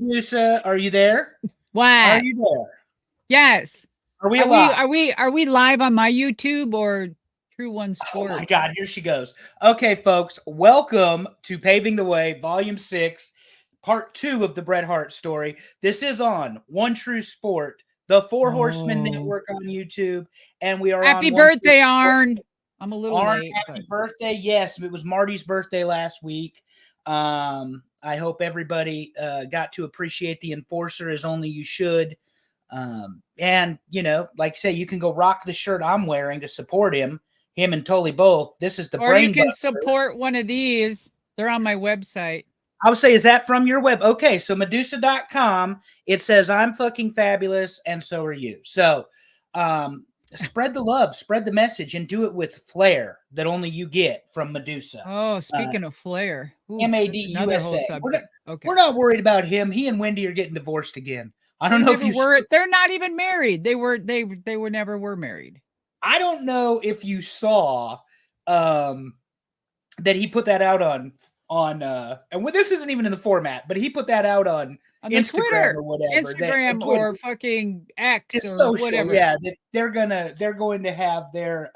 Medusa, are you there? What? Are you there? Yes. Are we alive? Are we live on my YouTube or True One Sports? Oh my God, here she goes. Okay, folks, welcome to Paving the Way, Volume 6, Part 2 of the Bret Hart story. This is on One True Sport, the Four Horsemen Network on YouTube, and we are Happy on birthday, Arn. I'm a little late. Happy birthday. Yes, it was Marty's birthday last week. I hope everybody got to appreciate the Enforcer as only you should. And, you know, like I say, you can go rock the shirt I'm wearing to support him and Tully both. This is the Or you can support one of these. They're on my website. I would say, is that from your web? Okay, so Medusa.com, it says I'm fucking fabulous, and so are you. So spread the love, spread the message, and do it with flair that only you get from Medusa. Oh, speaking of flair. MAD USA. We're not worried about him. He and Wendy are getting divorced again. I don't know if you were. They're not even married. They were never were married. I don't know if you saw that he put that out on and this isn't even in the format, but he put that out on Instagram Twitter, or whatever. Instagram or fucking X it's or social, whatever. Yeah, they're going to have their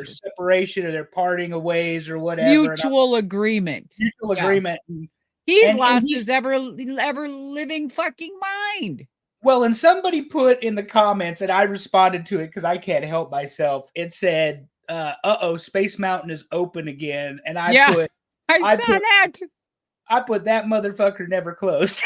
separation or their parting of ways or whatever. Mutual agreement. Agreement. He's lost his ever living fucking mind. Well, and somebody put in the comments, and I responded to it because I can't help myself. It said, Space Mountain is open again. And I saw that. I put that motherfucker never closed.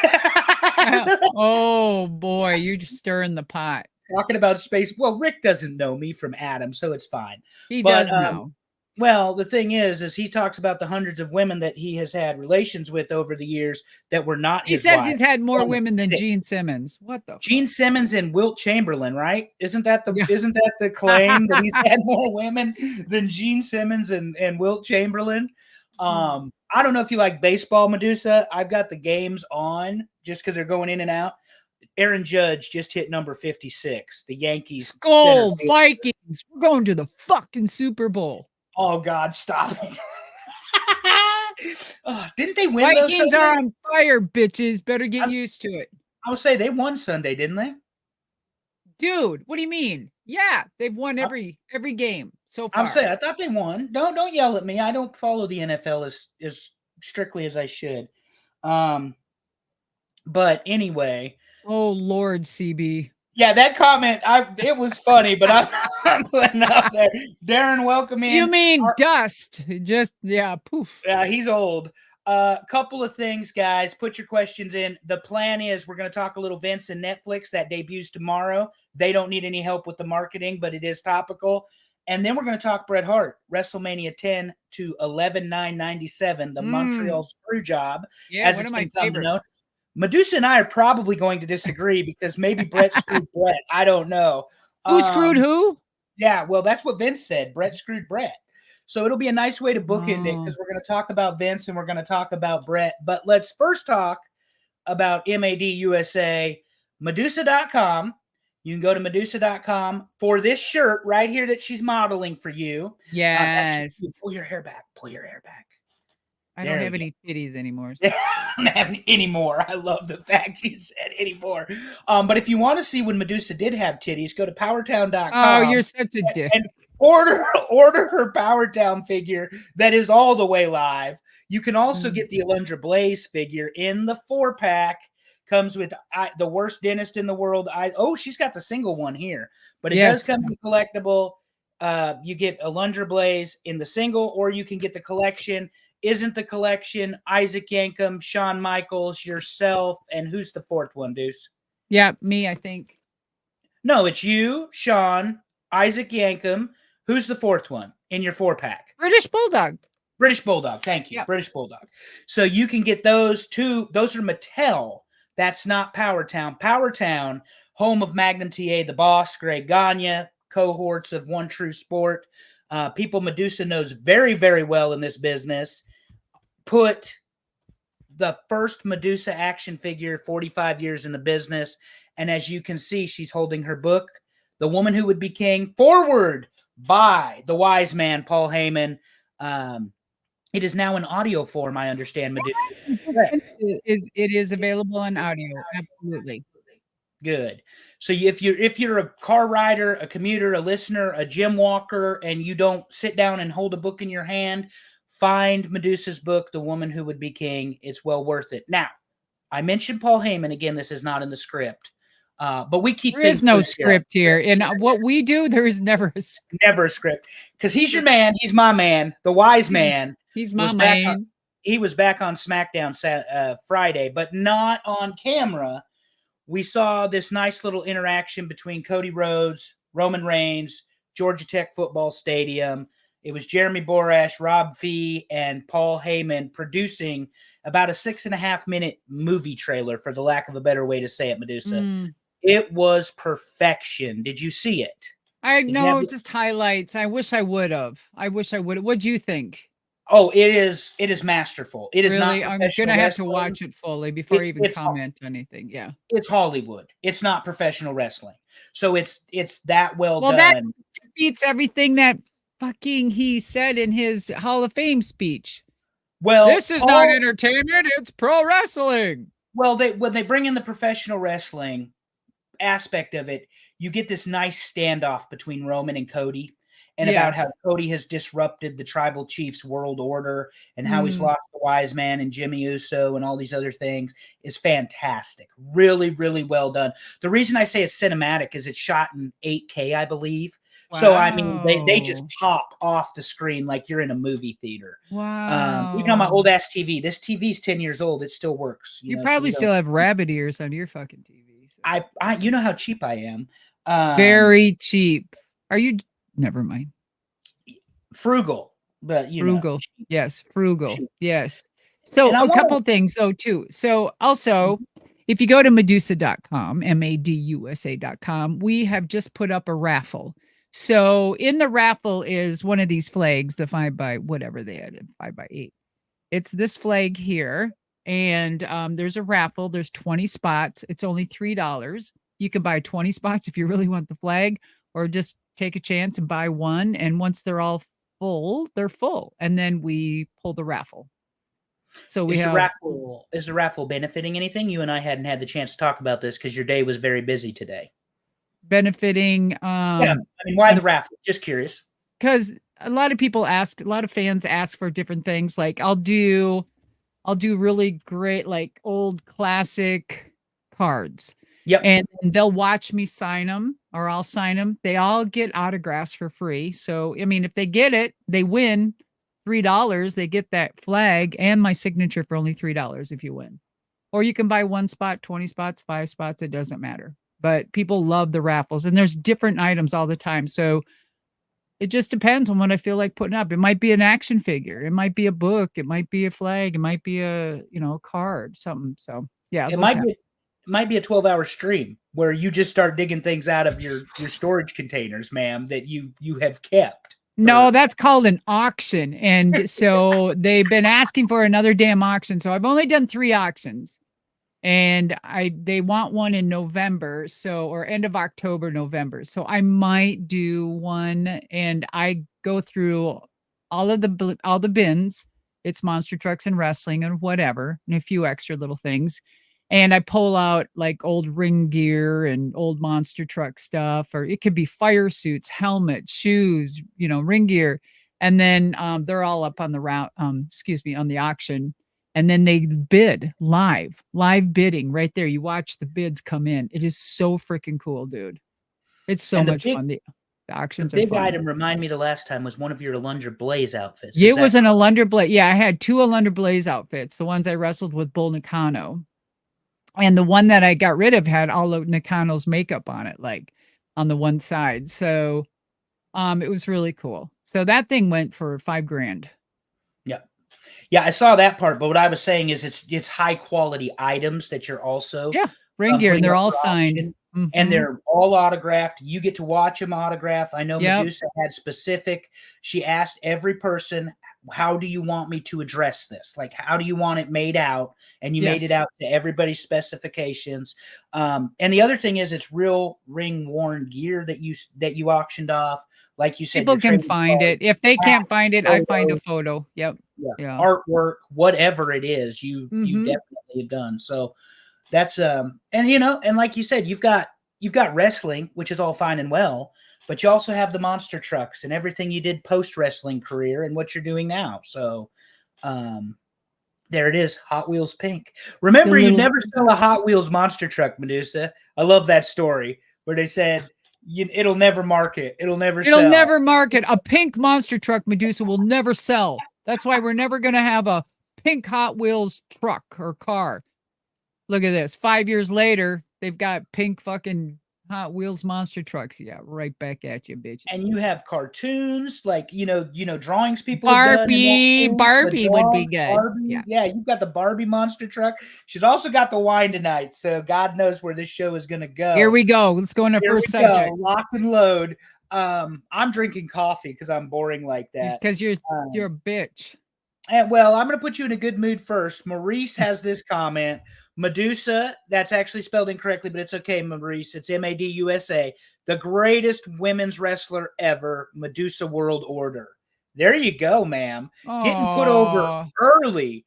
Oh, boy, you're just stirring the pot. Talking about space. Well, Rick doesn't know me from Adam, so it's fine. He does know. Well, the thing is he talks about the hundreds of women that he has had relations with over the years that were not his wives. He says he's had more women than Gene Simmons. What the Gene Simmons and Wilt Chamberlain, right? Isn't that the claim that he's had more women than Gene Simmons and Wilt Chamberlain? I don't know if you like baseball, Medusa. I've got the games on just because they're going in and out. Aaron Judge just hit number 56. The Yankees. Skull Vikings. We're going to the fucking Super Bowl. Oh, God, stop it. Didn't they win? Vikings are on fire, bitches. Better get used to it. I would say they won Sunday, didn't they? Dude, what do you mean? Yeah, they've won every game so far. I'm saying I thought they won. Don't yell at me. I don't follow the NFL as strictly as I should. But anyway. Oh, Lord, CB. Yeah, that comment, it was funny, but I'm putting up there. Darren, welcome in. You mean dust. Just, poof. Yeah, he's old. Couple of things, guys. Put your questions in. The plan is we're going to talk a little Vince and Netflix. That debuts tomorrow. They don't need any help with the marketing, but it is topical. And then we're going to talk Bret Hart, WrestleMania 10 to 11/9/97, the Montreal Screwjob. Yeah, as one of my favorites. Medusa and I are probably going to disagree because maybe Bret screwed Bret. I don't know. Who screwed who? Yeah, well, that's what Vince said. Bret screwed Bret. So it'll be a nice way to bookend it because we're going to talk about Vince and we're going to talk about Bret. But let's first talk about MAD USA, Medusa.com. You can go to Medusa.com for this shirt right here that she's modeling for you. Yes. Pull your hair back. Pull your hair back. I don't have any titties anymore. So. I don't have any more. I love the fact you said anymore. But if you want to see when Medusa did have titties, go to powertown.com. Oh, you're such a dick. And order her Powertown figure that is all the way live. You can also get the Alundra Blaze figure in the 4-pack. Comes with the worst dentist in the world. She's got the single one here. But it does come in collectible. You get Alundra Blaze in the single, or you can get the collection. Isn't the collection Isaac Yankem, Shawn Michaels, yourself, and who's the fourth one, Deuce? Yeah, me, I think. No, it's you, Shawn, Isaac Yankem. Who's the fourth one in your 4-pack? British Bulldog. British Bulldog, thank you. Yep. British Bulldog. So you can get those two. Those are Mattel. That's not Powertown. Powertown, home of Magnum TA, the boss, Greg Gagne, cohorts of One True Sport. People Medusa knows very, very well in this business. Put the first Medusa action figure, 45 years in the business. And as you can see, she's holding her book, The Woman Who Would Be King, forward by the wise man, Paul Heyman. It is now in audio form, I understand, Medusa. I just Correct. finished it. It is available on audio. Absolutely. Good. So if you're a car rider, a commuter, a listener, a gym walker, and you don't sit down and hold a book in your hand, find Medusa's book, The Woman Who Would Be King. It's well worth it. Now, I mentioned Paul Heyman again. This is not in the script, but we keep There things is no loose here. script here. In what we do, there is never a script. Never a script, because he's your man. He's my man. The wise man. He's my was back on, man. he was back on SmackDown Friday, but not on camera. We saw this nice little interaction between Cody Rhodes, Roman Reigns, Georgia Tech Football Stadium. It was Jeremy Borash, Rob Fee, and Paul Heyman producing about a 6.5-minute movie trailer, for the lack of a better way to say it, Medusa. It was perfection. Did you see it? I know, just highlights. I wish I would have. What'd you think? Oh, it is masterful. It is really, not. I'm gonna have to watch it fully before I even comment anything. Yeah, it's Hollywood. It's not professional wrestling, so it's that well done. That defeats everything that fucking he said in his Hall of Fame speech. Well, this is not entertainment; it's pro wrestling. Well, when they bring in the professional wrestling aspect of it, you get this nice standoff between Roman and Cody. And about how Cody has disrupted the Tribal Chiefs world order, and how he's lost the Wise Man and Jimmy Uso and all these other things is fantastic. Really, really well done. The reason I say it's cinematic is it's shot in 8K, I believe. Wow. So, I mean, they just pop off the screen like you're in a movie theater. Wow. Even on my old-ass TV. This TV's 10 years old. It still works. You probably still have rabbit ears on your fucking TV. So. You know how cheap I am. Very cheap. Are you... Never mind. Frugal, but frugal. Yes, frugal. Yes. So a couple things though too. So also, if you go to Medusa.com, MADUSA.com, we have just put up a raffle. So in the raffle is one of these flags, the 5x whatever they had, 5x8. It's this flag here, and there's a raffle. There's 20 spots. It's only $3. You can buy 20 spots if you really want the flag, or just take a chance and buy one. And once they're all full, they're full. And then we pull the raffle. So we have... Is the raffle benefiting anything? You and I hadn't had the chance to talk about this because your day was very busy today. Benefiting... I mean, why the raffle? Just curious. Because a lot of fans ask for different things. Like I'll do really great, like old classic cards. Yep. And they'll watch me sign them, or I'll sign them. They all get autographs for free. So, I mean, if they get it, they win $3. They get that flag and my signature for only $3 if you win. Or you can buy 1 spot, 20 spots, 5 spots. It doesn't matter. But people love the raffles, and there's different items all the time. So it just depends on what I feel like putting up. It might be an action figure. It might be a book. It might be a flag. It might be a card, something. So, yeah. It might be a 12-hour stream where you just start digging things out of your storage containers, ma'am, that you have kept. No, that's called an auction. And so they've been asking for another damn auction. So I've only done 3 auctions, and they want one in November. Or end of October, November. So I might do one, and I go through all the bins. It's monster trucks and wrestling and whatever, and a few extra little things. And I pull out like old ring gear and old monster truck stuff, or it could be fire suits, helmets, shoes, ring gear. And then they're all up on the on the auction. And then they bid live bidding right there. You watch the bids come in. It is so freaking cool, dude. It's so much fun. The auctions are fun. The big item, remind me, the last time was one of your Alundra Blaze outfits. It was an Alundra Blaze. Yeah, I had 2 Alundra Blaze outfits. The ones I wrestled with Bull Nakano. And the one that I got rid of had all of Nakano's makeup on it, like on the one side. So it was really cool. So that thing went for $5,000. Yeah. Yeah, I saw that part. But what I was saying is it's high quality items that you're also ring gear, and they're all signed. And they're all autographed. You get to watch them autograph. I know Medusa had specific. She asked every person, how do you want me to address this? Like, how do you want it made out? And you made it out to everybody's specifications. And the other thing is, it's real ring worn gear that you auctioned off. like you said, People your can trading find cards, it. If they can't find it, I find a photos, photo. Yep. Yeah. artwork, whatever it is, you Mm-hmm. definitely have done. So that's and and like you said, you've got wrestling, which is all fine and well, but you also have the monster trucks and everything you did post wrestling career and what you're doing now. So there it is, Hot Wheels Pink. Remember, you never sell a Hot Wheels monster truck, Medusa. I love that story where they said it'll never market, it'll never market. A pink monster truck, Medusa, will never sell. That's why we're never going to have a pink Hot Wheels truck or car. Look at this. 5 years later, they've got pink fucking Hot Wheels monster trucks. Yeah, right back at you, bitch. And you have cartoons like drawings people have done. Barbie would be good. Barbie. Yeah, you've got the Barbie monster truck. She's also got the wine tonight, so God knows where this show is going to go. Here we go. Let's go on our first subject. Lock and load. I'm drinking coffee because I'm boring like that. Because you're a bitch. And well, I'm going to put you in a good mood first. Maurice has this comment. Medusa, that's actually spelled incorrectly, but it's okay, Maurice. It's Madusa. The greatest women's wrestler ever, Medusa World Order. There you go, ma'am. Aww. Getting put over early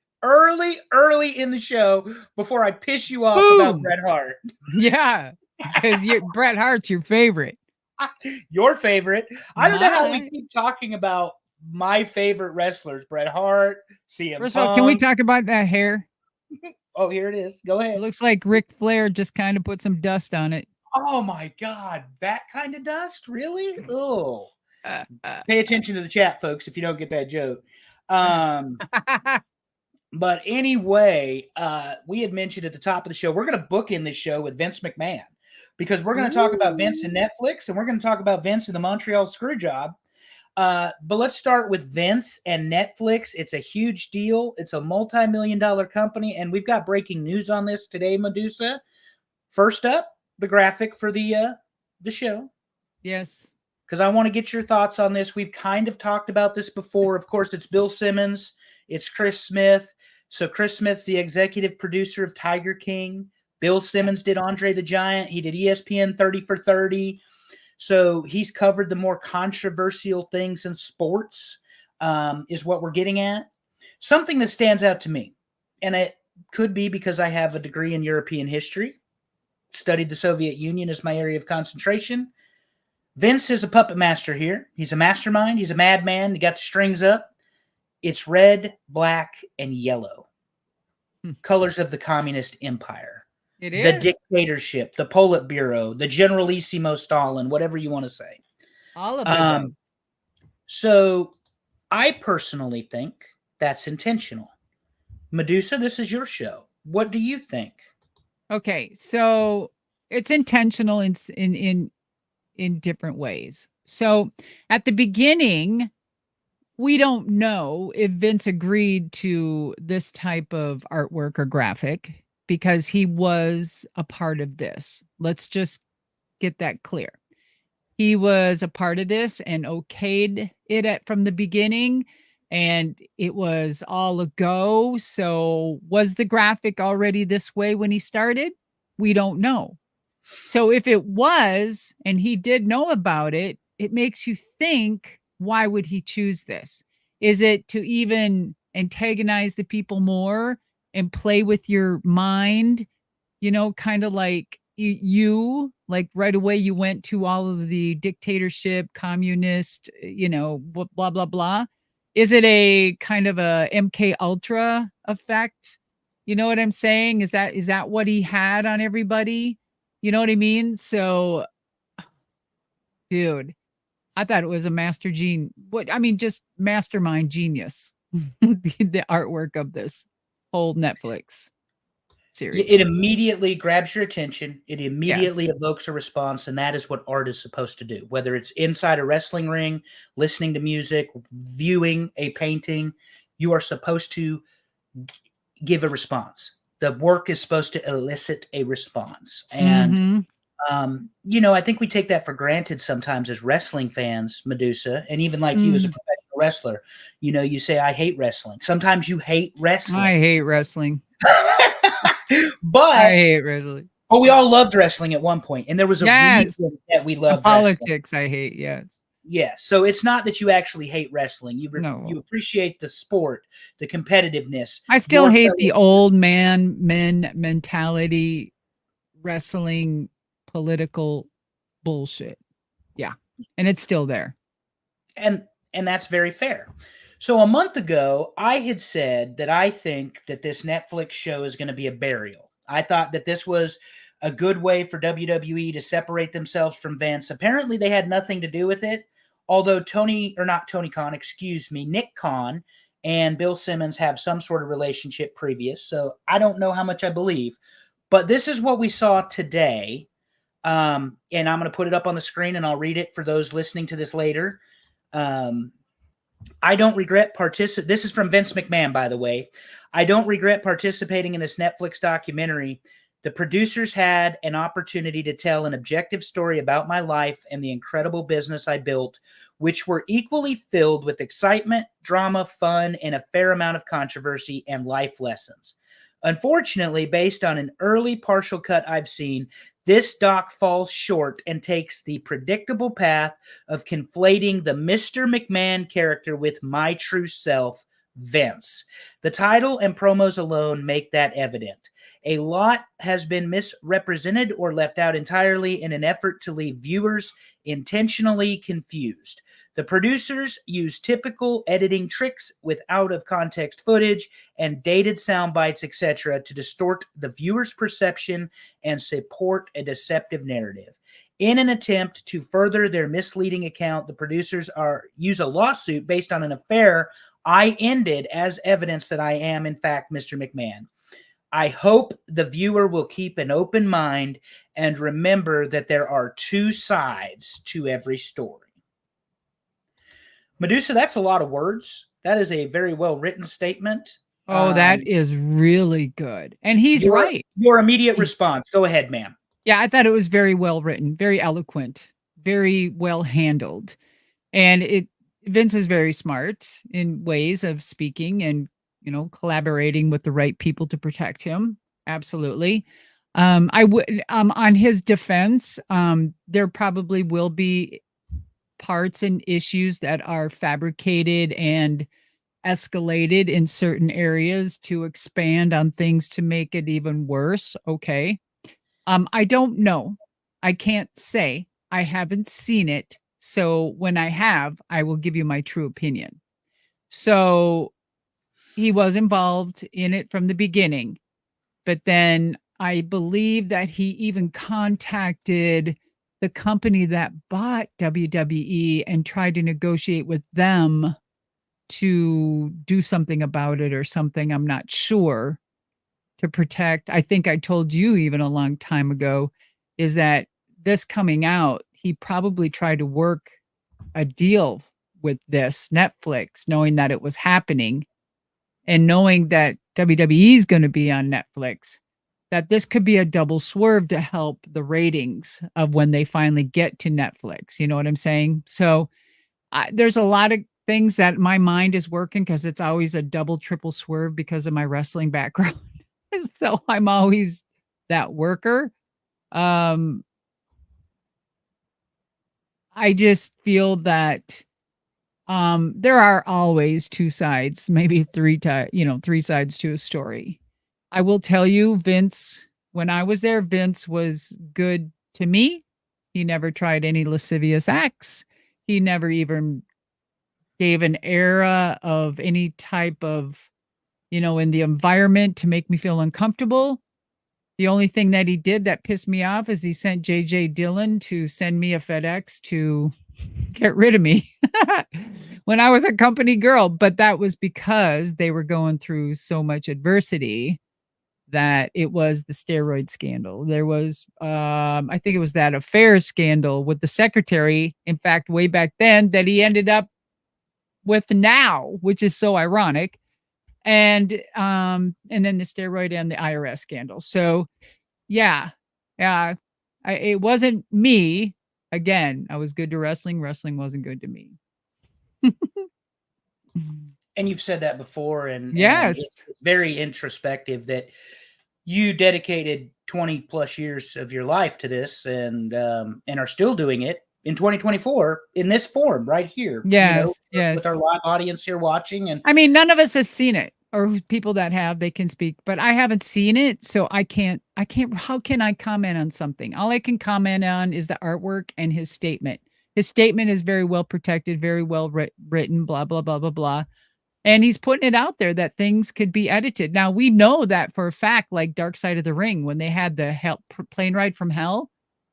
in the show before I piss you off about Bret Hart. Yeah, because Bret Hart's your favorite. Your favorite. I don't know how we keep talking about my favorite wrestlers, Bret Hart, CM First of all, can we talk about that hair? Oh, here it is. Go ahead. It looks like Ric Flair just kind of put some dust on it. Oh my God, that kind of dust? Really? Oh. Pay attention to the chat, folks, if you don't get that joke. But anyway, we had mentioned at the top of the show, we're going to bookend this show with Vince McMahon because we're going to talk about Vince and Netflix, and we're going to talk about Vince and the Montreal Screwjob. But let's start with Vince and Netflix. It's a huge deal. It's a multi-million-dollar company, and we've got breaking news on this today, Medusa. First up, the graphic for the show. Yes. Because I want to get your thoughts on this. We've kind of talked about this before. Of course, it's Bill Simmons. It's Chris Smith. So Chris Smith's the executive producer of Tiger King. Bill Simmons did Andre the Giant. He did ESPN 30 for 30. So he's covered the more controversial things in sports, is what we're getting at. Something that stands out to me, and it could be because I have a degree in European history, studied the Soviet Union as my area of concentration. Vince is a puppet master here. He's a mastermind. He's a madman. He got the strings up. It's red, black, and yellow. Colors of the Communist Empire. It is. The dictatorship, the Politburo, the Generalissimo Stalin, whatever you want to say. All of it. So I personally think that's intentional. Medusa, this is your show. What do you think? Okay, so it's intentional in different ways. So at the beginning, we don't know if Vince agreed to this type of artwork or graphic because he was a part of this. Let's just get that clear. He was a part of this and okayed it from the beginning, and it was all a go. So was the graphic already this way when he started? We don't know. So if it was, and he did know about it, it makes you think, why would he choose this? Is it to even antagonize the people more and play with your mind? Kind of like you like right away you went to all of the dictatorship, communist, blah, blah, blah. Is it a kind of a MK Ultra effect? You know what I'm saying? Is that what he had on everybody? You know what I mean? So, dude, I thought it was a just mastermind genius. The artwork of this whole Netflix series. It immediately grabs your attention. It immediately evokes a response, and that is what art is supposed to do. Whether it's inside a wrestling ring, listening to music, viewing a painting, you are supposed to give a response. The work is supposed to elicit a response. And I think we take that for granted sometimes as wrestling fans, Medusa, and even like you as a professional wrestler. You say, I hate wrestling. Sometimes you hate wrestling. I hate wrestling. But I hate wrestling. But we all loved wrestling at one point, and there was a reason that we loved politics. Wrestling. I hate, yes. Yeah, so it's not that you actually hate wrestling. You No. appreciate the sport, the competitiveness. I still your hate the fellow- old men mentality, wrestling, political bullshit. Yeah. And it's still there. and that's very fair. So a month ago, I had said that I think that this Netflix show is going to be a burial. I thought that this was a good way for WWE to separate themselves from Vince. Apparently, they had nothing to do with it. Although not Tony Khan, excuse me, Nick Khan and Bill Simmons have some sort of relationship previous. So I don't know how much I believe. But this is what we saw today. And I'm going to put it up on the screen and I'll read it for those listening to this later. I don't regret participating. This is from Vince McMahon, by the way. I don't regret participating in this Netflix documentary. The producers had an opportunity to tell an objective story about my life and the incredible business I built, which were equally filled with excitement, drama, fun, and a fair amount of controversy and life lessons. Unfortunately, based on an early partial cut I've seen, this doc falls short and takes the predictable path of conflating the Mr. McMahon character with my true self, Vince. The title and promos alone make that evident. A lot has been misrepresented or left out entirely in an effort to leave viewers intentionally confused. The producers use typical editing tricks with out-of-context footage and dated sound bites, etc., to distort the viewer's perception and support a deceptive narrative. In an attempt to further their misleading account, the producers use a lawsuit based on an affair I ended as evidence that I am, in fact, Mr. McMahon. I hope the viewer will keep an open mind and remember that there are two sides to every story. Medusa, that's a lot of words. That is a very well-written statement. Oh, that is really good. And he's right. Your immediate response. Go ahead, ma'am. Yeah, I thought it was very well written, very eloquent, very well handled. And Vince is very smart in ways of speaking and, collaborating with the right people to protect him. Absolutely. I would on his defense, there probably will be parts and issues that are fabricated and escalated in certain areas to expand on things to make it even worse. Okay. I don't know. I can't say. I haven't seen it. So when I have, I will give you my true opinion. So he was involved in it from the beginning, but then I believe that he even contacted the company that bought WWE and tried to negotiate with them to do something about it or something. I'm not sure, to protect. I think I told you even a long time ago is that this coming out, he probably tried to work a deal with this Netflix, knowing that it was happening and knowing that WWE is going to be on Netflix, that this could be a double swerve to help the ratings of when they finally get to Netflix. You know what I'm saying? So there's a lot of things that my mind is working because it's always a double, triple swerve because of my wrestling background. So I'm always that worker. I just feel that there are always two sides, maybe three sides to a story. I will tell you, Vince, when I was there, Vince was good to me. He never tried any lascivious acts. He never even gave an era of any type of, in the environment to make me feel uncomfortable. The only thing that he did that pissed me off is he sent JJ Dillon to send me a FedEx to get rid of me when I was a company girl. But that was because they were going through so much adversity that it was the steroid scandal. There was, I think it was that affair scandal with the secretary. In fact, way back then that he ended up with now, which is so ironic. And then the steroid and the IRS scandal. So yeah, it wasn't me. Again, I was good to wrestling. Wrestling wasn't good to me. And you've said that before, and yes, it's very introspective that you dedicated 20 plus years of your life to this and are still doing it. in 2024 in this form right here. Yes, with our live audience here watching. And I mean, none of us have seen it, or people that have, they can speak, but I haven't seen it, so I can't. How can I comment on something? All I can comment on is the artwork and his statement. His statement is very well protected, very well written, blah blah blah blah blah. And he's putting it out there that things could be edited. Now we know that for a fact, like Dark Side of the Ring, when they had the plane ride from hell,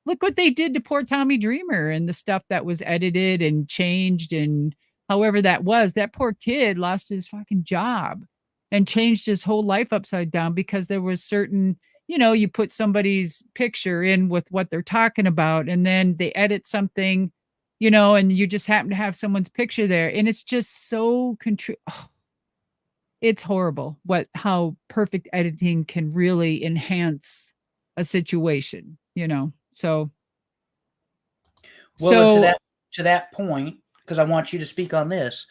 look what they did to poor Tommy Dreamer and the stuff that was edited and changed. And however that was, that poor kid lost his fucking job and changed his whole life upside down because there was certain, you put somebody's picture in with what they're talking about, and then they edit something, and you just happen to have someone's picture there. And it's just so it's horrible how perfect editing can really enhance a situation, So, to that point, because I want you to speak on this,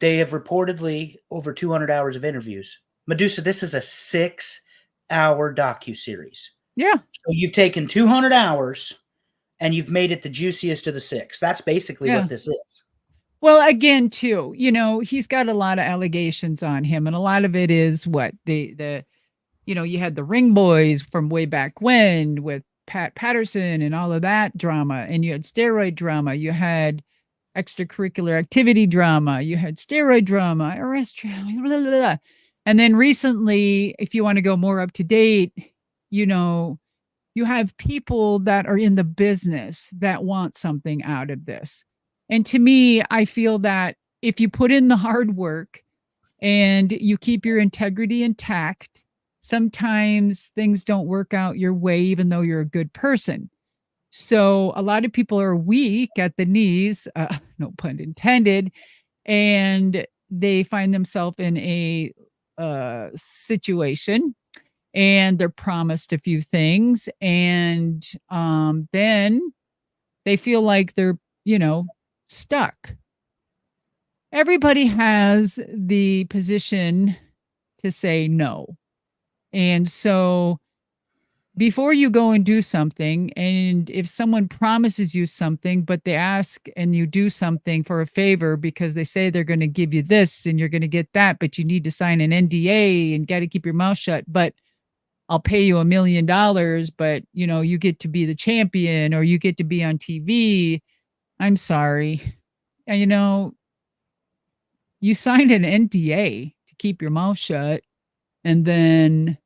they have reportedly over 200 hours of interviews. Medusa, this is a 6-hour docuseries. Yeah. So you've taken 200 hours and you've made it the juiciest of the 6. That's basically what this is. Well, again, too, he's got a lot of allegations on him, and a lot of it is what you had the Ring Boys from way back when with Pat Patterson and all of that drama, and you had steroid drama, you had extracurricular activity drama, you had steroid drama, arrest drama, blah, blah, blah. And then recently, if you want to go more up to date, you have people that are in the business that want something out of this. And to me, I feel that if you put in the hard work and you keep your integrity intact, sometimes things don't work out your way, even though you're a good person. So a lot of people are weak at the knees, no pun intended, and they find themselves in a situation, and they're promised a few things, and then they feel like they're, stuck. Everybody has the position to say no. And so before you go and do something, and if someone promises you something, but they ask and you do something for a favor because they say they're going to give you this and you're going to get that, but you need to sign an NDA and got to keep your mouth shut, but I'll pay you $1 million, but you get to be the champion or you get to be on TV. I'm sorry. You signed an NDA to keep your mouth shut, and then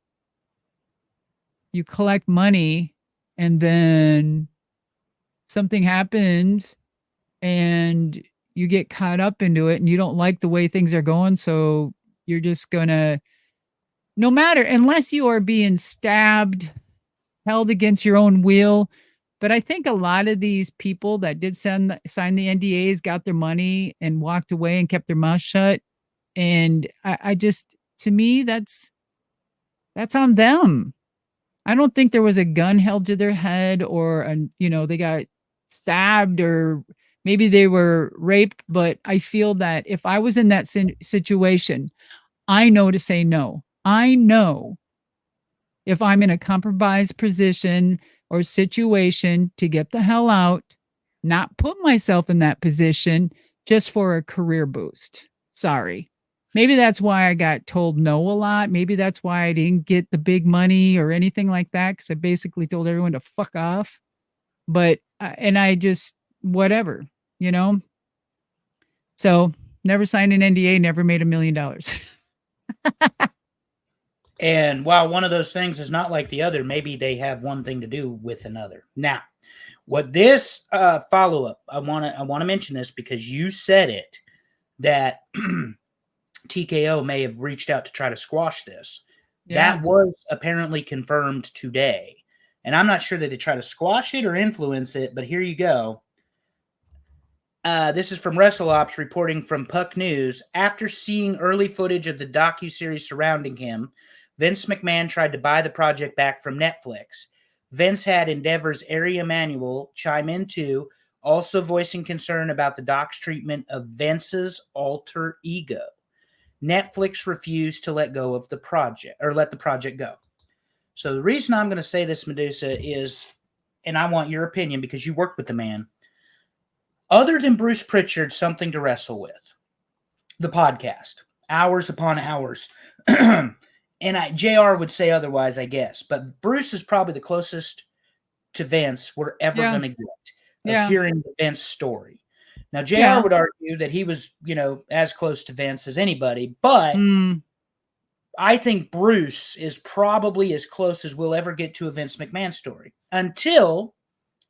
you collect money, and then something happens and you get caught up into it and you don't like the way things are going. So you're just gonna, no matter, unless you are being stabbed, held against your own will. But I think a lot of these people that did sign the NDAs got their money and walked away and kept their mouth shut. And I just, to me, that's on them. I don't think there was a gun held to their head or, they got stabbed or maybe they were raped. But I feel that if I was in that situation, I know to say no. I know if I'm in a compromised position or situation to get the hell out, not put myself in that position just for a career boost. Sorry. Maybe that's why I got told no a lot. Maybe that's why I didn't get the big money or anything like that, because I basically told everyone to fuck off. But, and I just, whatever, So never signed an NDA, never made $1 million. And while one of those things is not like the other, maybe they have one thing to do with another. Now, what this follow-up, I want to mention this because you said it, that TKO may have reached out to try to squash this. Yeah. That was apparently confirmed today. And I'm not sure that they try to squash it or influence it, but here you go. This is from WrestleOps reporting from Puck News. After seeing early footage of the docuseries surrounding him, Vince McMahon tried to buy the project back from Netflix. Vince had Endeavor's Ari Emanuel chime in too, also voicing concern about the doc's treatment of Vince's alter ego. Netflix refused to let go of the project, or let the project go. So the reason I'm going to say this, Medusa, is, and I want your opinion because you worked with the man, Other than Bruce Pritchard, something to wrestle with. The podcast, hours upon hours. And JR would say otherwise, I guess. But Bruce is probably the closest to Vince we're ever going to get of hearing the Vince story. Now, JR would argue that he was, as close to Vince as anybody. But I think Bruce is probably as close as we'll ever get to a Vince McMahon story until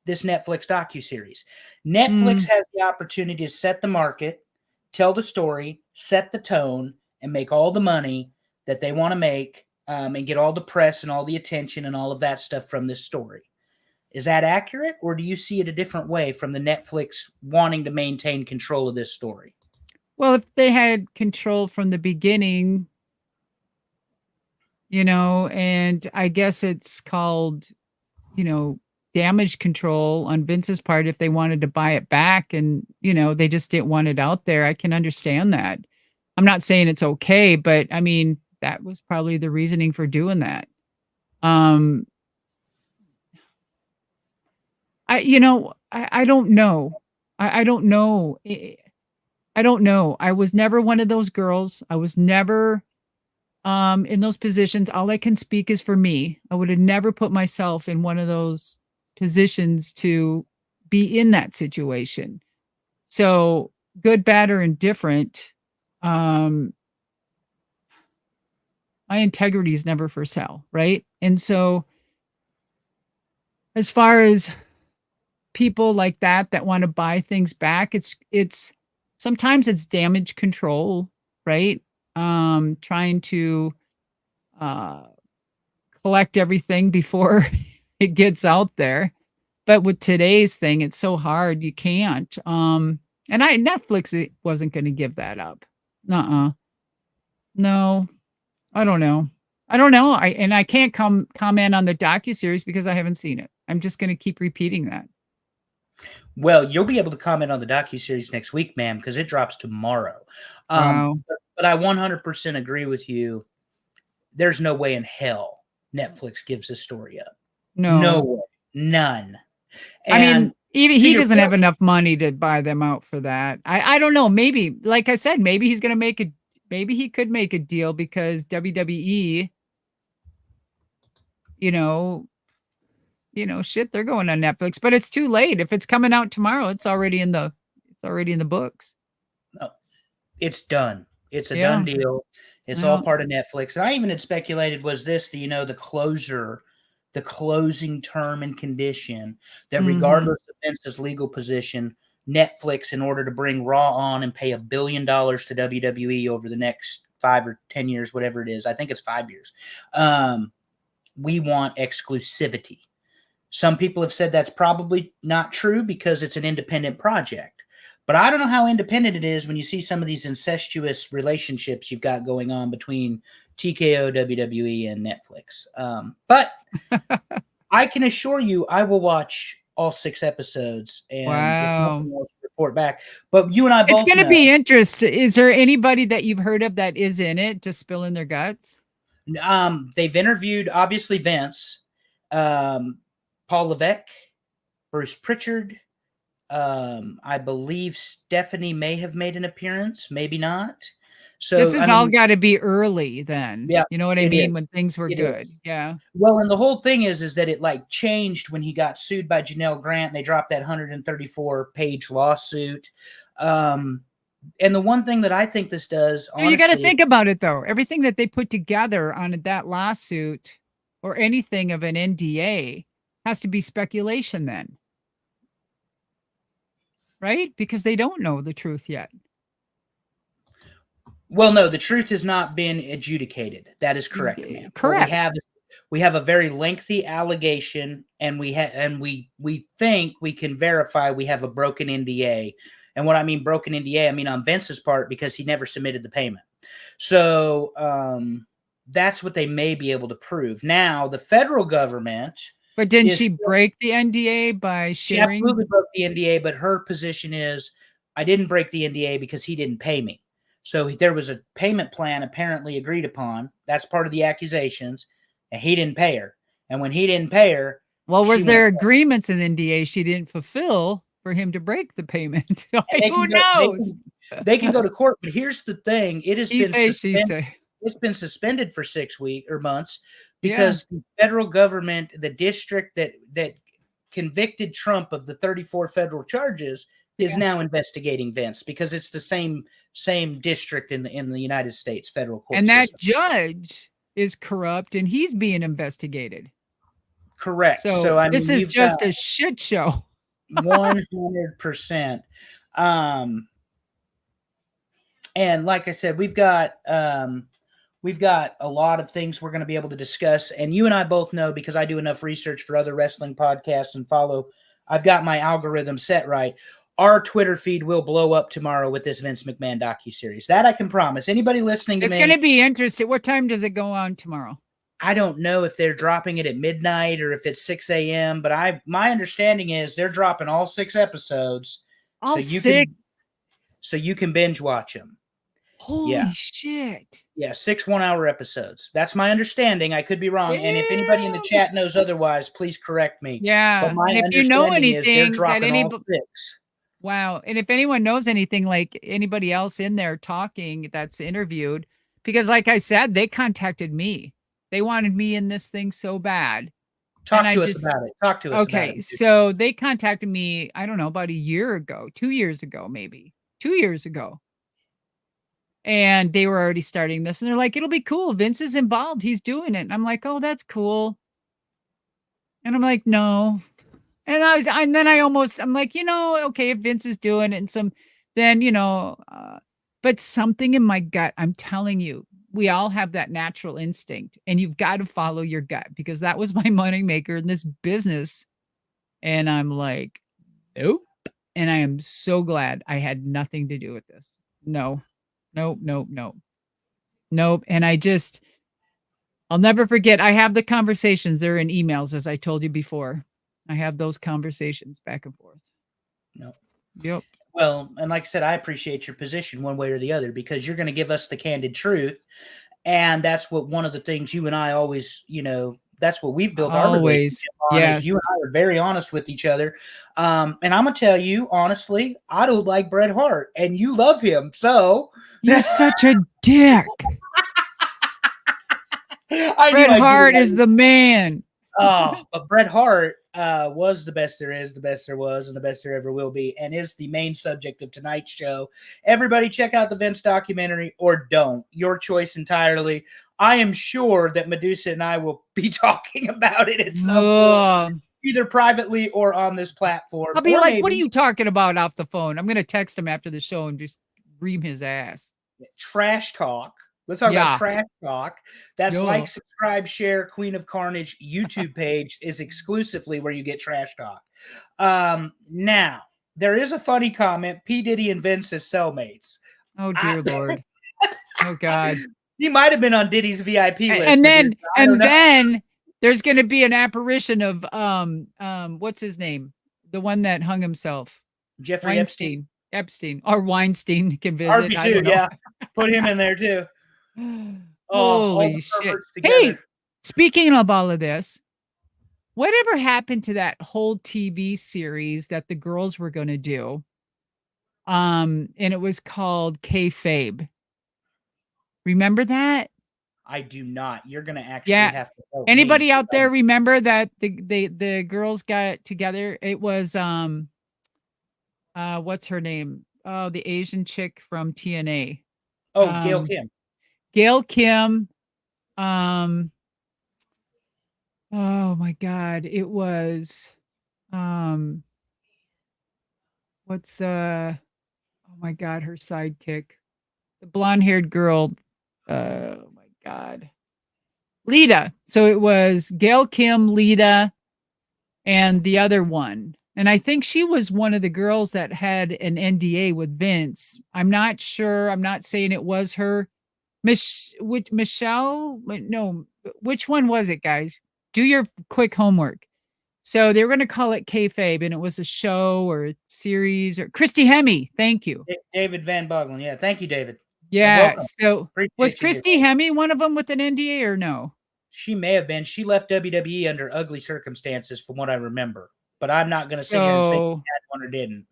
this Netflix docuseries. Netflix has the opportunity to set the market, tell the story, set the tone, and make all the money that they want to make, and get all the press and all the attention and all of that stuff from this story. Is that accurate, or do you see it a different way from the Netflix wanting to maintain control of this story? Well, if they had control from the beginning, and I guess it's called, damage control on Vince's part if they wanted to buy it back and, they just didn't want it out there. I can understand that. I'm not saying it's okay, but I mean, that was probably the reasoning for doing that. I don't know. I don't know. I don't know. I was never one of those girls. I was never in those positions. All I can speak is for me. I would have never put myself in one of those positions to be in that situation. So good, bad, or indifferent, my integrity is never for sale, right? And so as far as people like that want to buy things back, it's sometimes it's damage control, right? Trying to collect everything before it gets out there. But with today's thing, it's so hard, you can't. And Netflix wasn't going to give that up. No, I don't know. I can't comment on the docuseries because I haven't seen it. I'm just going to keep repeating that. Well, you'll be able to comment on the docuseries next week, ma'am, because it drops tomorrow. Wow. But I 100% agree with you. There's no way in hell Netflix gives this story up. No way. None. And I mean, even he doesn't have enough money to buy them out for that. I don't know. Maybe, like I said, maybe he's going to maybe he could make a deal because WWE, shit, they're going on Netflix, but it's too late. If it's coming out tomorrow, it's already in the books. No, it's done. It's a done deal. It's all part of Netflix. And I even had speculated, was this the closing term and condition that regardless of Vince's legal position, Netflix, in order to bring Raw on and pay $1 billion to WWE over the next 5 or 10 years, whatever it is, I think it's 5 years, we want exclusivity. Some people have said that's probably not true because it's an independent project. But I don't know how independent it is when you see some of these incestuous relationships you've got going on between TKO, WWE, and Netflix. But I can assure you I will watch all 6 episodes and if nothing else, report back. But you and I both It's going to be interesting. Is there anybody that you've heard of that is in it, just spilling their guts? They've interviewed, obviously, Vince, Paul Levesque, Bruce Pritchard. I believe Stephanie may have made an appearance, maybe not. So this is all got to be early then. Yeah, you know what I mean? When things were good. Yeah. Well, and the whole thing is that it changed when he got sued by Janelle Grant. And they dropped that 134-page lawsuit. And the one thing that I think this does, so you got to think about it though. Everything that they put together on that lawsuit or anything of an NDA has to be speculation then. Right? Because they don't know the truth yet. Well, no, the truth has not been adjudicated. That is correct. Correct. We have a very lengthy allegation, and we think we can verify we have a broken NDA. And what I mean broken NDA, I mean on Vince's part because he never submitted the payment. So that's what they may be able to prove. Now, the federal government. But didn't she break the NDA by sharing? She absolutely broke the NDA, but her position is, I didn't break the NDA because he didn't pay me. So there was a payment plan apparently agreed upon. That's part of the accusations, and he didn't pay her. And when he didn't pay her, well, was there agreements in the NDA she didn't fulfill? for him to break the payment. Who knows? They can go to court, but here's the thing: it has He been say, she suspended. say. It's been suspended for 6 weeks or months Yeah. because the federal government, the district that convicted Trump of the 34 federal charges, is now investigating Vince because it's the same district in the United States federal court And that system. judge is corrupt and he's being investigated. Correct. So I mean, this is just a shit show. 100%. And like I said, we've got a lot of things we're going to be able to discuss. And you and I both know, because I do enough research for other wrestling podcasts and I've got my algorithm set right. Our Twitter feed will blow up tomorrow with this Vince McMahon docuseries. That I can promise. Anybody listening to me, it's going to be interesting. What time does it go on tomorrow? I don't know if they're dropping it at midnight or if it's 6 a.m., but my understanding is they're dropping all 6 episodes. All six? So you can binge watch them. Holy shit. Yeah, 6 1-hour episodes. That's my understanding. I could be wrong. And if anybody in the chat knows otherwise, please correct me. Yeah. But my and if you know anything that all 6. Wow. And if anyone knows anything, like anybody else in there talking that's interviewed, because like I said, they contacted me. They wanted me in this thing so bad. Talk to us about it. Talk to us about it. Okay. So they contacted me, I don't know, about a year ago, 2 years ago, maybe 2 years ago. And they were already starting this and they're like, it'll be cool. Vince is involved. He's doing it. And I'm like, oh, that's cool. And I'm like, no. And I'm like, okay, if Vince is doing it and then, but something in my gut, I'm telling you, we all have that natural instinct and you've got to follow your gut because that was my moneymaker in this business. And I'm like, nope. And I am so glad I had nothing to do with this. No. Nope. And I'll never forget. I have the conversations. They're in emails, as I told you before. I have those conversations back and forth. No. Yep. Well, and like I said, I appreciate your position one way or the other because you're going to give us the candid truth. And that's what one of the things you and I always, that's what we've built our relationship on. Yes. You and I are very honest with each other. And I'm going to tell you, honestly, I don't like Bret Hart and you love him. So you're such a dick. Bret Hart is the man. But Bret Hart was the best there is, the best there was, and the best there ever will be, and is the main subject of tonight's show. Everybody check out the Vince documentary or don't. Your choice entirely. I am sure that Medusa and I will be talking about it at some point, either privately or on this platform. I'll be like, what are you talking about off the phone? I'm going to text him after the show and just ream his ass. Trash talk. Let's talk about trash talk. That's like, subscribe, share, Queen of Carnage YouTube page is exclusively where you get trash talk. Now, there is a funny comment. P. Diddy and Vince as cellmates. Oh, dear Lord. Oh, God. He might have been on Diddy's VIP list. And then there's going to be an apparition of, what's his name? The one that hung himself. Jeffrey Epstein. Or Weinstein can visit. RP2, I don't know. Yeah. Put him in there, too. Holy shit. Hey, speaking of all of this, whatever happened to that whole TV series that the girls were going to do? And it was called Kayfabe. Remember that? I do not. You're going to actually have to help Anybody me. out there remember that the girls got together? It was what's her name? Oh, the Asian chick from TNA. Oh, Gail Kim. Gail Kim. Oh my God. It was what's oh my God, her sidekick. The blonde-haired girl. Oh my God. Lita. So it was Gail Kim, Lita, and the other one. And I think she was one of the girls that had an NDA with Vince. I'm not sure. I'm not saying it was her. Michelle? No, which one was it, guys? Do your quick homework. So they were going to call it Kayfabe, and it was a show or a series or Christy Hemme. Thank you. David Van Boglen. Yeah, thank you, David. Yeah. So was Christy Hemme one of them with an NDA or no? She may have been. She left WWE under ugly circumstances, from what I remember. But I'm not going to sit here and say she had one or didn't.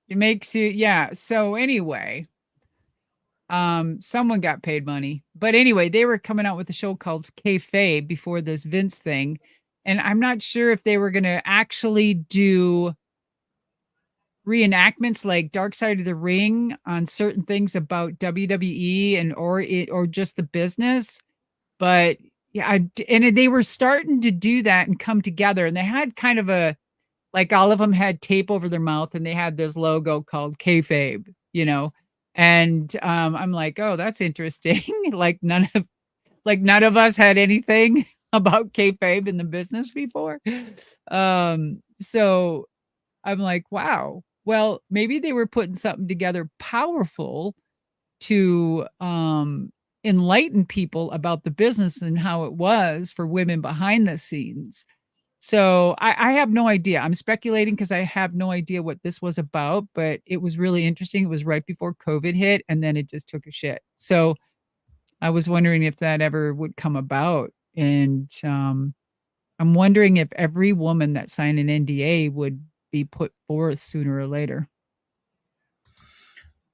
It makes you, yeah. So anyway, someone got paid money, but anyway, they were coming out with a show called Kayfabe before this Vince thing, and I'm not sure if they were going to actually do reenactments like Dark Side of the Ring on certain things about WWE or just the business. But yeah, and they were starting to do that and come together, and they had kind of like all of them had tape over their mouth, and they had this logo called kayfabe, and I'm like, oh, that's interesting. like none of us had anything about kayfabe in the business before. So I'm like, wow. Well, maybe they were putting something together powerful to enlighten people about the business and how it was for women behind the scenes. So I have no idea. I'm speculating because I have no idea what this was about, but it was really interesting. It was right before COVID hit, and then it just took a shit. So I was wondering if that ever would come about. And I'm wondering if every woman that signed an NDA would be put forth sooner or later.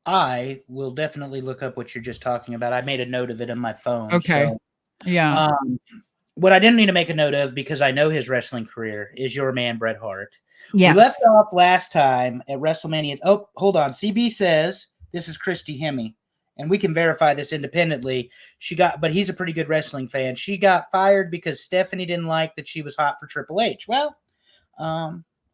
I will definitely look up what you're just talking about. I made a note of it on my phone. Okay. So, yeah. What I didn't need to make a note of, because I know his wrestling career, is your man, Bret Hart. Yes. We left off last time at WrestleMania. Oh, hold on. CB says this is Christy Hemme, and we can verify this independently. But he's a pretty good wrestling fan. She got fired because Stephanie didn't like that she was hot for Triple H. Well,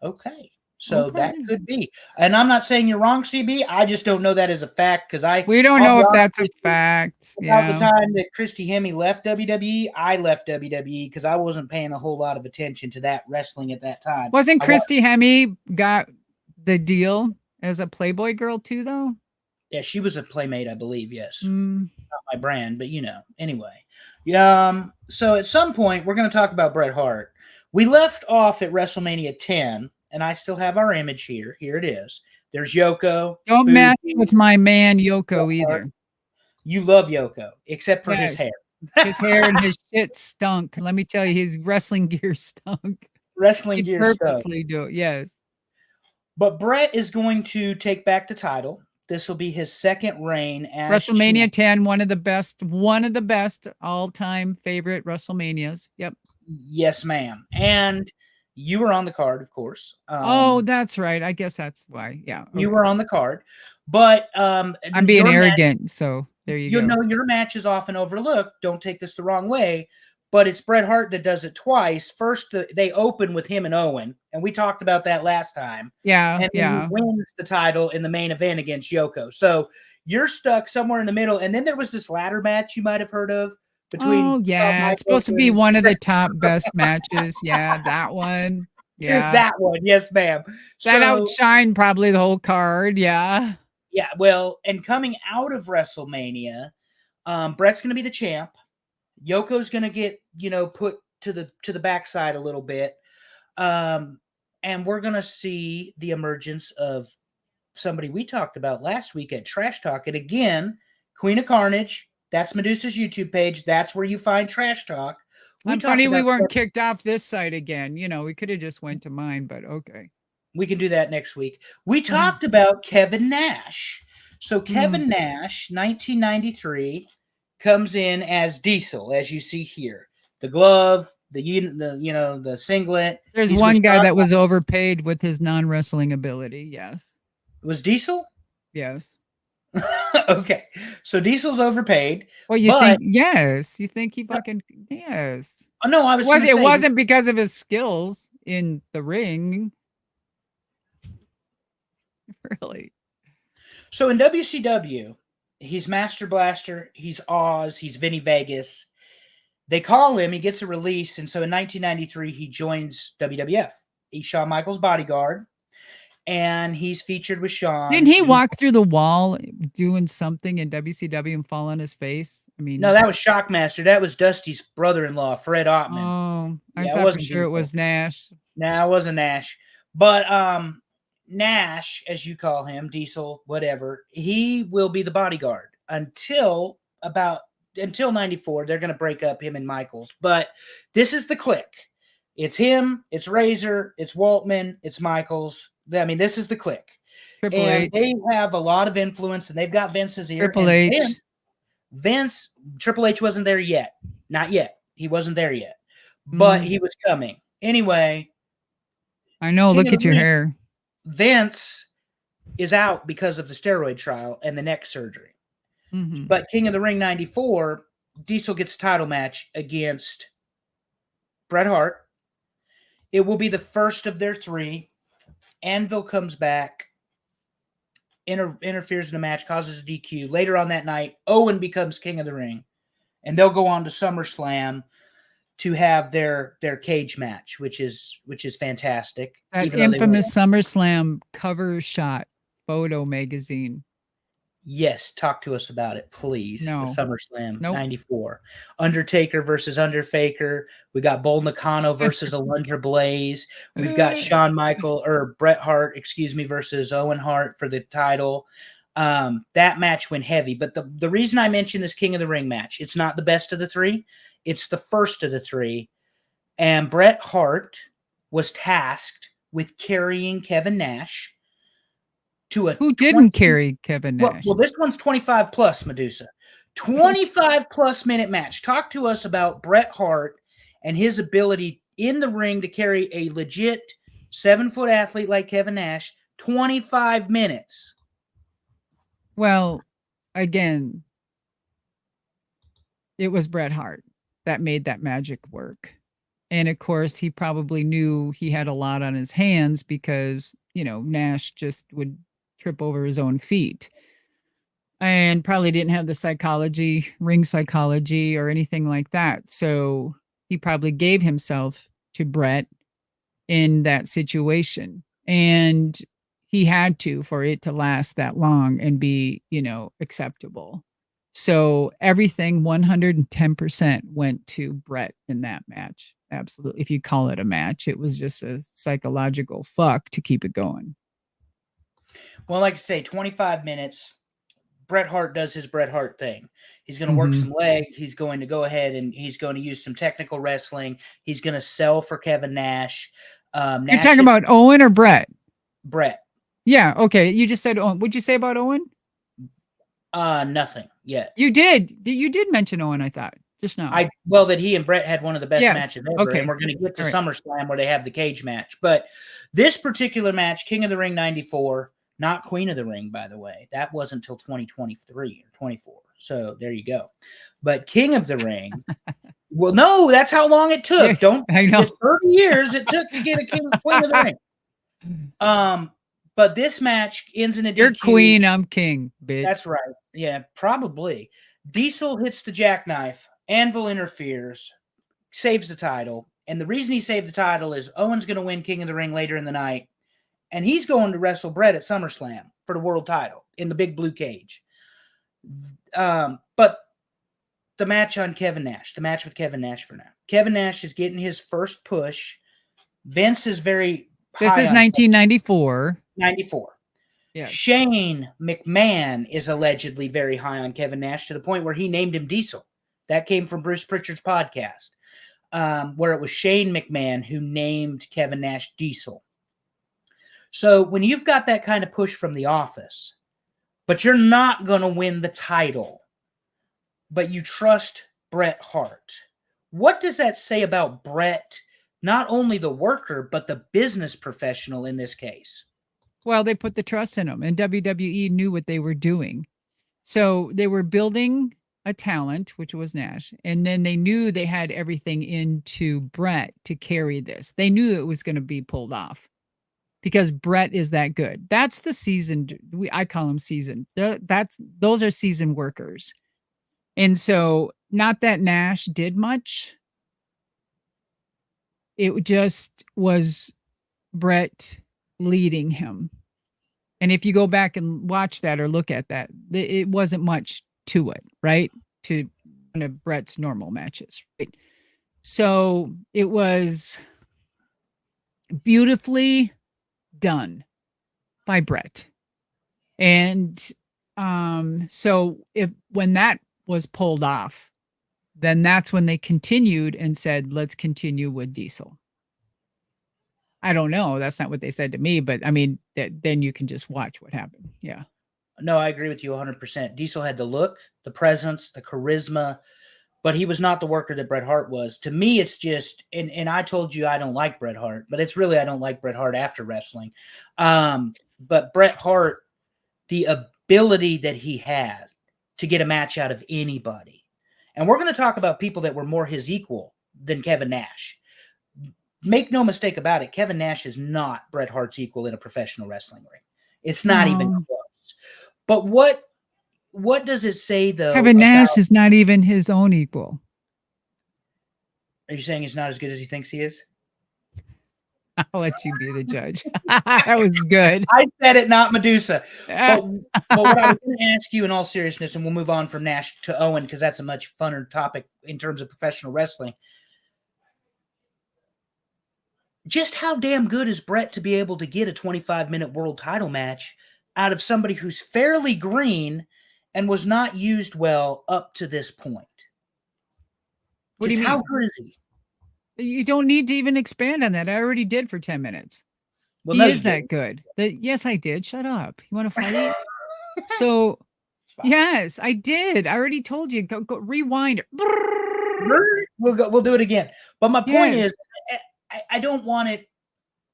okay. So that could be. And I'm not saying you're wrong, CB. I just don't know that as a fact because we don't know if that's a fact. About the time that Christy Hemme left WWE, I left WWE because I wasn't paying a whole lot of attention to that wrestling at that time. Wasn't Christy Hemme got the deal as a Playboy girl too, though? Yeah, she was a Playmate, I believe. Yes, not my brand, but anyway. So at some point we're going to talk about Bret Hart. We left off at WrestleMania 10. And I still have our image here. Here it is. There's Yoko. Don't mess with my man Yoko either. You love Yoko, except for his hair. His hair and his shit stunk. Let me tell you, his wrestling gear stunk. Wrestling gear purposely do it, yes. But Bret is going to take back the title. This will be his second reign as WrestleMania 10, one of the best all-time favorite WrestleManias. Yep. Yes, ma'am. And you were on the card, of course. Oh, that's right. I guess that's why. Yeah. Okay. You were on the card. But I'm being arrogant, so there you go. You know, your match is often overlooked. Don't take this the wrong way. But it's Bret Hart that does it twice. First, they open with him and Owen. And we talked about that last time. Yeah. And then he wins the title in the main event against Yoko. So you're stuck somewhere in the middle. And then there was this ladder match you might have heard of. It's supposed to be one of the top best matches. Yeah, that one. Yeah, that one. Yes, ma'am. That outshined probably the whole card. Yeah. Yeah. Well, and coming out of WrestleMania, Bret's going to be the champ. Yoko's going to get put to the backside a little bit, and we're going to see the emergence of somebody we talked about last week at Trash Talk, and again, Queen of Carnage. That's Medusa's YouTube page. That's where you find Trash Talk. I'm funny we weren't kicked off this site again. We could have just went to mine, but okay. We can do that next week. We talked about Kevin Nash. So Kevin Nash, 1993, comes in as Diesel, as you see here. The glove, the singlet. There's one guy that was overpaid with his non-wrestling ability. Yes. Was Diesel? Yes. Okay, so Diesel's overpaid. Well, you think? Yes, you think he fucking yes? Oh no, It wasn't because of his skills in the ring, really. So in WCW, he's Master Blaster, he's Oz, he's Vinny Vegas. They call him, he gets a release, and so in 1993 he joins WWF. He's Shawn Michaels' bodyguard. And he's featured with Shawn. Didn't he walk through the wall doing something in WCW and fall on his face? I mean, no, that was Shockmaster. That was Dusty's brother-in-law, Fred Ottman. Oh, I thought for sure it was Nash. No, it wasn't Nash. But Nash, as you call him, Diesel, whatever, he will be the bodyguard until 94. They're going to break up him and Michaels. But this is the click. It's him, it's Razor, it's Waltman, it's Michaels. I mean, this is the clique. Triple And H. they have a lot of influence, and they've got Vince's ear. Triple and H. Vince, Triple H wasn't there yet. Not yet. He wasn't there yet. But Mm. he was coming. Anyway. I know. Look at your hair. Vince is out because of the steroid trial and the neck surgery. Mm-hmm. But King of the Ring 94, Diesel gets a title match against Bret Hart. It will be the first of their 3. Anvil comes back, interferes in the match, causes a DQ. Later on that night, Owen becomes King of the Ring. And they'll go on to SummerSlam to have their cage match, which is fantastic. That infamous SummerSlam cover shot photo magazine. Yes, talk to us about it, please. No. The SummerSlam 94. Undertaker versus Underfaker. We got Bull Nakano versus Alundra Blaze. We've got Shawn Michaels or Bret Hart, versus Owen Hart for the title. That match went heavy. But the reason I mention this King of the Ring match, it's not the best of the 3. It's the first of the 3. And Bret Hart was tasked with carrying Kevin Nash to a who didn't carry Kevin Nash. Well, this one's 25 plus, Medusa. 25 plus minute match. Talk to us about Bret Hart and his ability in the ring to carry a legit 7-foot athlete like Kevin Nash 25 minutes. Well, again, it was Bret Hart that made that magic work. And of course, he probably knew he had a lot on his hands because, Nash just would trip over his own feet and probably didn't have the ring psychology or anything like that. So he probably gave himself to Bret in that situation. And he had to for it to last that long and be, acceptable. So everything 110% went to Bret in that match. Absolutely. If you call it a match, it was just a psychological fuck to keep it going. Well, like I say, 25 minutes. Bret Hart does his Bret Hart thing. He's going to work some leg. He's going to go ahead and he's going to use some technical wrestling. He's going to sell for Kevin Nash. You're talking about Owen or Bret? Bret. Yeah. Okay. You just said Owen. What'd you say about Owen? Nothing yet. You did. You did mention Owen, I thought, just now. That he and Bret had one of the best matches ever. Okay. And we're going to get to SummerSlam where they have the cage match. But this particular match, King of the Ring 94, not Queen of the Ring, by the way. That wasn't until 2023 or 24. So there you go. But King of the Ring, well, no, that's how long it took. Yes, I know. It's 30 Years it took to get a Queen of the Ring. But this match ends in a DQ. You're queen, I'm king, bitch. That's right. Yeah, probably. Diesel hits the jackknife. Anvil interferes, saves the title. And the reason he saved the title is Owen's going to win King of the Ring later in the night. And he's going to wrestle Bret at SummerSlam for the world title in the big blue cage. But the match on Kevin Nash, the match with Kevin Nash for now. Kevin Nash is getting his first push. Vince is very This is 1994. 94. Yes. Shane McMahon is allegedly very high on Kevin Nash to the point where he named him Diesel. That came from Bruce Pritchard's podcast, where it was Shane McMahon who named Kevin Nash Diesel. So when you've got that kind of push from the office, but you're not going to win the title, but you trust Bret Hart, what does that say about Bret, not only the worker, but the business professional in this case? Well, they put the trust in him, and WWE knew what they were doing. So they were building a talent, which was Nash, and then they knew they had everything into Bret to carry this. They knew it was going to be pulled off because Bret is that good. That's the seasoned. I call them seasoned. Those are seasoned workers. And so, not that Nash did much. It just was Bret leading him. And if you go back and watch that or look at that, it wasn't much to it, right? To one of Bret's normal matches, right? So it was beautifully done by Bret. And so when that was pulled off, then that's when they continued and said, let's continue with Diesel. I don't know. That's not what they said to me, but I mean, then you can just watch what happened. Yeah. No, I agree with you 100%. Diesel had the look, the presence, the charisma, but he was not the worker that Bret Hart was. To me, it's just, and I told you I don't like Bret Hart, but it's really I don't like Bret Hart after wrestling. But Bret Hart, the ability that he had to get a match out of anybody. And we're going to talk about people that were more his equal than Kevin Nash. Make no mistake about it, Kevin Nash is not Bret Hart's equal in a professional wrestling ring. It's not even close. But what does it say, though? Kevin Nash is not even his own equal. Are you saying he's not as good as he thinks he is? I'll let you be the judge. That was good. I said it, not Medusa. But what I was going to ask you in all seriousness, and we'll move on from Nash to Owen because that's a much funner topic in terms of professional wrestling. Just how damn good is Bret to be able to get a 25-minute world title match out of somebody who's fairly green and was not used well up to this point? What do you mean? How good is he? You don't need to even expand on that. I already did for 10 minutes. Well, he is that good. Yes, I did. Shut up. You want to fight? So, yes, I did. I already told you. Go rewind it. We'll do it again. But my point is, I don't want it.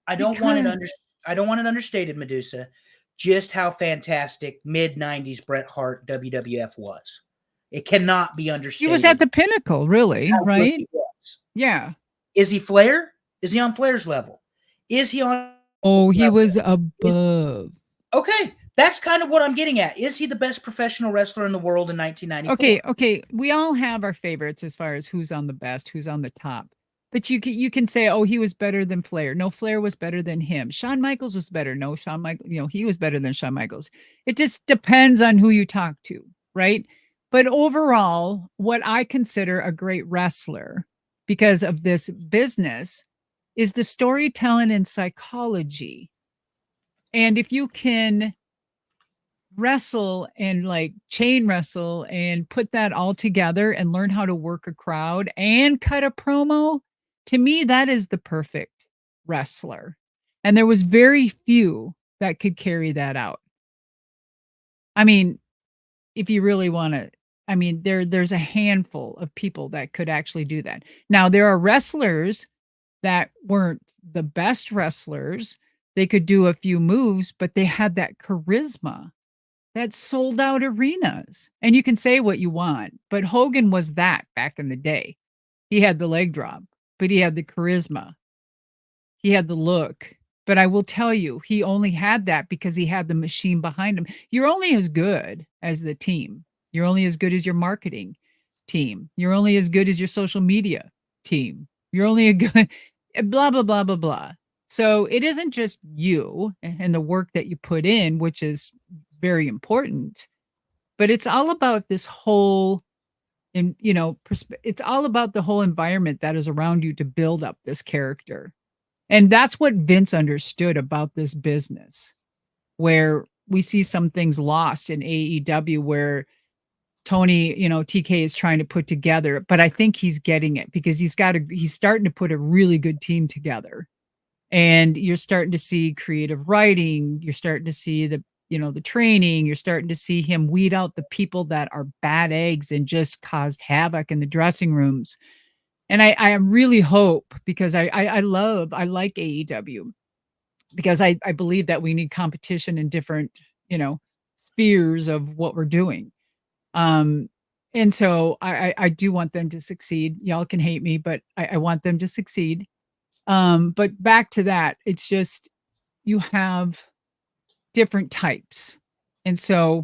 I don't want it understated, Medusa. Just how fantastic mid-90s Bret Hart WWF was. It cannot be understated. He was at the pinnacle, really, right? Yeah. Is he Flair? Is he on Flair's level? Is he on? Oh, he was above. Okay. That's kind of what I'm getting at. Is he the best professional wrestler in the world in 1994? Okay. We all have our favorites as far as who's on the best, who's on the top. But you can say, oh, he was better than Flair. No, Flair was better than him. Shawn Michaels was better. No, Shawn Michaels, he was better than Shawn Michaels. It just depends on who you talk to, right? But overall, what I consider a great wrestler because of this business is the storytelling and psychology. And if you can wrestle and like chain wrestle and put that all together and learn how to work a crowd and cut a promo, to me, that is the perfect wrestler. And there was very few that could carry that out. I mean, if you really want to, I mean, there's a handful of people that could actually do that. Now, there are wrestlers that weren't the best wrestlers. They could do a few moves, but they had that charisma that sold out arenas. And you can say what you want, but Hogan was that back in the day. He had the leg drop, but he had the charisma. He had the look. But I will tell you, he only had that because he had the machine behind him. You're only as good as the team. You're only as good as your marketing team. You're only as good as your social media team. You're only a good blah, blah, blah, blah, blah. So it isn't just you and the work that you put in, which is very important, but it's all about this whole, and it's all about the whole environment that is around you to build up this character. And that's what Vince understood about this business, where we see some things lost in AEW where Tony, TK is trying to put together, but I think he's getting it because he's starting to put a really good team together. And you're starting to see creative writing. You're starting to see the training. You're starting to see him weed out the people that are bad eggs and just caused havoc in the dressing rooms. And I really hope, because I like AEW, because I believe that we need competition in different, spheres of what we're doing. And so I do want them to succeed. Y'all can hate me, but I want them to succeed. But back to that, it's just, you have different types. And so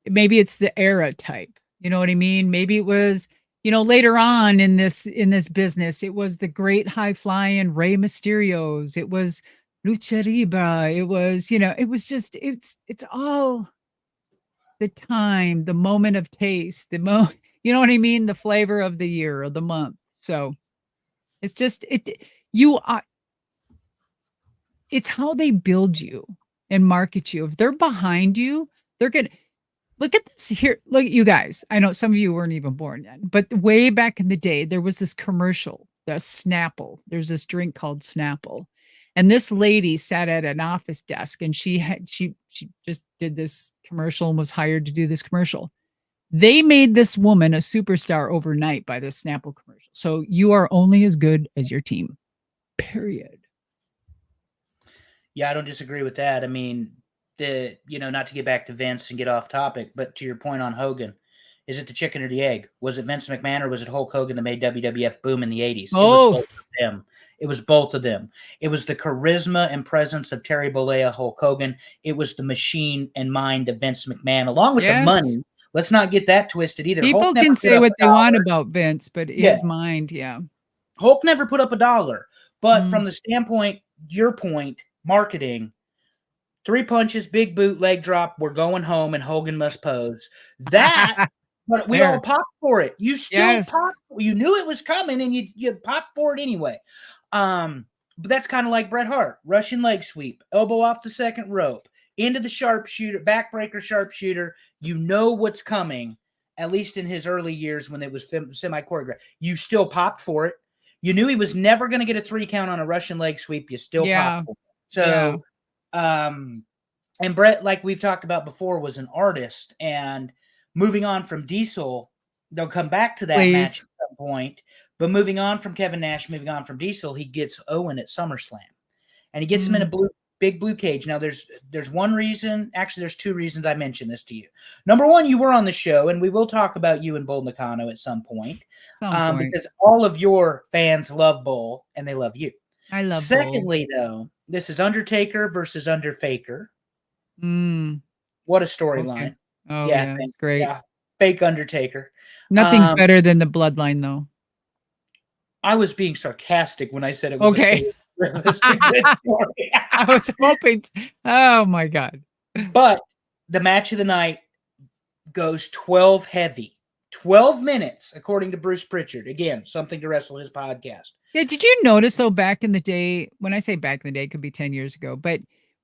maybe it's the era type, you know what I mean? Maybe it was, later on in this business, it was the great high flying Rey Mysterios. It was Lucha Libre. It was, it was just, it's all the time, the moment of taste, you know what I mean? The flavor of the year or the month. So it's just, it's how they build you and market you. If they're behind you, they're good. Look at this here. Look at you guys. I know some of you weren't even born then, but way back in the day, there was this commercial, the Snapple. There's this drink called Snapple. And this lady sat at an office desk, and she just did this commercial and was hired to do this commercial. They made this woman a superstar overnight by this Snapple commercial. So you are only as good as your team. Period. Yeah, I don't disagree with that. I mean, not to get back to Vince and get off topic, but to your point on Hogan, is it the chicken or the egg? Was it Vince McMahon or was it Hulk Hogan that made WWF boom in the 80s? It was both of them. It was both of them. It was the charisma and presence of Terry Bollea, Hulk Hogan. It was the machine and mind of Vince McMahon, along with the money. Let's not get that twisted either. People Hulk can say what they want about Vince, but his mind, Hulk never put up a dollar. But from the standpoint, your point, marketing, 3 punches, big boot, leg drop, we're going home, and Hogan must pose. That, but we all popped for it. You still popped. You knew it was coming, and you popped for it anyway. But that's kind of like Bret Hart, Russian leg sweep, elbow off the second rope, into the sharpshooter, backbreaker sharpshooter. You know what's coming, at least in his early years when it was semi-choreographed. You still popped for it. You knew he was never going to get a 3 count on a Russian leg sweep. You still popped for it. So, and Bret, like we've talked about before, was an artist. And moving on from Diesel, they'll come back to that match at some point. But moving on from Kevin Nash, moving on from Diesel, he gets Owen at SummerSlam. And he gets him in a big blue cage. Now, there's one reason. Actually, there's 2 reasons I mentioned this to you. Number one, you were on the show, and we will talk about you and Bull Nakano at some point. Because all of your fans love Bull, and they love you. I love Secondly, though, this is Undertaker versus Underfaker. What a storyline. Okay. Oh, yeah, it's great. Yeah, fake Undertaker. Nothing's better than the bloodline, though. I was being sarcastic when I said it was okay. A good story. I was hoping. Oh, my God. But the match of the night goes 12 heavy. 12 minutes, according to Bruce Pritchard. Again, something to wrestle his podcast. Yeah, did you notice, though, back in the day, when I say back in the day, it could be 10 years ago, but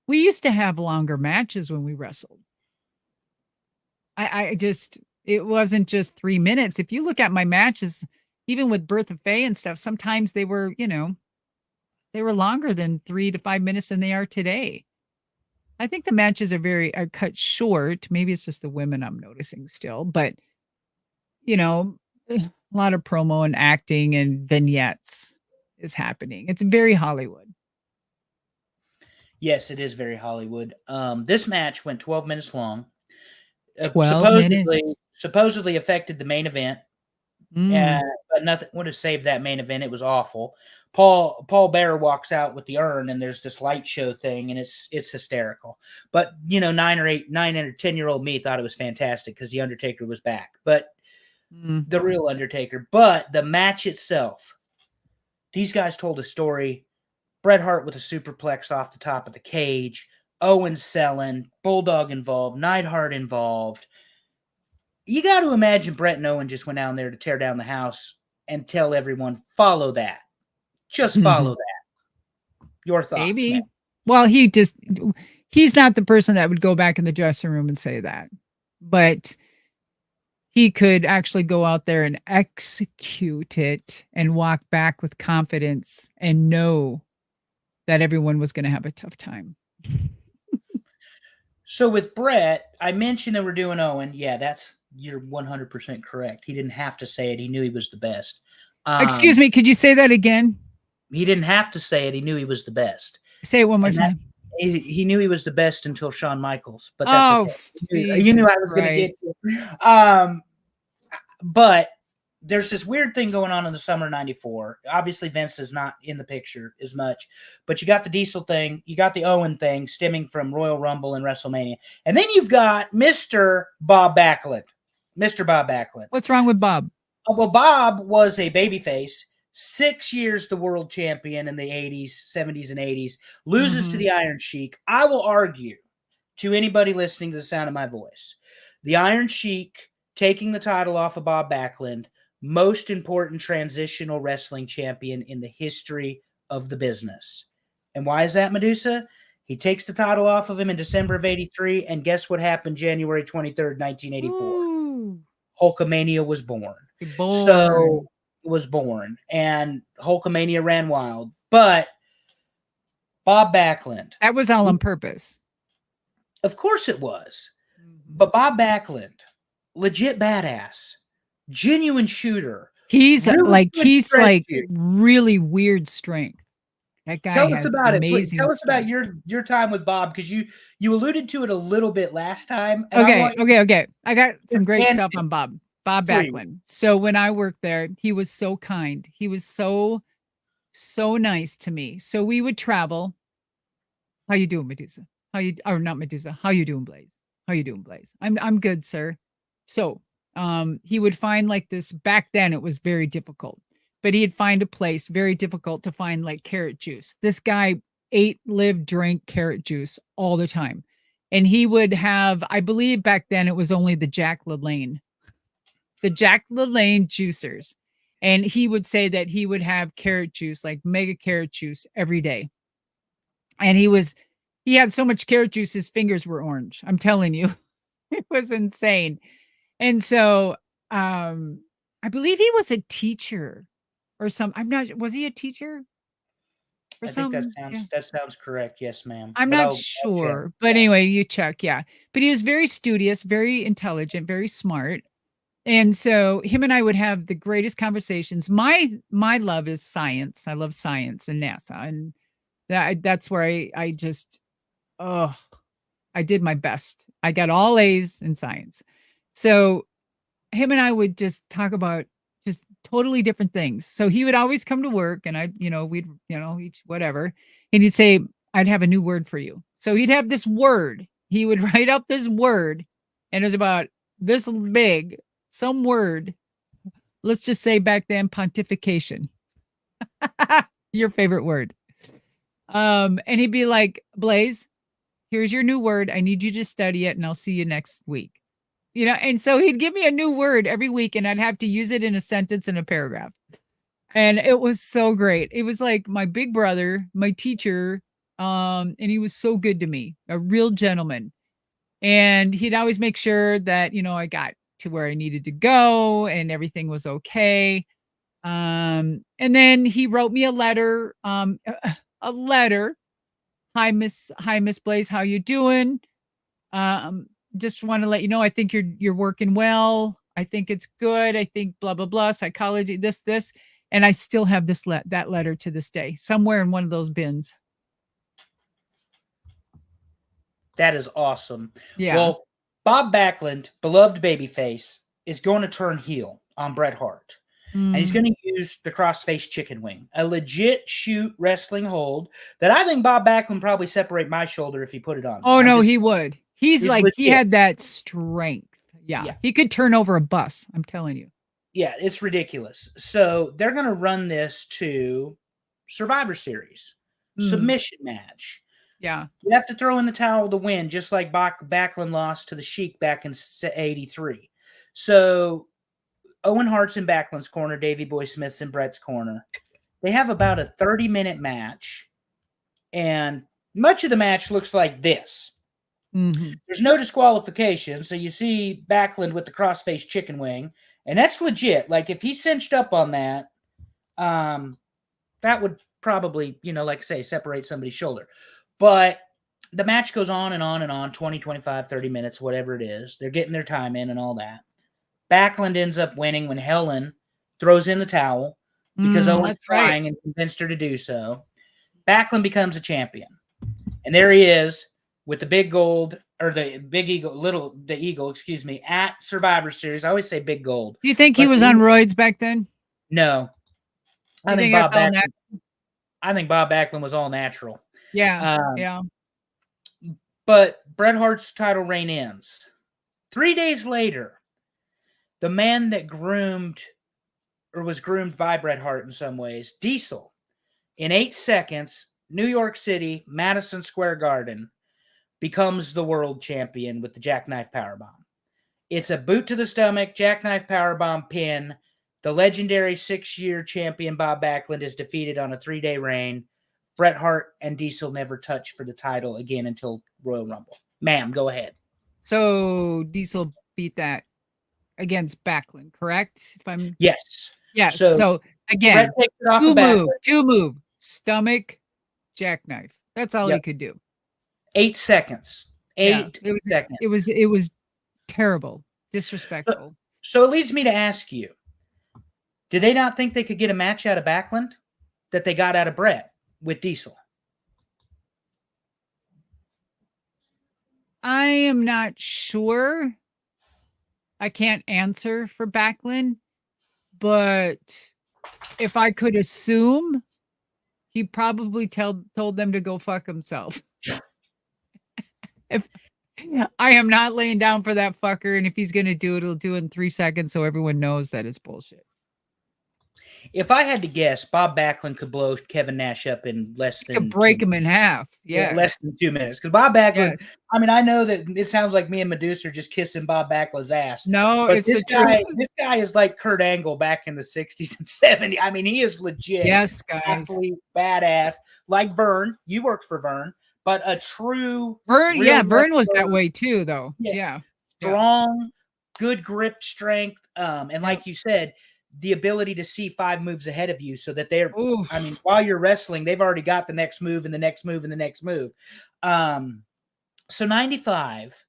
we used to have longer matches when we wrestled. It wasn't just 3 minutes. If you look at my matches, even with Bertha Faye and stuff, sometimes they were, they were longer than 3 to 5 minutes than they are today. I think the matches are cut short. Maybe it's just the women I'm noticing still, but a lot of promo and acting and vignettes is happening. It's very Hollywood. Yes, it is very Hollywood. This match went 12 minutes long. 12 minutes. Supposedly affected the main event. But nothing would have saved that main event. It was awful. Paul Bearer walks out with the urn, and there's this light show thing, and it's hysterical. But 9 or 10-year-old me thought it was fantastic because the Undertaker was back. But the real Undertaker. But the match itself, these guys told a story. Bret Hart with a superplex off the top of the cage, Owen selling, Bulldog involved, Neidhart involved. You got to imagine Bret and Owen just went down there to tear down the house and tell everyone, follow that. Just follow that. Your thoughts, Maybe. man. Well, he's not the person that would go back in the dressing room and say that. But he could actually go out there and execute it and walk back with confidence and know that everyone was going to have a tough time. So with Bret, I mentioned that we're doing Owen. Yeah, you're 100% correct. He didn't have to say it. He knew he was the best. Excuse me, could you say that again? He didn't have to say it. He knew he was the best. Say it one more time. He knew he was the best until Shawn Michaels, but that's okay. You knew I was going to get you. But there's this weird thing going on in the summer of 94. Obviously, Vince is not in the picture as much, but you got the Diesel thing, you got the Owen thing stemming from Royal Rumble and WrestleMania. And then you've got Mr. Bob Backlund. Mr. Bob Backlund. What's wrong with Bob? Well, Bob was a babyface, 6 years the world champion in the 80s, 70s, and 80s, loses to the Iron Sheik. I will argue to anybody listening to the sound of my voice, the Iron Sheik taking the title off of Bob Backlund, most important transitional wrestling champion in the history of the business. And why is that, Medusa? He takes the title off of him in December of 83, and guess what happened January 23rd, 1984? Ooh. Hulkamania was born. And Hulkamania ran wild. But Bob Backlund. That was all on purpose. Of course it was. Mm-hmm. But Bob Backlund, legit badass, genuine shooter. He's really he's like really weird strength. That guy Tell us has about it. Please amazing tell us about strength. your time with Bob, because you alluded to it a little bit last time. And Okay. I got some great stuff and on Bob. Bob please. Backlund. So when I worked there, he was so kind. He was so nice to me. So we would travel. How you doing, Medusa? How you or not Medusa? How you doing, Blaze? How you doing, Blaze? I'm good, sir. So he would find like this. Back then it was very difficult, but he'd find a place very difficult to find like carrot juice. This guy ate, lived, drank carrot juice all the time. And he would have, I believe back then it was only the Jack LaLanne juicers. And he would say that he would have carrot juice, like mega carrot juice every day. And he had so much carrot juice, his fingers were orange. I'm telling you, it was insane. And so, I believe he was a teacher or was he a teacher? I think that sounds correct. Yes, ma'am. I'm not sure. But anyway, you check. Yeah. But he was very studious, very intelligent, very smart. And so him and I would have the greatest conversations. My love is science. I love science and NASA. And that's where I just, I did my best. I got all A's in science. So him and I would just talk about just totally different things. So he would always come to work and we'd, each whatever. And he'd say, I'd have a new word for you. So he'd have this word. He would write up this word and it was about this big, some word. Let's just say back then, pontification. Your favorite word. And he'd be like, Blaze, here's your new word. I need you to study it and I'll see you next week. And so he'd give me a new word every week and I'd have to use it in a sentence in a paragraph. And it was so great. It was like my big brother, my teacher. And he was so good to me, a real gentleman. And he'd always make sure that, I got to where I needed to go and everything was okay. And then he wrote me a letter, a letter. Hi, Miss Blaze. How you doing? Just want to let you know, I think you're working well. I think it's good. I think blah, blah, blah, psychology, this. And I still have that letter to this day, somewhere in one of those bins. That is awesome. Yeah. Well, Bob Backlund, beloved babyface, is going to turn heel on Bret Hart. And he's going to use the crossface chicken wing, a legit shoot wrestling hold that I think Bob Backlund probably separate my shoulder if he put it on. Oh, no, he would. He's like, legit. He had that strength. Yeah. He could turn over a bus. I'm telling you. Yeah, it's ridiculous. So they're going to run this to Survivor Series, submission match. Yeah. You have to throw in the towel to win, just like Backlund lost to the Sheik back in 83. So Owen Hart's in Backlund's corner, Davey Boy Smith's in Bret's corner. They have about a 30-minute match, and much of the match looks like this. Mm-hmm. There's no disqualification, so you see Backlund with the crossface chicken wing, and that's legit. Like, if he cinched up on that, that would probably, like I say, separate somebody's shoulder. But the match goes on and on and on, 20, 25, 30 minutes, whatever it is. They're getting their time in and all that. Backlund ends up winning when Helen throws in the towel because Owen's crying and convinced her to do so. Backlund becomes a champion. And there he is with the big gold, or the big eagle, the eagle, at Survivor Series. I always say big gold. Do you think he was on roids back then? No. I think Bob Backlund was all natural. Yeah. Yeah. But Bret Hart's title reign ends. 3 days later, the man that was groomed by Bret Hart in some ways, Diesel, in 8 seconds, New York City, Madison Square Garden, becomes the world champion with the jackknife powerbomb. It's a boot to the stomach, jackknife powerbomb pin. The legendary 6-year champion Bob Backlund is defeated on a 3-day reign. Bret Hart and Diesel never touch for the title again until Royal Rumble. Ma'am, go ahead. So Diesel beat that against Backlund, correct? Yes. So again, two move, stomach, jackknife. That's all he could do. 8 seconds. Eight Yeah, seconds. It was terrible, disrespectful. So it leads me to ask you, did they not think they could get a match out of Backlund that they got out of Bret with Diesel? I am not sure. I can't answer for Backlund, but if I could assume, he probably told them to go fuck himself. If I am not laying down for that fucker, and if he's gonna do it, he'll do it in 3 seconds so everyone knows that it's bullshit. If I had to guess, Bob Backlund could blow Kevin Nash up in less than could break him in half. Yeah, less than 2 minutes. Because Bob Backlund, Yes. I mean, I know that it sounds like me and Medusa are just kissing Bob Backlund's ass. No, but it's this the truth. This guy is like Kurt Angle back in the 60s and 70s. I mean, he is legit. Yes, guys. Athlete, badass. Like Vern. You worked for Vern. But a true Vern, Vern was that way too, though. Yeah. Strong, good grip strength. And like you said, the ability to see 5 moves ahead of you so that they're, Oof. I mean, while you're wrestling, they've already got the next move and the next move and the next move. So 95,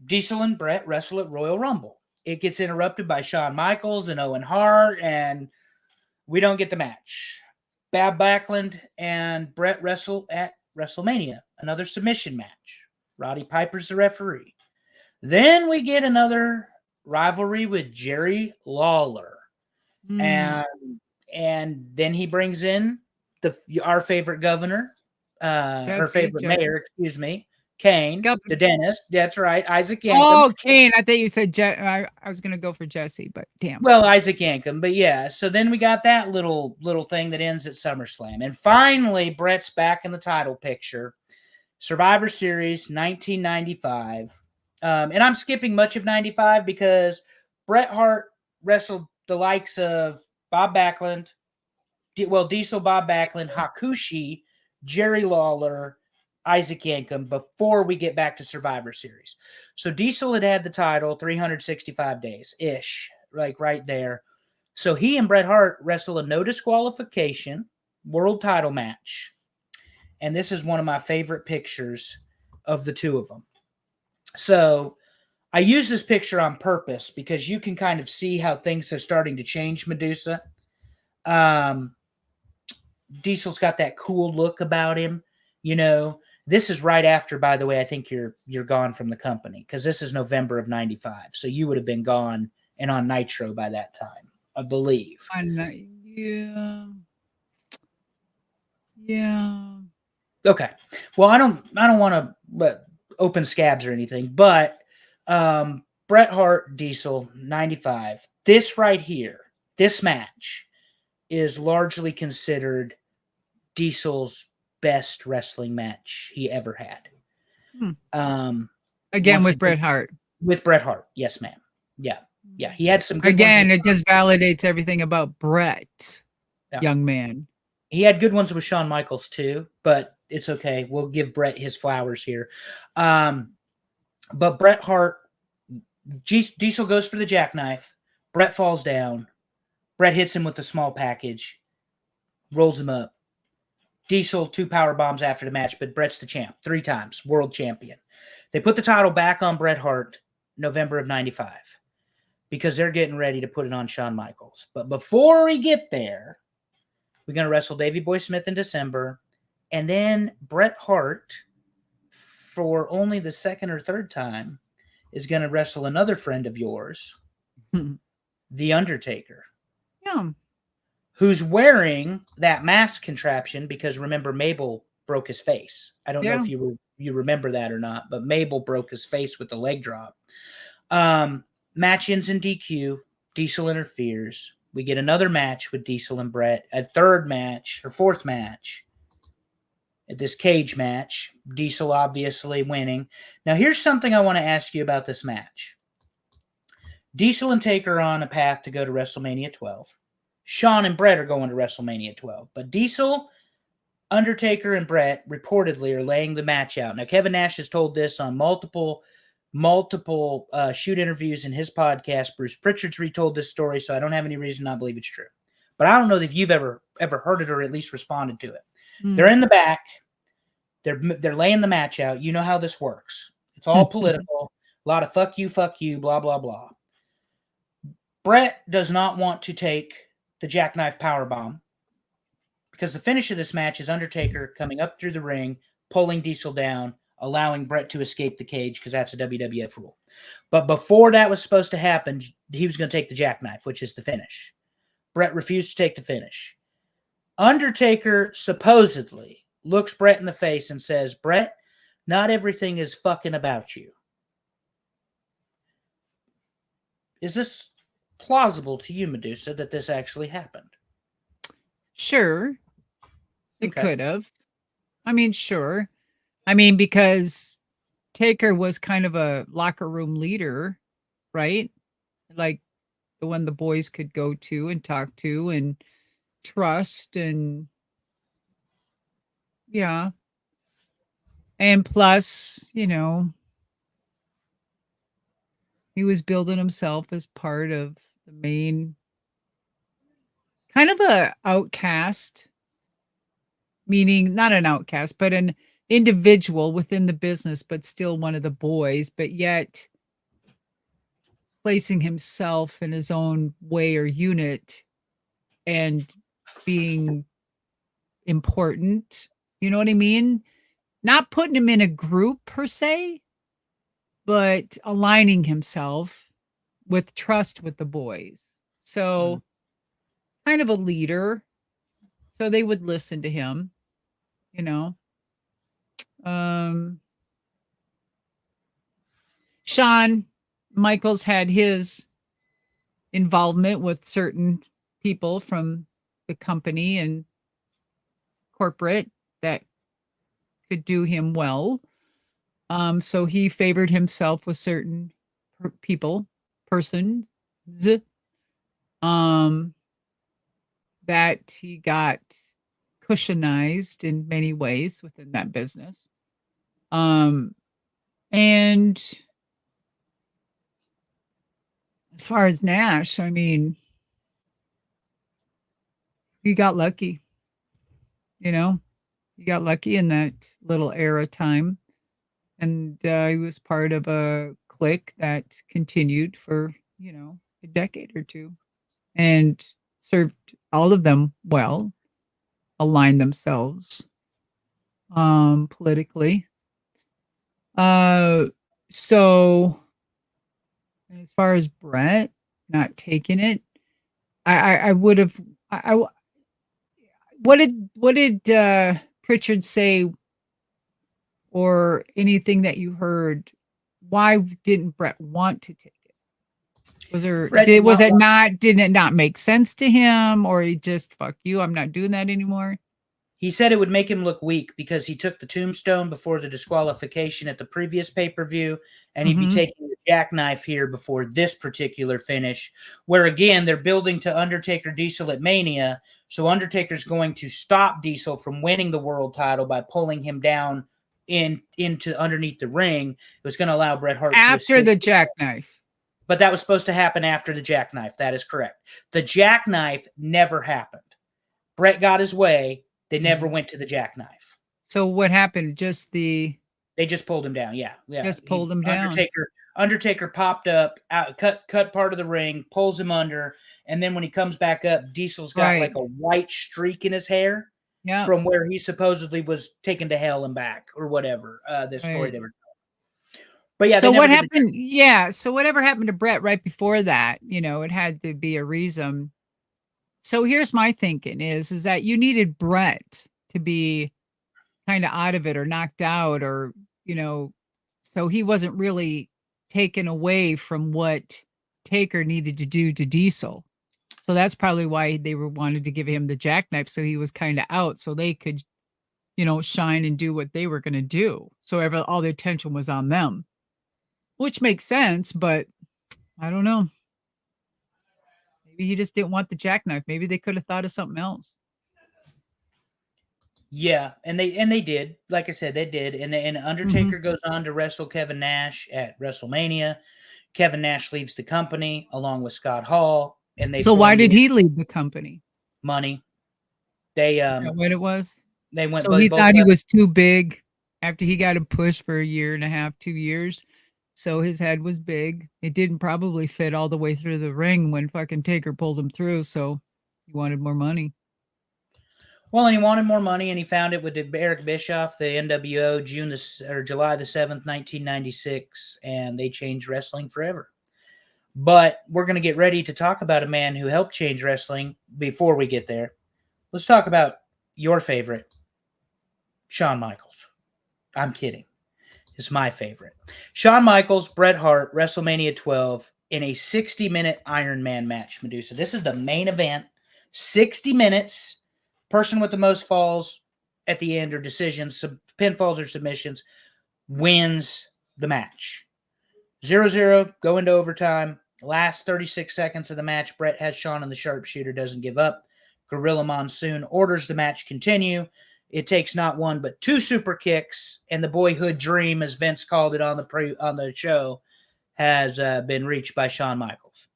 Diesel and Bret wrestle at Royal Rumble. It gets interrupted by Shawn Michaels and Owen Hart, and we don't get the match. Bob Backlund and Bret wrestle at WrestleMania, another submission match. Roddy Piper's the referee. Then we get another rivalry with Jerry Lawler. And then he brings in our favorite governor, our favorite mayor, excuse me, Kane, the dentist. That's right, Isaac Yankem. Oh, Kane. I thought you said I was going to go for Jesse, but damn. Well, Isaac Yankem, but yeah. So then we got that little thing that ends at SummerSlam, and finally Bret's back in the title picture. Survivor Series 1995, and I'm skipping much of 95 because Bret Hart wrestled the likes of Bob Backlund, Diesel, Bob Backlund, Hakushi, Jerry Lawler, Isaac Yankem before we get back to Survivor Series. So Diesel had the title 365 days-ish, like right there. So he and Bret Hart wrestle a no disqualification world title match. And this is one of my favorite pictures of the two of them. So I use this picture on purpose because you can kind of see how things are starting to change, Medusa. Diesel's got that cool look about him. You know, this is right after, by the way, I think you're gone from the company because this is November of 95. So you would have been gone and on Nitro by that time, I believe. Yeah. Okay. Well, I don't want to open scabs or anything, but Bret Hart, Diesel, 95. This right here, this match is largely considered Diesel's best wrestling match he ever had. Again, with Bret Hart. With Bret Hart. Yes, ma'am. Yeah. Yeah. He had some good Again, it just validates everything about Bret, young man. He had good ones with Shawn Michaels too, but it's okay. We'll give Bret his flowers here. But Bret Hart, Diesel goes for the jackknife. Bret falls down. Bret hits him with the small package, rolls him up. Diesel 2 power bombs after the match, but Bret's the champ 3 times, world champion. They put the title back on Bret Hart November of 95 because they're getting ready to put it on Shawn Michaels. But before we get there, we're going to wrestle Davey Boy Smith in December. And then Bret Hart, for only the 2nd or 3rd time, is going to wrestle another friend of yours, The Undertaker. Yeah. Who's wearing that mask contraption because, remember, Mabel broke his face. I don't know if you remember that or not, but Mabel broke his face with the leg drop. Match ends in DQ. Diesel interferes. We get another match with Diesel and Bret. A 4th match. At this cage match. Diesel obviously winning. Now, here's something I want to ask you about this match. Diesel and Taker are on a path to go to WrestleMania 12. Shawn and Bret are going to WrestleMania 12. But Diesel, Undertaker, and Bret reportedly are laying the match out. Now, Kevin Nash has told this on multiple shoot interviews in his podcast. Bruce Pritchard's retold this story, so I don't have any reason to not believe it's true. But I don't know if you've ever heard it or at least responded to it. They're in the back. They're laying the match out. You know how this works. It's all political. A lot of fuck you, blah, blah, blah. Bret does not want to take the jackknife powerbomb because the finish of this match is Undertaker coming up through the ring, pulling Diesel down, allowing Bret to escape the cage because that's a WWF rule. But before that was supposed to happen, he was going to take the jackknife, which is the finish. Bret refused to take the finish. Undertaker supposedly looks Bret in the face and says, Bret, not everything is fucking about you. Is this plausible to you, Medusa, that this actually happened? Sure. It could have. I mean, sure. I mean, because Taker was kind of a locker room leader, right? Like the one the boys could go to and talk to and trust and yeah. And plus, you know, he was building himself as part of the main kind of a outcast, meaning not an outcast, but an individual within the business, but still one of the boys, but yet placing himself in his own way or unit and being important. You know what I mean? Not putting him in a group per se, but aligning himself with trust with the boys. So kind of a leader. So they would listen to him, you know. Shawn Michaels had his involvement with certain people from the company and corporate that could do him well. So he favored himself with certain persons, that he got cushionized in many ways within that business. And as far as Nash, I mean, he got lucky, you know, he got lucky in that little era time. And he was part of a clique that continued for, you know, a decade or two and served all of them well, aligned themselves politically. So as far as Bret not taking it, I would have. What did Pritchard say, or anything that you heard? Why didn't Bret want to take it? Did it not make sense to him, or he just fuck you? I'm not doing that anymore. He said it would make him look weak because he took the tombstone before the disqualification at the previous pay-per-view, and he'd be taking the jackknife here before this particular finish, where, again, they're building to Undertaker Diesel at Mania, so Undertaker's going to stop Diesel from winning the world title by pulling him down into underneath the ring. It was going to allow Bret Hart after the jackknife. But that was supposed to happen after the jackknife. That is correct. The jackknife never happened. Bret got his way. They never went to the jackknife. So what happened? They just pulled him down. Yeah. Just pulled him down. Undertaker popped up, cut part of the ring, pulls him under, and then when he comes back up, Diesel's got like a white streak in his hair from where he supposedly was taken to hell and back or whatever. The story they were telling. But yeah. So what happened? Yeah. So whatever happened to Bret right before that, you know, it had to be a reason. So here's my thinking is that you needed Bret to be kind of out of it or knocked out or, you know, so he wasn't really taken away from what Taker needed to do to Diesel. So that's probably why they wanted to give him the jackknife. So he was kind of out so they could, you know, shine and do what they were going to do. So all the attention was on them, which makes sense, but I don't know. Maybe he just didn't want the jackknife. Maybe they could have thought of something else. Yeah, and they did. Like I said, they did. And Undertaker goes on to wrestle Kevin Nash at WrestleMania. Kevin Nash leaves the company along with Scott Hall. So why did he leave the company? Money. Is that what it was? They went. So he thought he was too big. after he got a push for a year and a half, 2 years. So his head was big. It didn't probably fit all the way through the ring when fucking Taker pulled him through. So he wanted more money. Well, and he wanted more money, and he found it with Eric Bischoff, the NWO, July the 7th, 1996, and they changed wrestling forever. But we're going to get ready to talk about a man who helped change wrestling. Before we get there, let's talk about your favorite, Shawn Michaels. I'm kidding. It's my favorite. Shawn Michaels, Bret Hart, WrestleMania 12 in a 60-minute Iron Man match, Medusa. This is the main event. 60 minutes. Person with the most falls at the end or decisions, pinfalls or submissions, wins the match. 0-0, go into overtime. Last 36 seconds of the match, Bret has Shawn in the sharpshooter, doesn't give up. Gorilla Monsoon orders the match continue. It takes not one but two super kicks, and the boyhood dream, as Vince called it on the show, has been reached by Shawn Michaels.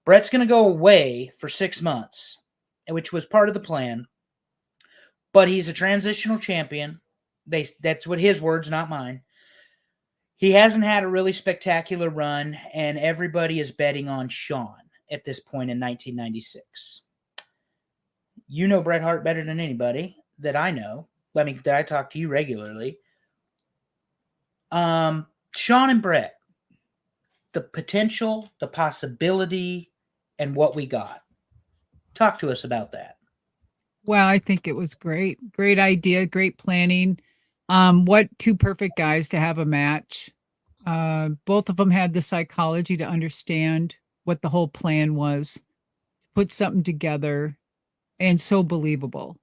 Bret's going to go away for 6 months, which was part of the plan. But he's a transitional champion. That's what his words, not mine. He hasn't had a really spectacular run, and everybody is betting on Shawn at this point in 1996. You know Bret Hart better than anybody that I know. That I talk to you regularly. Shawn and Bret, the potential, the possibility, and what we got. Talk to us about that. Well, I think it was great. Great idea, great planning. What two perfect guys to have a match. Both of them had the psychology to understand what the whole plan was, put something together, and so believable.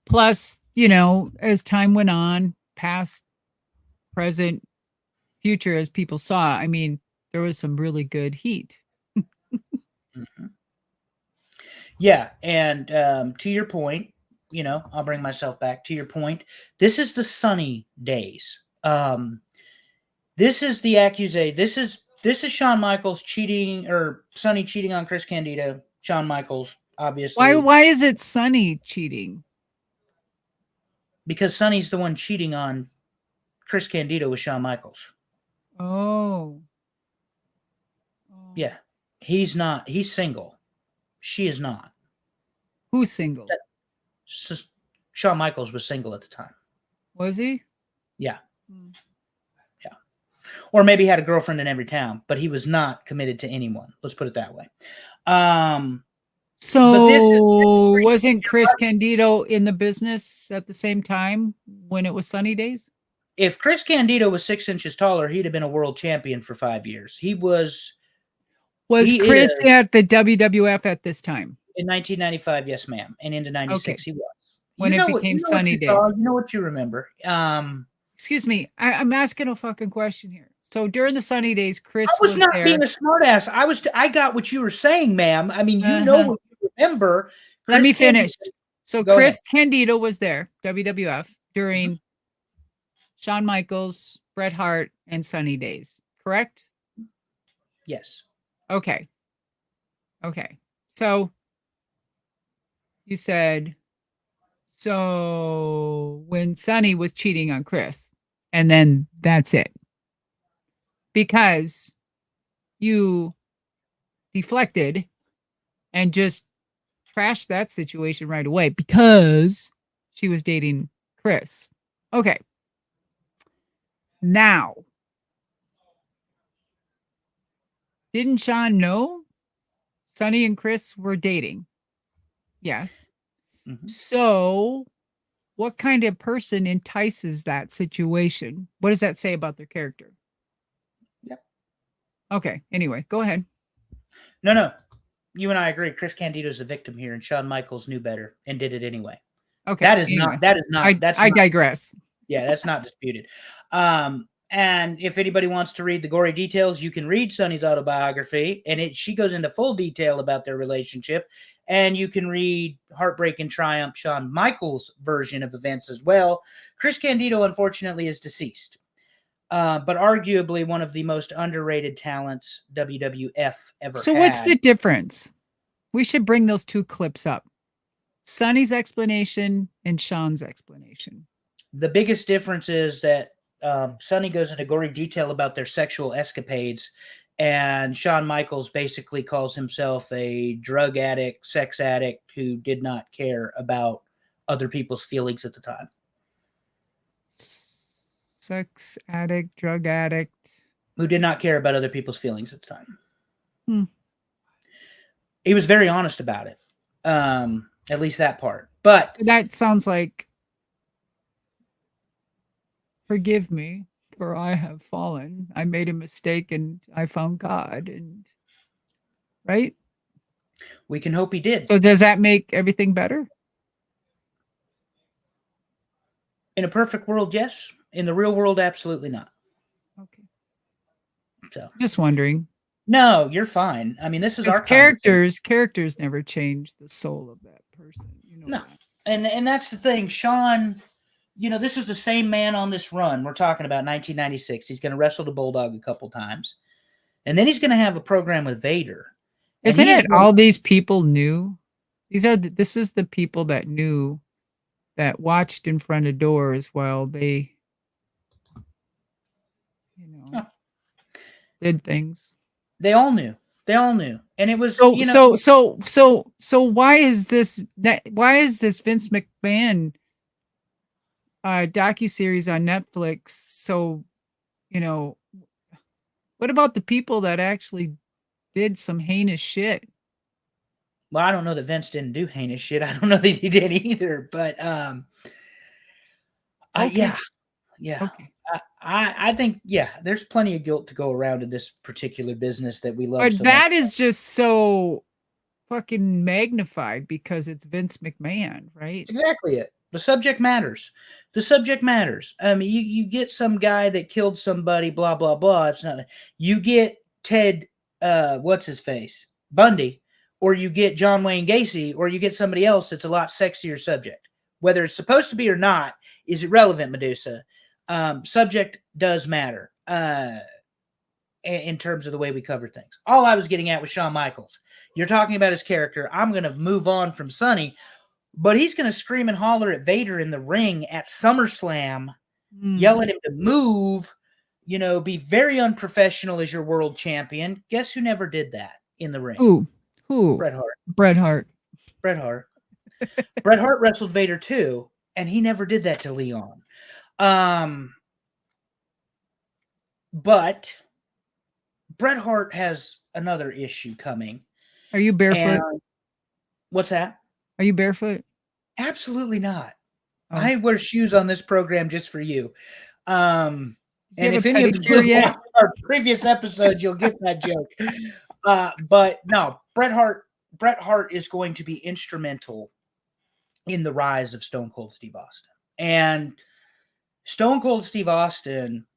Plus, as time went on, past, present, future, as people saw, I mean, there was some really good heat. Mm-hmm. Yeah, and to your point, I'll bring myself back to your point. This is the sunny days. This is the accusation. This is Shawn Michaels cheating, or Sonny cheating on Chris Candido. Shawn Michaels, obviously. Why is it Sonny cheating? Because Sonny's the one cheating on Chris Candido with Shawn Michaels. Oh. Yeah. He's not. He's single. She is not. Who's single? Shawn Michaels was single at the time. Was he? Yeah. Yeah. Or maybe he had a girlfriend in every town, but he was not committed to anyone. Let's put it that way. So wasn't Chris Candido in the business at the same time when it was sunny days? If Chris Candido was 6 inches taller, he'd have been a world champion for 5 years. He was. Was Chris at the WWF at this time? In 1995, yes, ma'am. And into 96, he was. When it became sunny days. You know what you remember. Excuse me. I'm asking a fucking question here. So during the sunny days, Chris was not there. Being a smartass. I got what you were saying, ma'am. I mean, you know what you remember. Let me finish. So Chris Candido was there, WWF, during Shawn Michaels, Bret Hart, and sunny days, correct? Yes. Okay. So you said, so when Sonny was cheating on Chris, and then that's it. Because you deflected and just trashed that situation right away because she was dating Chris. Okay. Now, didn't Shawn know Sonny and Chris were dating? Yes. Mm-hmm. So what kind of person entices that situation? What does that say about their character? Yep. Okay. Anyway, go ahead. No. You and I agree. Chris Candido's a victim here, and Shawn Michaels knew better and did it anyway. Okay. I digress. Yeah, that's not disputed. And if anybody wants to read the gory details, you can read Sonny's autobiography, and she goes into full detail about their relationship. And you can read Heartbreak and Triumph, Shawn Michaels' version of events as well. Chris Candido, unfortunately, is deceased, but arguably one of the most underrated talents WWF ever had. So what's the difference? We should bring those two clips up. Sonny's explanation and Shawn's explanation. The biggest difference is that Sonny goes into gory detail about their sexual escapades, and Shawn Michaels basically calls himself a drug addict, sex addict who did not care about other people's feelings at the time. Sex addict, drug addict. Who did not care about other people's feelings at the time. Hmm. He was very honest about it. At least that part. But that sounds like, forgive me, for I have fallen. I made a mistake and I found God. And right? We can hope he did. So does that make everything better? In a perfect world, yes. In the real world, absolutely not. Okay. So just wondering. No, you're fine. I mean, this is our characters never change the soul of that person. You know no. That. And that's the thing. Shawn, this is the same man on this run. We're talking about 1996. He's going to wrestle the Bulldog a couple times. And then he's going to have a program with Vader. Isn't it all these people knew? This is the people that knew, that watched in front of doors while they, did things. They all knew. And it was so why is this Vince McMahon docuseries on Netflix? So, what about the people that actually did some heinous shit? Well, I don't know that Vince didn't do heinous shit. I don't know that he did either, but okay. Yeah. Okay. I think, there's plenty of guilt to go around in this particular business that we love. But so that much. is just so fucking magnified because it's Vince McMahon, right? That's exactly it. The subject matters. I mean, you get some guy that killed somebody, blah, blah, blah. It's not. You get Ted, what's his face? Bundy, or you get John Wayne Gacy, or you get somebody else that's a lot sexier subject. Whether it's supposed to be or not is irrelevant, Medusa. Subject does matter in terms of the way we cover things. All I was getting at was Shawn Michaels. You're talking about his character. I'm going to move on from Sonny, but he's going to scream and holler at Vader in the ring at SummerSlam, yell at him to move, be very unprofessional as your world champion. Guess who never did that in the ring? Who? Bret Hart. Bret Hart. Bret Hart wrestled Vader too, and he never did that to Leon. But Bret Hart has another issue coming. Are you barefoot? What's that? Are you barefoot? Absolutely not. Oh. I wear shoes on this program just for you. And if any of you watched our previous episode, you'll get that joke. But no, Bret Hart is going to be instrumental in the rise of Stone Cold Steve Austin. And Stone Cold Steve Austin,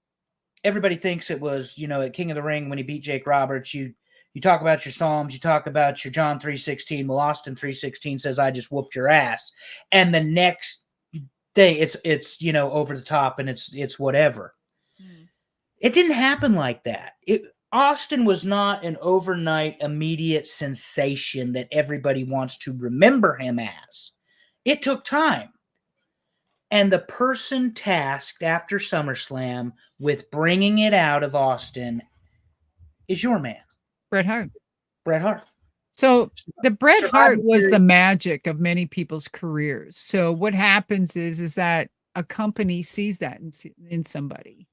everybody thinks it was, at King of the Ring when he beat Jake Roberts. You talk about your Psalms, you talk about your John 3:16. Well, Austin 3:16 says, "I just whooped your ass," and the next day it's over the top and it's whatever. It didn't happen like that. Austin was not an overnight immediate sensation that everybody wants to remember him as. It took time. And the person tasked after SummerSlam with bringing it out of Austin is your man. Bret Hart. So the Bret Hart was the magic of many people's careers. So what happens is that a company sees that in somebody,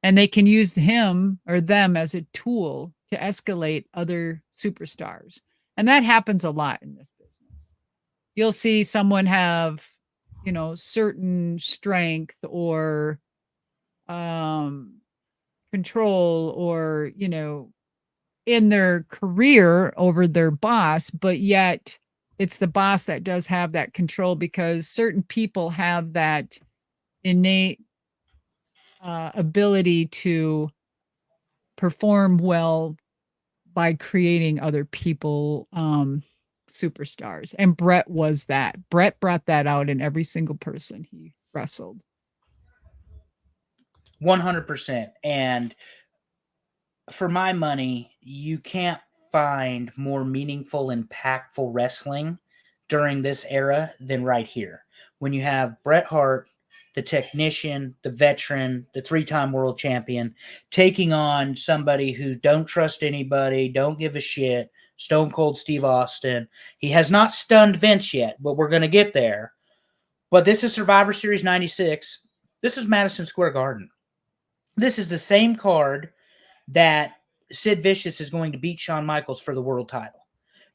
and they can use him or them as a tool to escalate other superstars. And that happens a lot in this business. You'll see someone have, certain strength or control or, in their career over their boss, but yet it's the boss that does have that control because certain people have that innate ability to perform well by creating other people superstars. And Bret was that. Bret brought that out in every single person he wrestled. 100%. And for my money, you can't find more meaningful, impactful wrestling during this era than right here. When you have Bret Hart the technician, the veteran, the 3-time world champion, taking on somebody who don't trust anybody, don't give a shit, Stone Cold Steve Austin. He has not stunned Vince yet, but we're going to get there. But this is Survivor Series 96. This is Madison Square Garden. This is the same card that Sid Vicious is going to beat Shawn Michaels for the world title.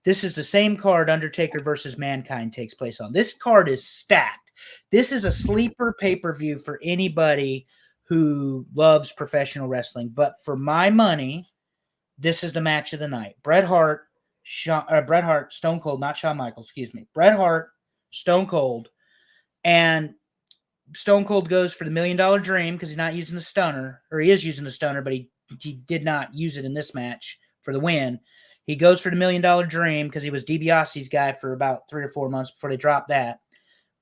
This is the same card Undertaker versus Mankind takes place on. This card is stacked. This is a sleeper pay-per-view for anybody who loves professional wrestling. But for my money, this is the match of the night. Bret Hart, Stone Cold, not Shawn Michaels, excuse me. Bret Hart, Stone Cold. And Stone Cold goes for the $1 Million Dream because he's not using the stunner, or he is using the stunner, but he did not use it in this match for the win. He goes for the $1 Million Dream because he was DiBiase's guy for about 3 or 4 months before they dropped that.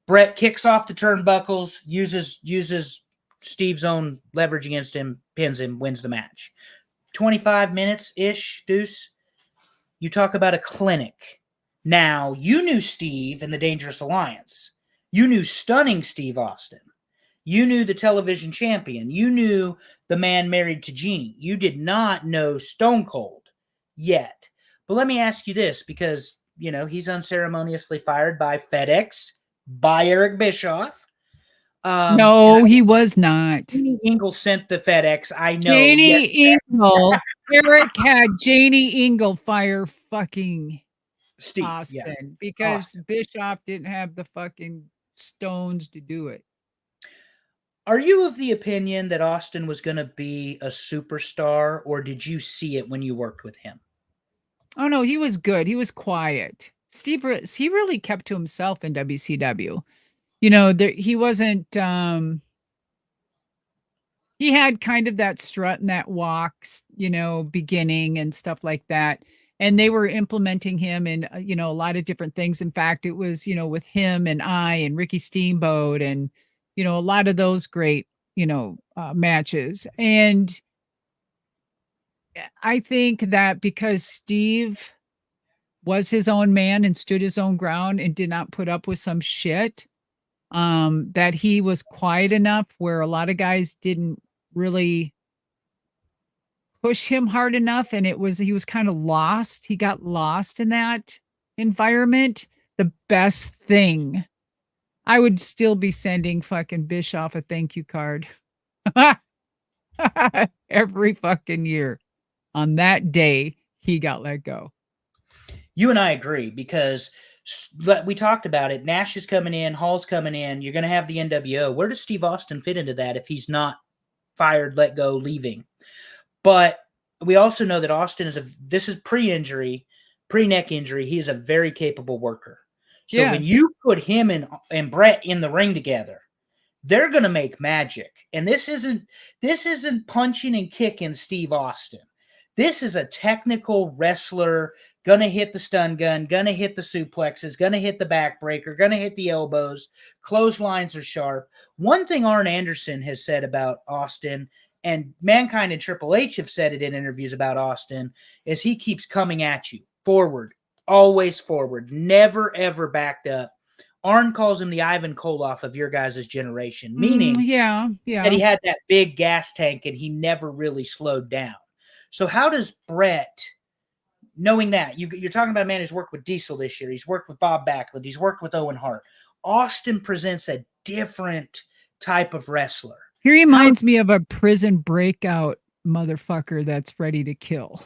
Bret kicks off the turnbuckles, uses Steve's own leverage against him, pins him, wins the match. 25 minutes-ish, Deuce. You talk about a clinic. Now, you knew Steve and the Dangerous Alliance. You knew Stunning Steve Austin. You knew the television champion. You knew the man married to Jeannie. You did not know Stone Cold yet. But let me ask you this, because, you know, he's unceremoniously fired by FedEx, by Eric Bischoff. No, he was not. Janie Engel sent the FedEx. I know. Janie Engel. Eric had Janie Engel fire fucking Steve, Austin because Bischoff didn't have the fucking stones to do it. Are you of the opinion that Austin was going to be a superstar, or did you see it when you worked with him? Oh, no, he was good. He was quiet. Steve, he really kept to himself in WCW. You know, he wasn't, he had kind of that strut and that walks, you know, beginning and stuff like that. And they were implementing him in, you know, a lot of different things. In fact, it was, you know, with him and Ricky Steamboat and, you know, a lot of those great, you know, matches. And I think that because Steve was his own man and stood his own ground and did not put up with some shit, that he was quiet enough where a lot of guys didn't really push him hard enough, and he was kind of lost. He got lost in that environment. The best thing, I would still be sending fucking Bischoff a thank you card every fucking year. On that day, he got let go. You and I agree, because we talked about it. Nash is coming in, Hall's coming in. You're going to have the NWO. Where does Steve Austin fit into that if he's not fired, let go, leaving? But we also know that Austin this is pre-injury, pre-neck injury. He is a very capable worker. So when you put him and Bret in the ring together, they're going to make magic. And this isn't punching and kicking Steve Austin. This is a technical wrestler, going to hit the stun gun, going to hit the suplexes, going to hit the backbreaker, going to hit the elbows. Clotheslines are sharp. One thing Arn Anderson has said about Austin, and Mankind and Triple H have said it in interviews about Austin, is he keeps coming at you. Forward. Always forward. Never, ever backed up. Arn calls him the Ivan Koloff of your guys' generation, meaning that he had that big gas tank and he never really slowed down. So how does Bret, knowing that, you're talking about a man who's worked with Diesel this year, he's worked with Bob Backlund, he's worked with Owen Hart. Austin presents a different type of wrestler. He reminds me of a prison breakout motherfucker that's ready to kill.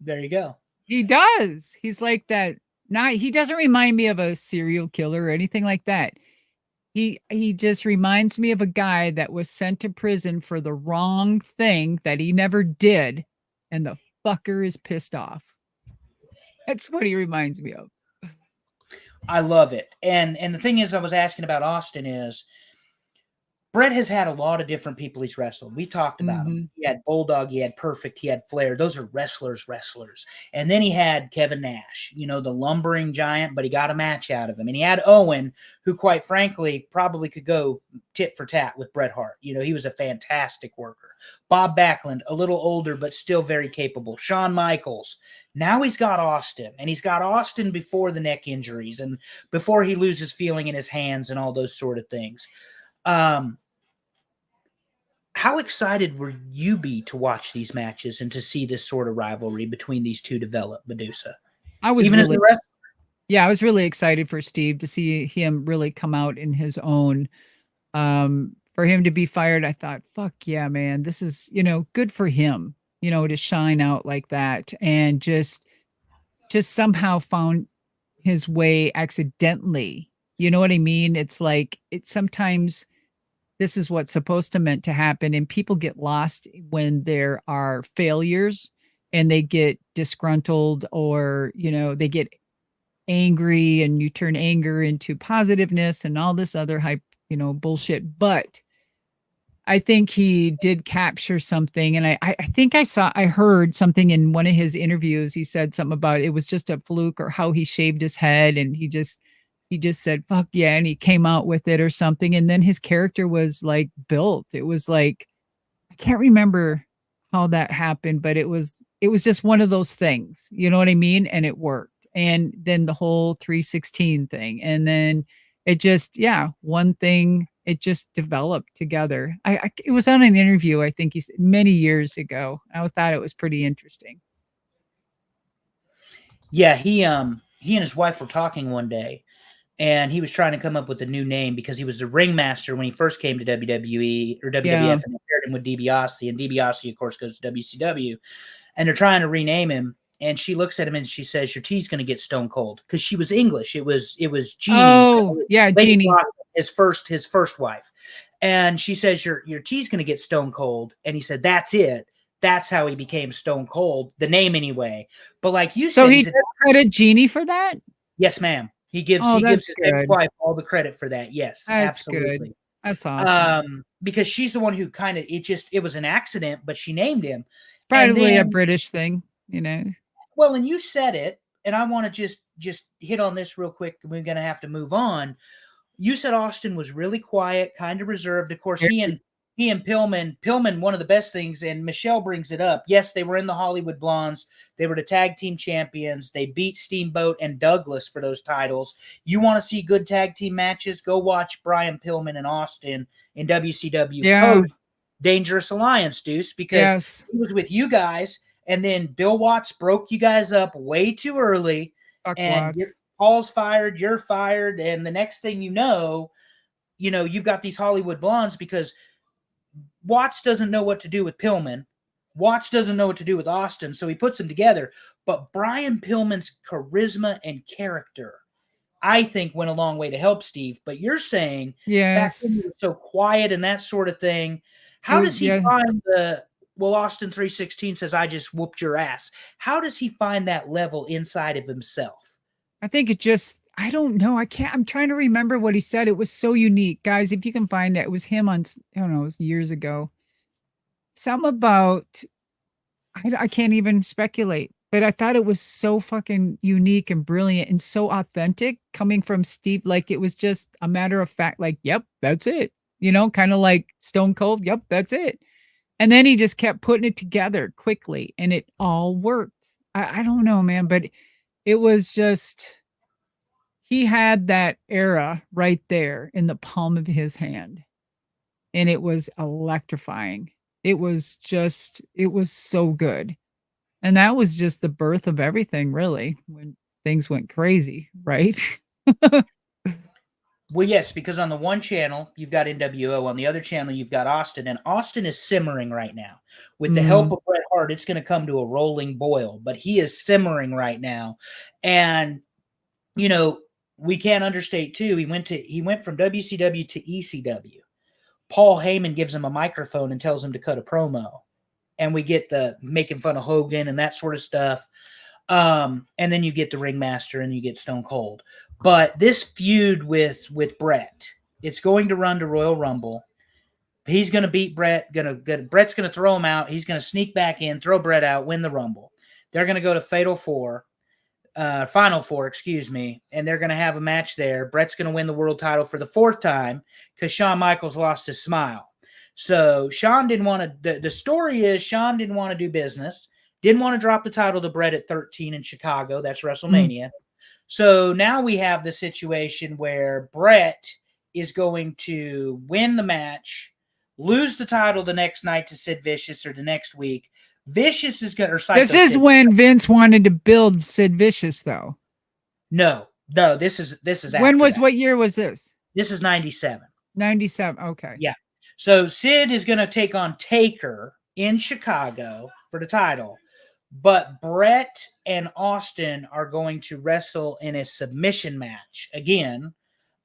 There you go. He does. He's like that. He doesn't remind me of a serial killer or anything like that. He just reminds me of a guy that was sent to prison for the wrong thing that he never did, and the fucker is pissed off. That's what he reminds me of. I love it. And the thing is, I was asking about Austin is, Bret has had a lot of different people he's wrestled. We talked about him. He had Bulldog, he had Perfect, he had Flair. Those are wrestlers. And then he had Kevin Nash, the lumbering giant, but he got a match out of him. And he had Owen, who, quite frankly, probably could go tit for tat with Bret Hart. He was a fantastic worker. Bob Backlund, a little older, but still very capable. Shawn Michaels. Now he's got Austin, and he's got Austin before the neck injuries and before he loses feeling in his hands and all those sort of things. How excited would you be to watch these matches and to see this sort of rivalry between these two develop, Medusa? I was Even really, as the rest. Yeah, I was really excited for Steve to see him really come out in his own. For him to be fired, I thought, fuck yeah, man, this is, good for him, to shine out like that and just somehow found his way accidentally. You know what I mean? It's like, it's sometimes this is what's supposed to meant to happen. And people get lost when there are failures and they get disgruntled or, they get angry and you turn anger into positiveness and all this other hype, bullshit. But I think he did capture something. And I think I heard something in one of his interviews. He said something about it was just a fluke or how he shaved his head. And he just said, fuck yeah. And he came out with it or something. And then his character was like built. It was like, I can't remember how that happened, but it was just one of those things, you know what I mean? And it worked. And then the whole 316 thing. And then it just, one thing, it just developed together. It was on an interview, I think he's many years ago. I thought it was pretty interesting. Yeah, he and his wife were talking one day, and he was trying to come up with a new name because he was the ringmaster when he first came to WWE or WWF, and they paired him with DiBiase, and DiBiase, of course, goes to WCW, and they're trying to rename him. And she looks at him and she says, "Your tea's going to get stone cold," because she was English. It was Jeannie. Oh, yeah, Jeannie, his first wife, and she says, "Your tea's going to get stone cold," and he said, "That's it." That's how he became Stone Cold, the name anyway. But like you said, so he did credit Jeannie for that. Yes, ma'am. He gives his ex-wife all the credit for that. Yes, that's absolutely. Good. That's awesome. Because she's the one who kind of it was an accident, but she named him. Probably a British thing, Well, and you said it, and I want to just hit on this real quick. We're going to have to move on. You said Austin was really quiet, kind of reserved. Of course, he and Pillman, one of the best things, and Michelle brings it up. Yes, they were in the Hollywood Blondes. They were the tag team champions. They beat Steamboat and Douglas for those titles. You want to see good tag team matches? Go watch Brian Pillman and Austin in WCW post Dangerous Alliance, Deuce, because he was with you guys. And then Bill Watts broke you guys up way too early. And Paul's fired, you're fired. And the next thing you know, you've got these Hollywood Blondes because Watts doesn't know what to do with Pillman. Watts doesn't know what to do with Austin. So he puts them together. But Brian Pillman's charisma and character, I think, went a long way to help Steve. But you're saying back when he was so quiet and that sort of thing. How does he find Austin 316 says, "I just whooped your ass." How does he find that level inside of himself? I think I don't know. I'm trying to remember what he said. It was so unique. Guys, if you can find it, it was him on, I don't know, it was years ago. Something about, I can't even speculate, but I thought it was so fucking unique and brilliant and so authentic coming from Steve. Like it was just a matter of fact, like, yep, that's it. Kind of like Stone Cold. Yep, that's it. And then he just kept putting it together quickly and it all worked. I don't know, man, but it was just, he had that era right there in the palm of his hand. And it was electrifying. It was so good. And that was just the birth of everything, really, when things went crazy, right? Well, yes, because on the one channel, you've got NWO. On the other channel, you've got Austin. And Austin is simmering right now. With the help of Bret Hart, it's going to come to a rolling boil. But he is simmering right now. And, we can't understate, too. He went from WCW to ECW. Paul Heyman gives him a microphone and tells him to cut a promo. And we get the making fun of Hogan and that sort of stuff. And then you get the Ringmaster and you get Stone Cold. But this feud with Bret, it's going to run to Royal Rumble. He's going to beat Bret. Bret's going to throw him out. He's going to sneak back in, throw Bret out, win the Rumble. They're going to go to Final Four, excuse me, and they're going to have a match there. Bret's going to win the world title for the 4th time because Shawn Michaels lost his smile. So Shawn didn't want to. The story is Shawn didn't want to do business. Didn't want to drop the title to Bret at 13 in Chicago. That's WrestleMania. So now we have the situation where Bret is going to win the match, lose the title the next night to Sid Vicious or the next week. Vicious is going to. This is when Vince wanted to build Sid Vicious, though. No. This is when was that. What year was this? This is 97. 97. Okay. Yeah. So Sid is going to take on Taker in Chicago for the title, but Bret and Austin are going to wrestle in a submission match again,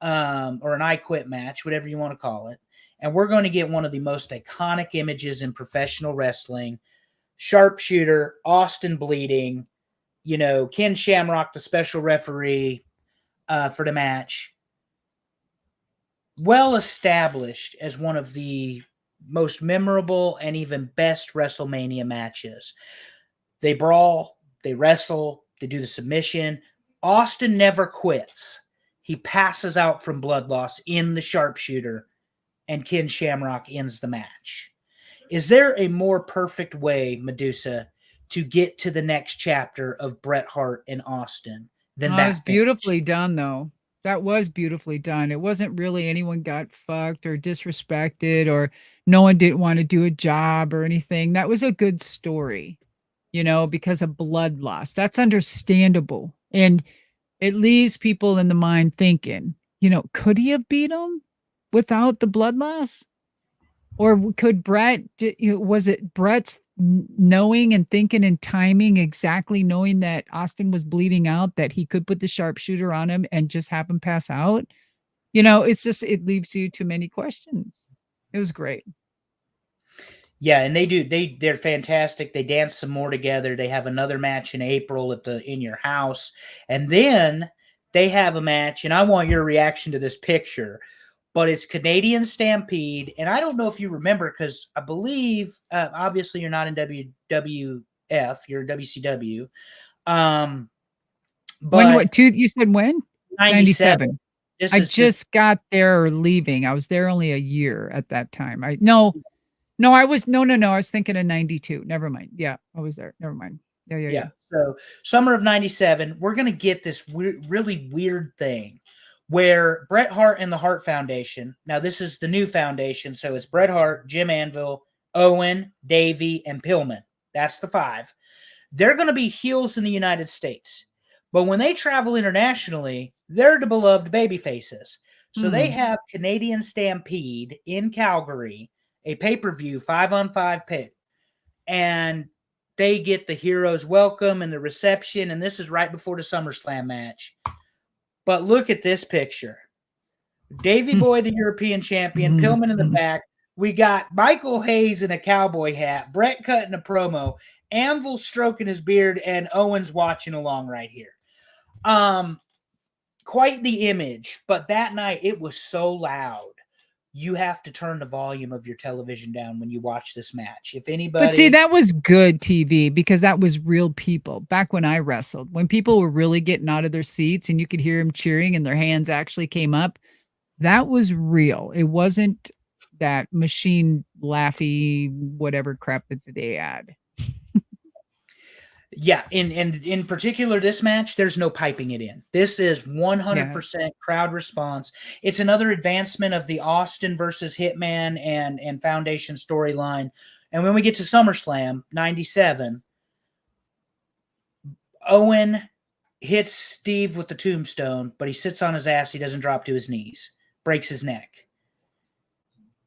or an I Quit match, whatever you want to call it. And we're going to get one of the most iconic images in professional wrestling. Sharpshooter, Austin bleeding, Ken Shamrock, the special referee for the match. Well established as one of the most memorable and even best WrestleMania matches. They brawl, they wrestle, they do the submission. Austin never quits. He passes out from blood loss in the sharpshooter, and Ken Shamrock ends the match. Is there a more perfect way, Medusa, to get to the next chapter of Bret Hart and Austin than that? That was beautifully done, though. That was beautifully done. It wasn't really anyone got fucked or disrespected or no one didn't want to do a job or anything. That was a good story, because of blood loss. That's understandable. And it leaves people in the mind thinking, could he have beat him without the blood loss? Or could Bret, was it Bret's knowing and thinking and timing, exactly knowing that Austin was bleeding out, that he could put the sharpshooter on him and just have him pass out? It's just, it leaves you too many questions. It was great. Yeah, and they're fantastic. They dance some more together. They have another match in April in your house. And then they have a match, and I want your reaction to this picture. But it's Canadian Stampede, and I don't know if you remember, because I believe, obviously you're not in WWF, you're WCW. But you said when? 97. I just got there leaving. I was there only a year at that time. I was thinking of 92. Never mind. Yeah, I was there. Never mind. Yeah. So summer of 97, we're going to get this really weird thing where Bret Hart and the Hart Foundation, now this is the new foundation, so it's Bret Hart, Jim Anvil, Owen, Davey, and Pillman. That's the 5. They're going to be heels in the United States. But when they travel internationally, they're the beloved baby faces. So they have Canadian Stampede in Calgary, a pay-per-view 5-on-5 pit. And they get the heroes welcome and the reception, and this is right before the SummerSlam match. But look at this picture. Davey Boy, the European champion, Pillman in the back. We got Michael Hayes in a cowboy hat, Bret cutting a promo, Anvil stroking his beard, and Owens watching along right here. Quite the image, but that night it was so loud. You have to turn the volume of your television down when you watch this match. If anybody, but see, that was good TV because that was real people. Back when I wrestled, when people were really getting out of their seats and you could hear them cheering and their hands actually came up, that was real. It wasn't that machine laughy whatever crap that they had. Yeah, in particular, this match, there's no piping it in. This is 100% crowd response. It's another advancement of the Austin versus Hitman and Foundation storyline. And when we get to SummerSlam 97, Owen hits Steve with the tombstone, but he sits on his ass. He doesn't drop to his knees. Breaks his neck.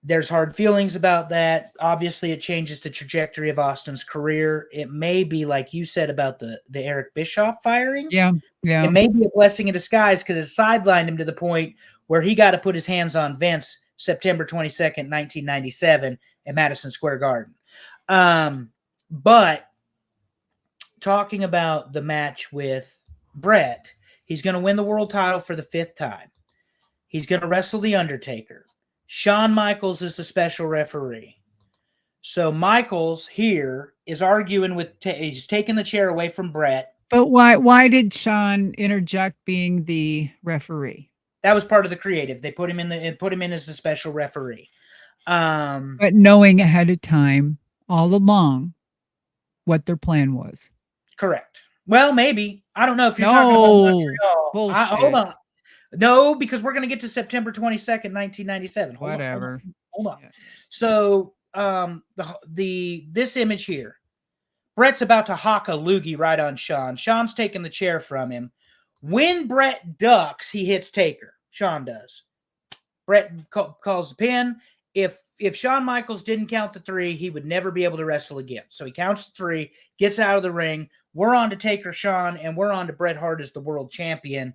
There's hard feelings about that. Obviously, it changes the trajectory of Austin's career. It may be, like you said about the Eric Bischoff firing. Yeah. It may be a blessing in disguise because it sidelined him to the point where he got to put his hands on Vince September 22nd, 1997 at Madison Square Garden. But talking about the match with Bret, he's going to win the world title for the 5th time. He's going to wrestle The Undertaker. Shawn Michaels is the special referee. So Michaels here is arguing with, he's taking the chair away from Bret. But why did Shawn interject being the referee? That was part of the creative. They put him in as the special referee. But knowing ahead of time, all along, what their plan was. Correct. Well, maybe. I don't know if you're talking about Montreal. Bullshit. Hold on. No, because we're going to get to September 22nd, 1997. Whatever. Hold on. Yeah. So this image here, Bret's about to hawk a loogie right on Shawn. Shawn's taking the chair from him. When Bret ducks, he hits Taker. Shawn does. Bret calls the pin. If Shawn Michaels didn't count the 3, he would never be able to wrestle again. So he counts the 3, gets out of the ring. We're on to Taker Shawn, and we're on to Bret Hart as the world champion.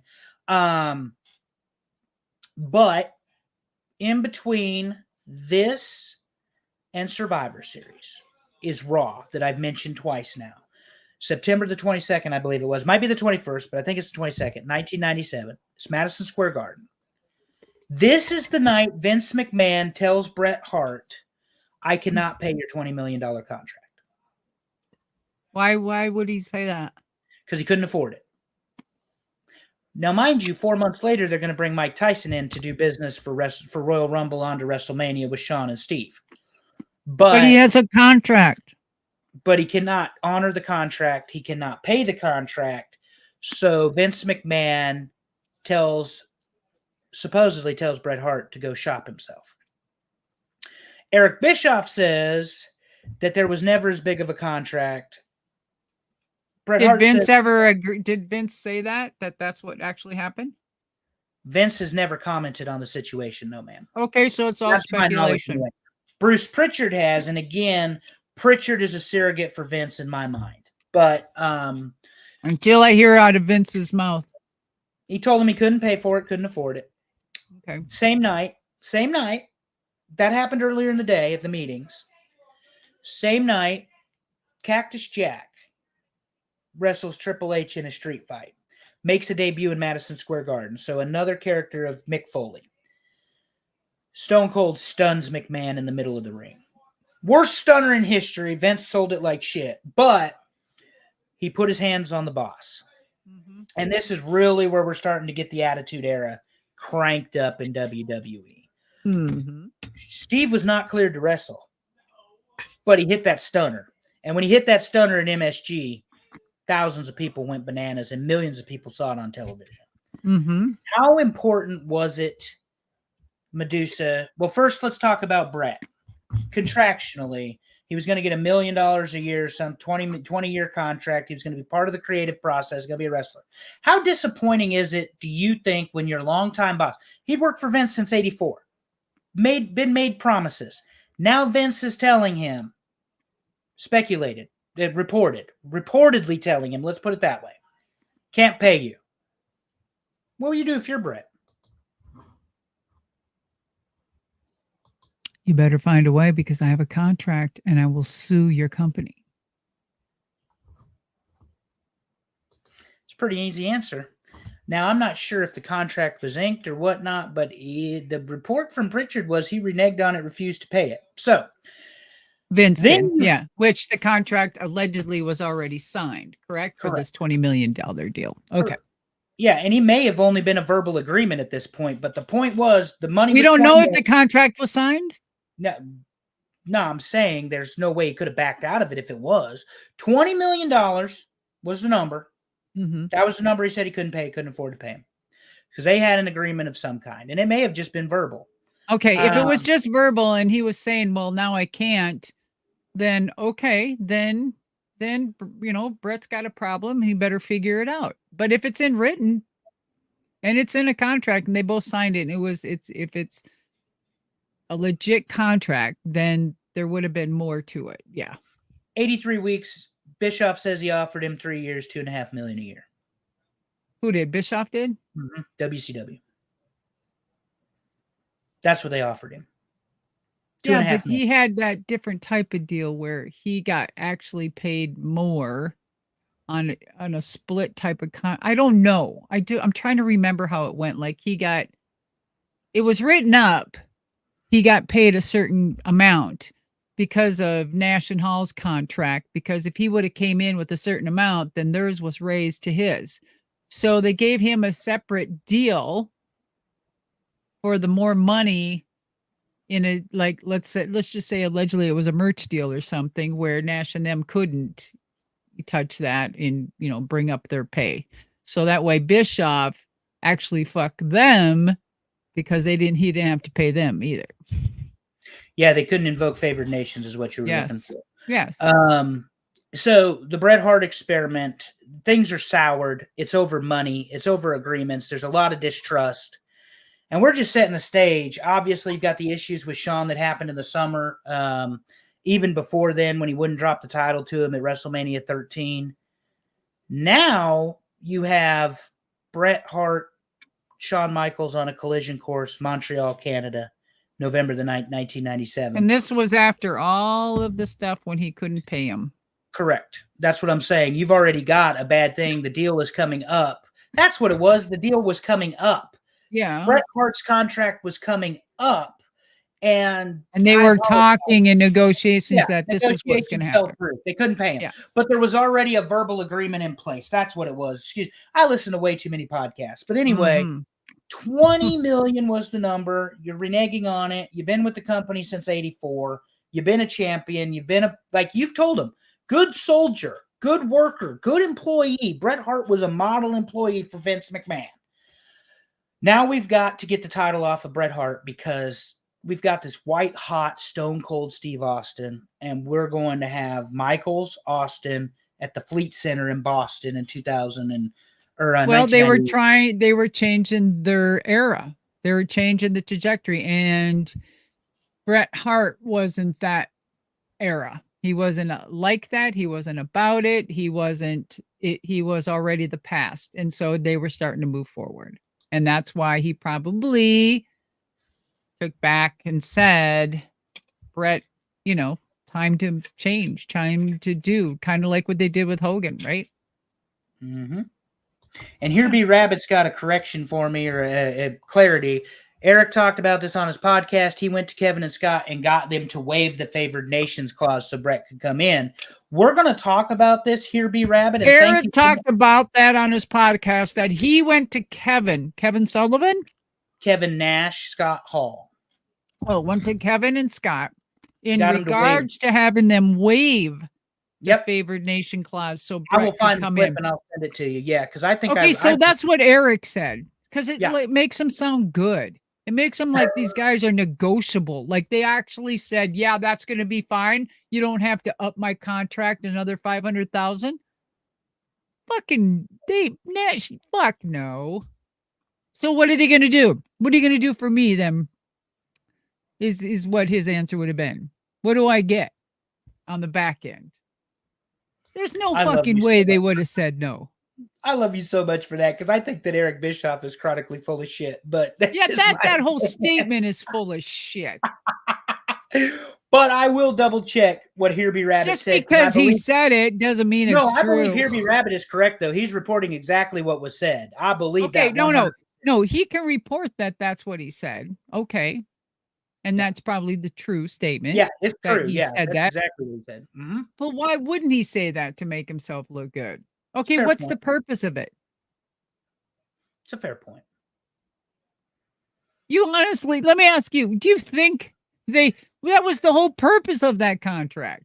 But in between this and Survivor Series is Raw that I've mentioned twice now. September the 22nd, I believe it was. Might be the 21st, but I think it's the 22nd, 1997. It's Madison Square Garden. This is the night Vince McMahon tells Bret Hart, I cannot pay your $20 million contract. Why would he say that? Because he couldn't afford it. Now, mind you, 4 months later, they're going to bring Mike Tyson in to do business for Royal Rumble on to WrestleMania with Shawn and Steve. But he has a contract. But he cannot honor the contract. He cannot pay the contract. So Vince McMahon supposedly tells Bret Hart to go shop himself. Eric Bischoff says that there was never as big of a contract. Did Vince ever agree? Did Vince say that that's what actually happened? Vince has never commented on the situation, no, ma'am. Okay, so it's all speculation. Bruce Pritchard has, and again, Pritchard is a surrogate for Vince in my mind. But until I hear out of Vince's mouth. He told him he couldn't pay for it, couldn't afford it. Okay. Same night. That happened earlier in the day at the meetings. Same night, Cactus Jack wrestles Triple H in a street fight. Makes a debut in Madison Square Garden. So another character of Mick Foley. Stone Cold stuns McMahon in the middle of the ring. Worst stunner in history. Vince sold it like shit. But he put his hands on the boss. Mm-hmm. And this is really where we're starting to get the Attitude Era cranked up in WWE. Mm-hmm. Steve was not cleared to wrestle. But he hit that stunner. And when he hit that stunner at MSG, thousands of people went bananas and millions of people saw it on television. Mm-hmm. How important was it, Medusa? Well, first, let's talk about Bret. Contractually, he was going to get $1 million a year, some 20-year contract. He was going to be part of the creative process, going to be a wrestler. How disappointing is it, do you think, when your longtime boss, he'd worked for Vince since 84, been made promises. Now Vince is telling him, reportedly telling him, let's put it that way, can't pay you. What will you do if you're Bret? You better find a way because I have a contract and I will sue your company. It's a pretty easy answer. Now, I'm not sure if the contract was inked or whatnot, but the report from Pritchard was he reneged on it, refused to pay it. So, Vince did, yeah, which the contract allegedly was already signed, correct? For this $20 million deal. Okay. Yeah, and he may have only been a verbal agreement at this point, but the point was the money. We don't know if the contract was signed. No, I'm saying there's no way he could have backed out of it if it was. $20 million was the number. Mm-hmm. That was the number he said he couldn't afford to pay him. Because they had an agreement of some kind. And it may have just been verbal. Okay, if it was just verbal and he was saying, well, now I can't, then okay, then Bret's got a problem. He better figure it out. But if it's in written and it's in a contract and they both signed it and if it's a legit contract, then there would have been more to it. Yeah. 83 weeks. Bischoff says he offered him 3 years, $2.5 million a year. Who did? Bischoff did? Mm-hmm. WCW. That's what they offered him. Yeah, but he had that different type of deal where he got actually paid more on a split type of I don't know. I'm trying to remember how it went. Like it was written up he got paid a certain amount because of Nash and Hall's contract, because if he would have came in with a certain amount, then theirs was raised to his. So they gave him a separate deal for the more money in a, like, let's just say allegedly it was a merch deal or something where Nash and them couldn't touch that and, bring up their pay. So that way Bischoff actually fucked them because he didn't have to pay them either. Yeah, they couldn't invoke favored nations is what you were looking for. Yes. So the Bret Hart experiment, things are soured. It's over money. It's over agreements. There's a lot of distrust. And we're just setting the stage. Obviously, you've got the issues with Shawn that happened in the summer. Even before then, when he wouldn't drop the title to him at WrestleMania 13. Now you have Bret Hart, Shawn Michaels on a collision course, Montreal, Canada, November the 9th, 1997. And this was after all of the stuff when he couldn't pay him. Correct. That's what I'm saying. You've already got a bad thing. The deal is coming up. That's what it was. The deal was coming up. Yeah. Bret Hart's contract was coming up. And they were talking in negotiations that this is what's going to happen. They couldn't pay him. Yeah. But there was already a verbal agreement in place. That's what it was. I listen to way too many podcasts. But anyway, 20 million was the number. You're reneging on it. You've been with the company since 84. You've been a champion. You've been you've told him, good soldier, good worker, good employee. Bret Hart was a model employee for Vince McMahon. Now we've got to get the title off of Bret Hart because we've got this white hot stone cold Steve Austin, and we're going to have Michaels, Austin at the Fleet Center in Boston in 2000 well, they were changing their era. They were changing the trajectory, and Bret Hart wasn't that era. He wasn't like that. He wasn't about it. He was already the past. And so they were starting to move forward. And that's why he probably took back and said, Bret, time to change, time to do, kind of like what they did with Hogan, right? Mm-hmm. And Here Be Rabbit's got a correction for me, or a clarity. Eric talked about this on his podcast. He went to Kevin and Scott and got them to waive the favored nations clause so Bret could come in. We're going to talk about this, Here Be Rabbit. And Eric talked about that on his podcast, that he went to Kevin Sullivan? Kevin Nash, Scott Hall. Oh, went to Kevin and Scott in regards to having them waive the favored nation clause. So Bret I will find the clip and I'll send it to you. Yeah, because I think that's what Eric said. Because it makes him sound good. It makes them like these guys are negotiable. Like they actually said, yeah, that's going to be fine. You don't have to up my contract another $500,000. Fucking Nash. Fuck no. So what are they going to do? What are you going to do for me then? Is what his answer would have been. What do I get on the back end? There's no fucking way they would have said no. I love you so much for that, because I think that Eric Bischoff is chronically full of shit. But that whole statement is full of shit. But I will double check what Here Be Rabbit said. Just because he said it doesn't mean it's true. No, I believe Here Be Rabbit is correct, though. He's reporting exactly what was said. I believe that. No, he can report that that's what he said. Okay. And that's probably the true statement. Yeah, it's true. He said that. Exactly what he said. Mm-hmm. But why wouldn't he say that to make himself look good? Okay, what's the purpose of it? It's a fair point. You honestly, let me ask you, do you think that was the whole purpose of that contract?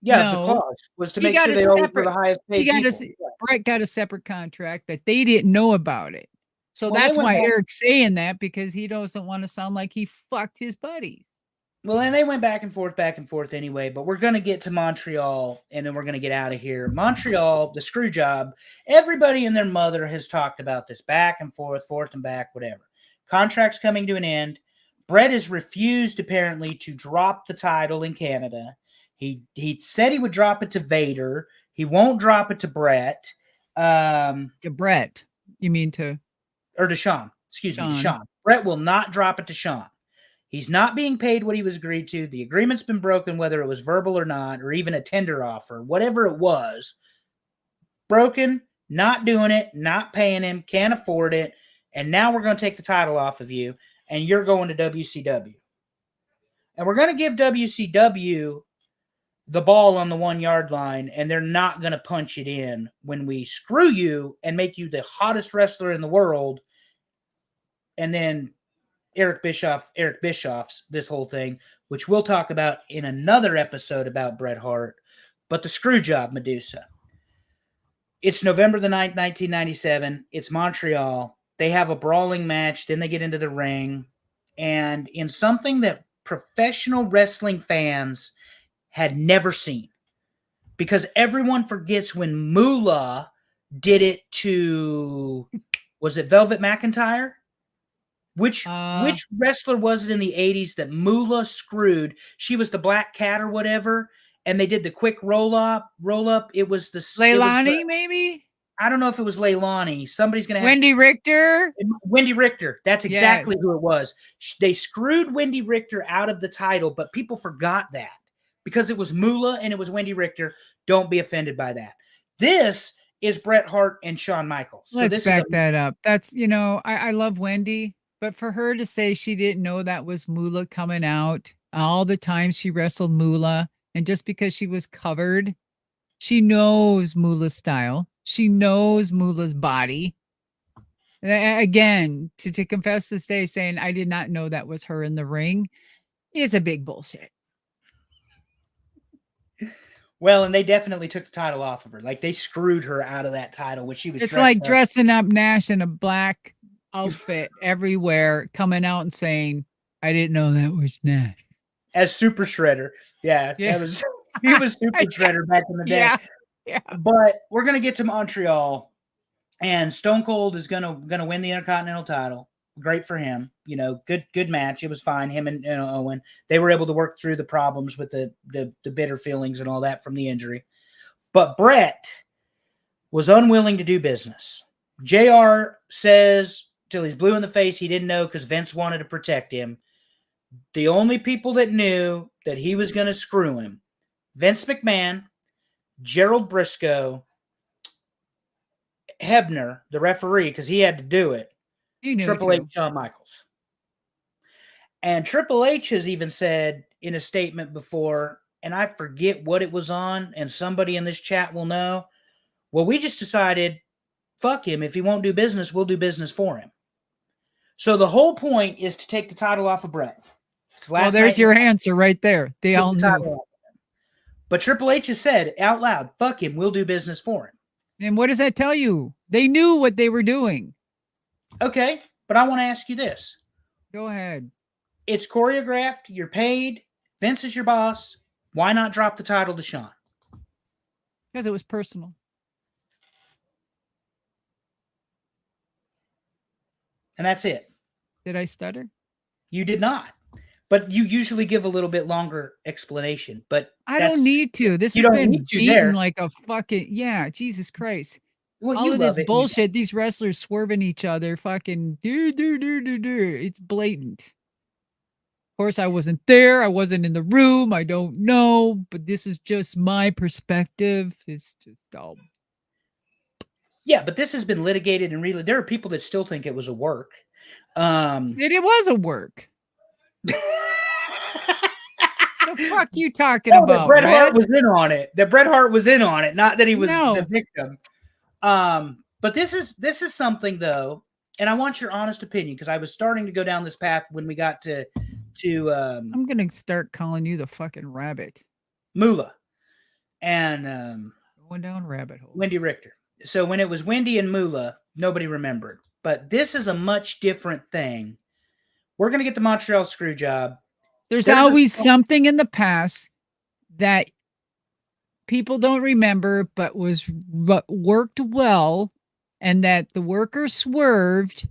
Yeah, the clause was to make sure they always were the highest paid people. Bret got a separate contract that they didn't know about it. So that's why Eric's saying that, because he doesn't want to sound like he fucked his buddies. Well, and they went back and forth anyway, but we're going to get to Montreal, and then we're going to get out of here. Montreal, the screw job, everybody and their mother has talked about this back and forth and back, whatever. Contract's coming to an end. Bret has refused, apparently, to drop the title in Canada. He said he would drop it to Vader. He won't drop it to Bret. To Bret. You mean to... Or to Shawn. Excuse me, Shawn. Bret will not drop it to Shawn. He's not being paid what he was agreed to. The agreement's been broken, whether it was verbal or not, or even a tender offer, whatever it was. Broken, not doing it, not paying him, can't afford it, and now we're going to take the title off of you, and you're going to WCW. And we're going to give WCW the ball on the 1 yard line, and they're not going to punch it in when we screw you and make you the hottest wrestler in the world. And then Eric Bischoff's this whole thing, which we'll talk about in another episode about Bret Hart, but the screw job Medusa. It's November the 9th, 1997. It's Montreal. They have a brawling match. Then they get into the ring. And in something that professional wrestling fans had never seen, because everyone forgets when Moolah did it to, was it Velvet McIntyre? Which wrestler was it in the 80s that Moolah screwed? She was the Black Cat or whatever, and they did the quick roll up. It was the Leilani, maybe? I don't know if it was Leilani. Somebody's going to have Wendy Richter. Wendy Richter. That's exactly who it was. They screwed Wendy Richter out of the title, but people forgot that because it was Moolah and it was Wendy Richter. Don't be offended by that. This is Bret Hart and Shawn Michaels. So Let's back that up. That's, I love Wendy, but for her to say she didn't know that was Moolah coming out all the time she wrestled Moolah, and just because she was covered, she knows Moolah's style. She knows Moolah's body. Again, to confess this day saying I did not know that was her in the ring is a big bullshit. Well, and they definitely took the title off of her. Like, they screwed her out of that title when she was It's like dressing up Nash in a black outfit everywhere, coming out and saying, I didn't know that was Nash. As Super Shredder. Yeah. He was Super Shredder back in the day. Yeah. But we're going to get to Montreal, and Stone Cold is going to win the Intercontinental title. Great for him. Good match. It was fine. Him and Owen, they were able to work through the problems with the bitter feelings and all that from the injury. But Bret was unwilling to do business. JR says till he's blue in the face he didn't know because Vince wanted to protect him. The only people that knew that he was going to screw him, Vince McMahon, Gerald Briscoe, Hebner, the referee, because he had to do it, Triple H, Shawn Michaels. And Triple H has even said in a statement before, and I forget what it was on, and somebody in this chat will know, well, we just decided, fuck him. If he won't do business, we'll do business for him. So the whole point is to take the title off of Bret. Well, there's your answer right there. They all knew. But Triple H has said out loud, fuck him, we'll do business for him. And what does that tell you? They knew what they were doing. Okay, but I want to ask you this. Go ahead. It's choreographed, you're paid, Vince is your boss. Why not drop the title to Shawn? Because it was personal. And that's it. Did I stutter? You did not. But you usually give a little bit longer explanation. But I don't need to. This has been beaten like a fucking Jesus Christ. Well, all of this bullshit, these wrestlers swerving each other, fucking do. It's blatant. Of course, I wasn't there. I wasn't in the room. I don't know. But this is just my perspective. It's just all. Yeah, but this has been litigated and really. There are people that still think it was a work. It was a work. The fuck you talking about? Bret Hart was in on it. That Bret Hart was in on it, not that he was the victim. But this is something though, and I want your honest opinion because I was starting to go down this path when we got to. I'm gonna start calling you the fucking rabbit, Moolah, and going down rabbit hole. Wendy Richter. So when it was Wendy and Moolah, nobody remembered. But this is a much different thing. We're going to get the Montreal screw job. There's always something in the past that people don't remember, but worked well, and that the worker swerved,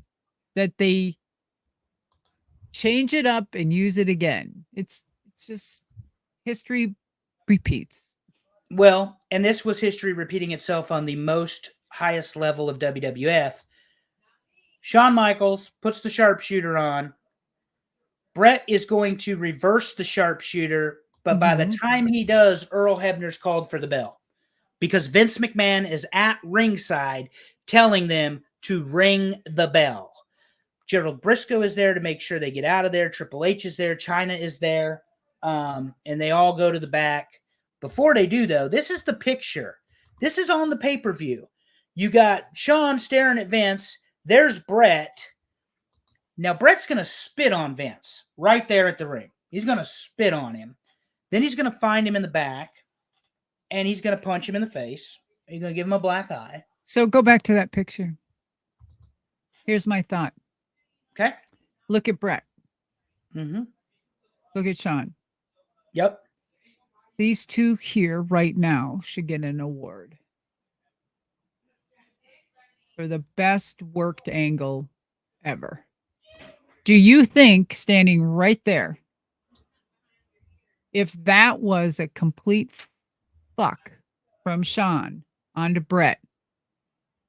that they change it up and use it again. It's just history repeats. Well, and this was history repeating itself on the most highest level of WWF. Shawn Michaels puts the sharpshooter on. Bret is going to reverse the sharpshooter, but by the time he does, Earl Hebner's called for the bell because Vince McMahon is at ringside telling them to ring the bell. Gerald Briscoe is there to make sure they get out of there. Triple H is there. Chyna is there. And they all go to the back. Before they do, though, this is the picture. This is on the pay-per-view. You got Shawn staring at Vince. There's Bret. Now, Bret's going to spit on Vince right there at the ring. He's going to spit on him. Then he's going to find him in the back, and he's going to punch him in the face. He's going to give him a black eye. So go back to that picture. Here's my thought. Okay. Look at Bret. Mm-hmm. Look at Shawn. Yep. These two here right now should get an award for the best worked angle ever. Do you think, standing right there, if that was a complete fuck from Shawn onto Bret,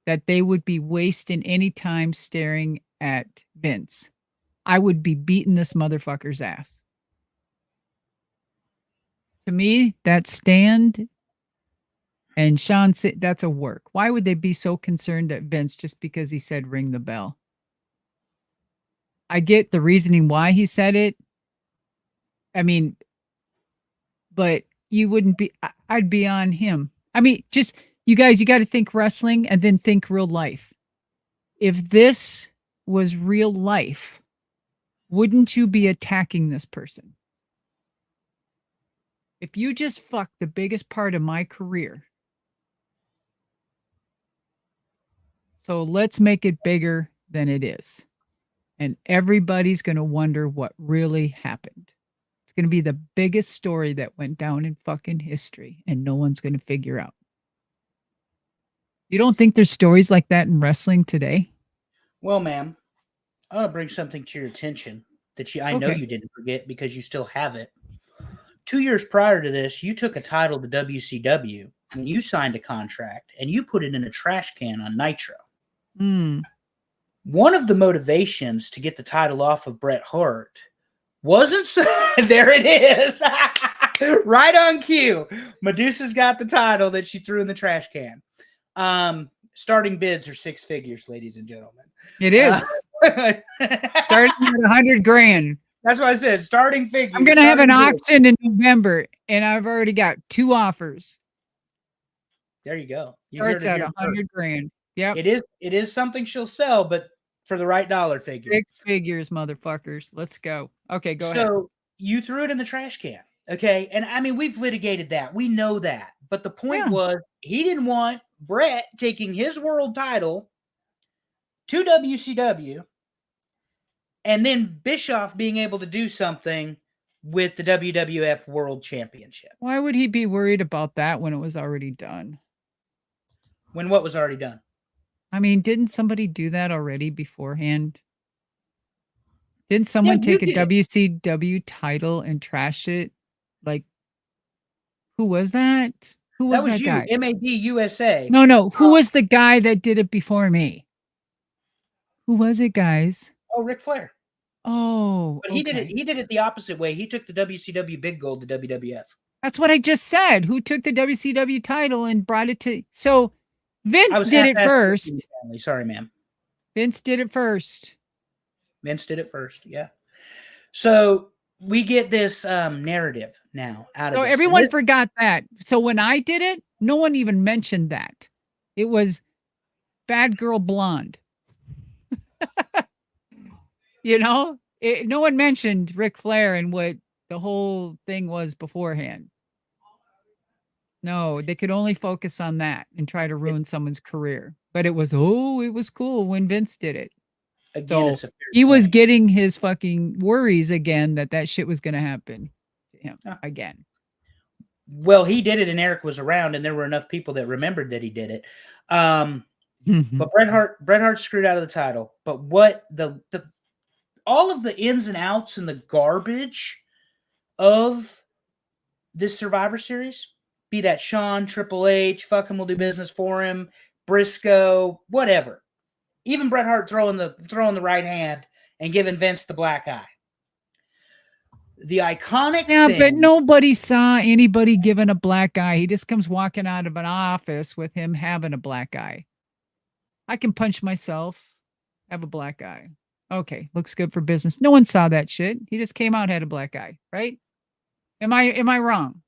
that they would be wasting any time staring at Vince? I would be beating this motherfucker's ass. To me, that stand and Shawn, that's a work. Why would they be so concerned at Vince just because he said ring the bell? I get the reasoning why he said it. I mean, but you wouldn't be, I'd be on him. I mean, just, you guys, you got to think wrestling and then think real life. If this was real life, wouldn't you be attacking this person? If you just fucked the biggest part of my career, so let's make it bigger than it is. And everybody's going to wonder what really happened. It's going to be the biggest story that went down in fucking history, and no one's going to figure out. You don't think there's stories like that in wrestling today? Well, ma'am, I want to bring something to your attention that I know you didn't forget because you still have it. 2 years prior to this, you took a title to WCW when you signed a contract, and you put it in a trash can on Nitro. One of the motivations to get the title off of Bret Hart wasn't there it is. Right on cue. Medusa's got the title that she threw in the trash can. Starting bids are 6 figures, ladies and gentlemen. It is. Starting at 100 grand. That's what I said. Starting figures. I'm going to have an auction in November, and I've already got 2 offers. There you go. Starts at 100 grand. Yep. It is something she'll sell, but for the right dollar figure. 6 figures, motherfuckers. Let's go. Okay, go ahead. So you threw it in the trash can. Okay. And I mean, we've litigated that. We know that. But the point was, he didn't want Bret taking his world title to WCW and then Bischoff being able to do something with the WWF World Championship. Why would he be worried about that when it was already done? When what was already done? I mean, didn't somebody do that already beforehand? Didn't someone take a WCW title and trash it? Like, who was that? Who was that guy? MAD USA. No. Who was the guy that did it before me? Who was it, guys? Oh, Ric Flair. Oh, but he did it the opposite way. He took the WCW big gold to WWF. That's what I just said. Who took the WCW title and brought it to? So Vince did it first. Sorry, ma'am. Vince did it first. Yeah. So we get this narrative now out of it. So everyone forgot that. So when I did it, no one even mentioned that. It was Bad Girl Blonde. You know, no one mentioned Ric Flair and what the whole thing was beforehand. No, they could only focus on that and try to ruin someone's career. But it was cool when Vince did it. Again, so he was getting his fucking worries again that shit was going to happen to him again. Well, he did it and Eric was around and there were enough people that remembered that he did it. But Bret Hart screwed out of the title. But what all of the ins and outs and the garbage of this Survivor Series, be that Shawn, Triple H, fuck him, we'll do business for him, Briscoe, whatever. Even Bret Hart throwing the right hand and giving Vince the black eye. The iconic thing, but nobody saw anybody giving a black eye. He just comes walking out of an office with him having a black eye. I can punch myself, have a black eye. Okay, looks good for business. No one saw that shit. He just came out, had a black eye, right? Am I wrong?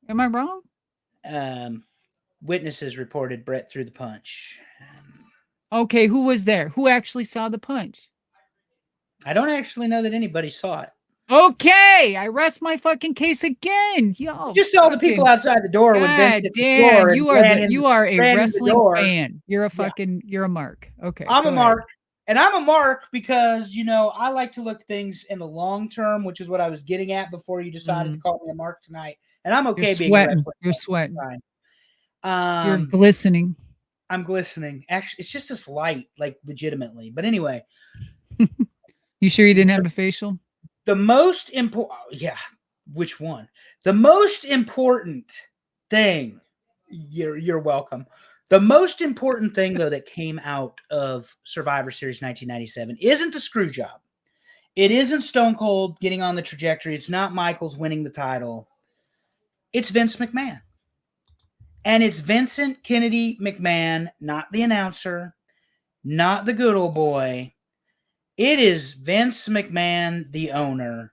Am I wrong? Witnesses reported Bret threw the punch. Okay, who was there? Who actually saw the punch? I don't actually know that anybody saw it. Okay, I rest my fucking case again. Yo, Just all the people outside the door when Vince God hit the damn, floor you are a wrestling fan. You're a fucking you're a mark. Okay, I'm a go mark. ahead. And I'm a mark because, you know, I like to look at things in the long term, which is what I was getting at before you decided to call me a mark tonight. And I'm okay being a wrestling fan. You're sweating. Fine. You're glistening. I'm glistening. Actually, it's just this light, like legitimately. But anyway, You sure you didn't have a facial? the most important, yeah, which one? The most important thing, you're welcome. The most important thing, though, that came out of Survivor Series 1997 isn't the screw job. It isn't Stone Cold getting on the trajectory. It's not Michaels winning the title. It's Vince McMahon. And it's Vincent Kennedy McMahon, not the announcer, not the good old boy. It is Vince McMahon, the owner.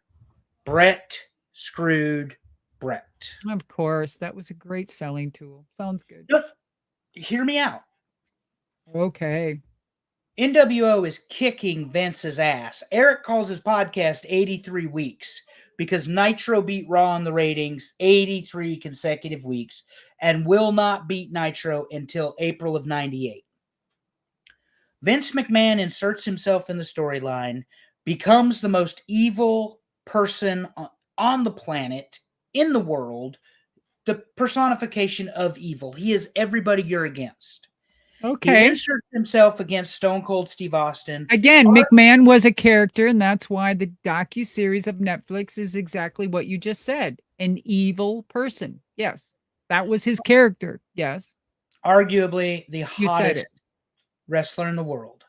Bret screwed Bret. Of course, that was a great selling tool. Sounds good. Look, hear me out. Okay. NWO is kicking Vince's ass. Eric calls his podcast 83 weeks because Nitro beat Raw in the ratings 83 consecutive weeks and will not beat Nitro until April of 98. Vince McMahon inserts himself in the storyline, becomes the most evil person on the planet, in the world, the personification of evil. He is everybody you're against. Okay. He inserts himself against Stone Cold Steve Austin. Again, McMahon was a character, and that's why the docu-series of Netflix is exactly what you just said. An evil person. Yes. That was his character. Yes. Arguably the hottest wrestler in the world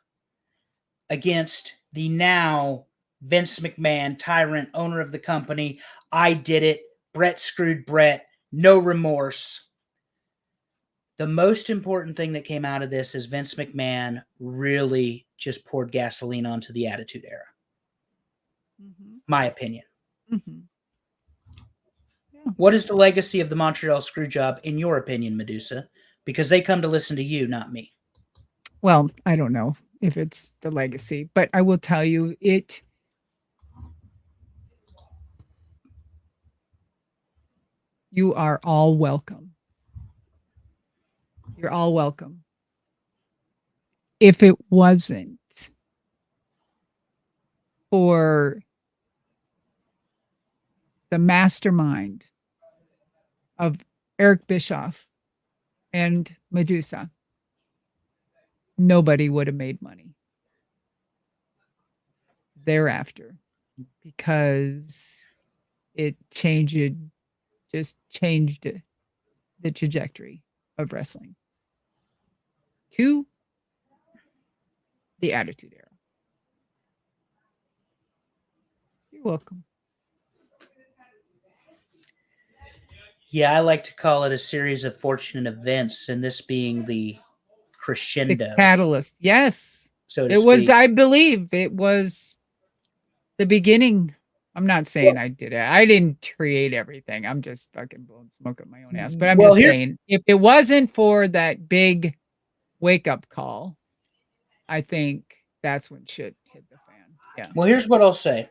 against the now Vince McMahon, tyrant, owner of the company. I did it. Bret screwed Bret. No remorse. The most important thing that came out of this is Vince McMahon really just poured gasoline onto the Attitude Era. Mm-hmm. My opinion. Mm-hmm. Yeah. What is the legacy of the Montreal Screwjob, in your opinion, Medusa? Because they come to listen to you, not me. Well, I don't know if it's the legacy, but I will tell you it. You are all welcome. You're all welcome. If it wasn't for the mastermind of Eric Bischoff and Medusa, nobody would have made money thereafter because it just changed the trajectory of wrestling to the Attitude Era. You're welcome. Yeah, I like to call it a series of fortunate events, and this being the crescendo. The catalyst. Yes. So it was, I believe it was the beginning. I'm not saying I did it. I didn't create everything. I'm just fucking blowing smoke up my own ass. But I'm just saying, if it wasn't for that big wake-up call, I think that's when shit hit the fan. Yeah. Well, here's what I'll say.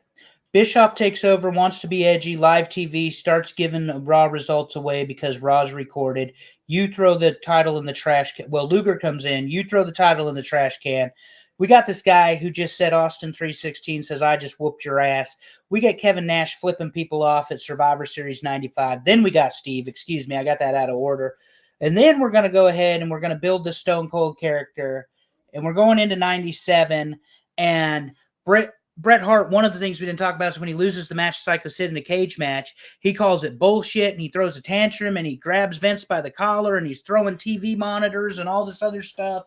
Bischoff takes over, wants to be edgy, live TV, starts giving Raw results away because Raw's recorded. You throw the title in the trash can. Well, Luger comes in. You throw the title in the trash can. We got this guy who just said Austin 316 says, I just whooped your ass. We got Kevin Nash flipping people off at Survivor Series 95. Then we got Steve. Excuse me, I got that out of order. And then we're going to go ahead and we're going to build the Stone Cold character. And we're going into 97. And Bret Hart, one of the things we didn't talk about is when he loses the match, Psycho Sid in a cage match, he calls it bullshit and he throws a tantrum and he grabs Vince by the collar and he's throwing TV monitors and all this other stuff.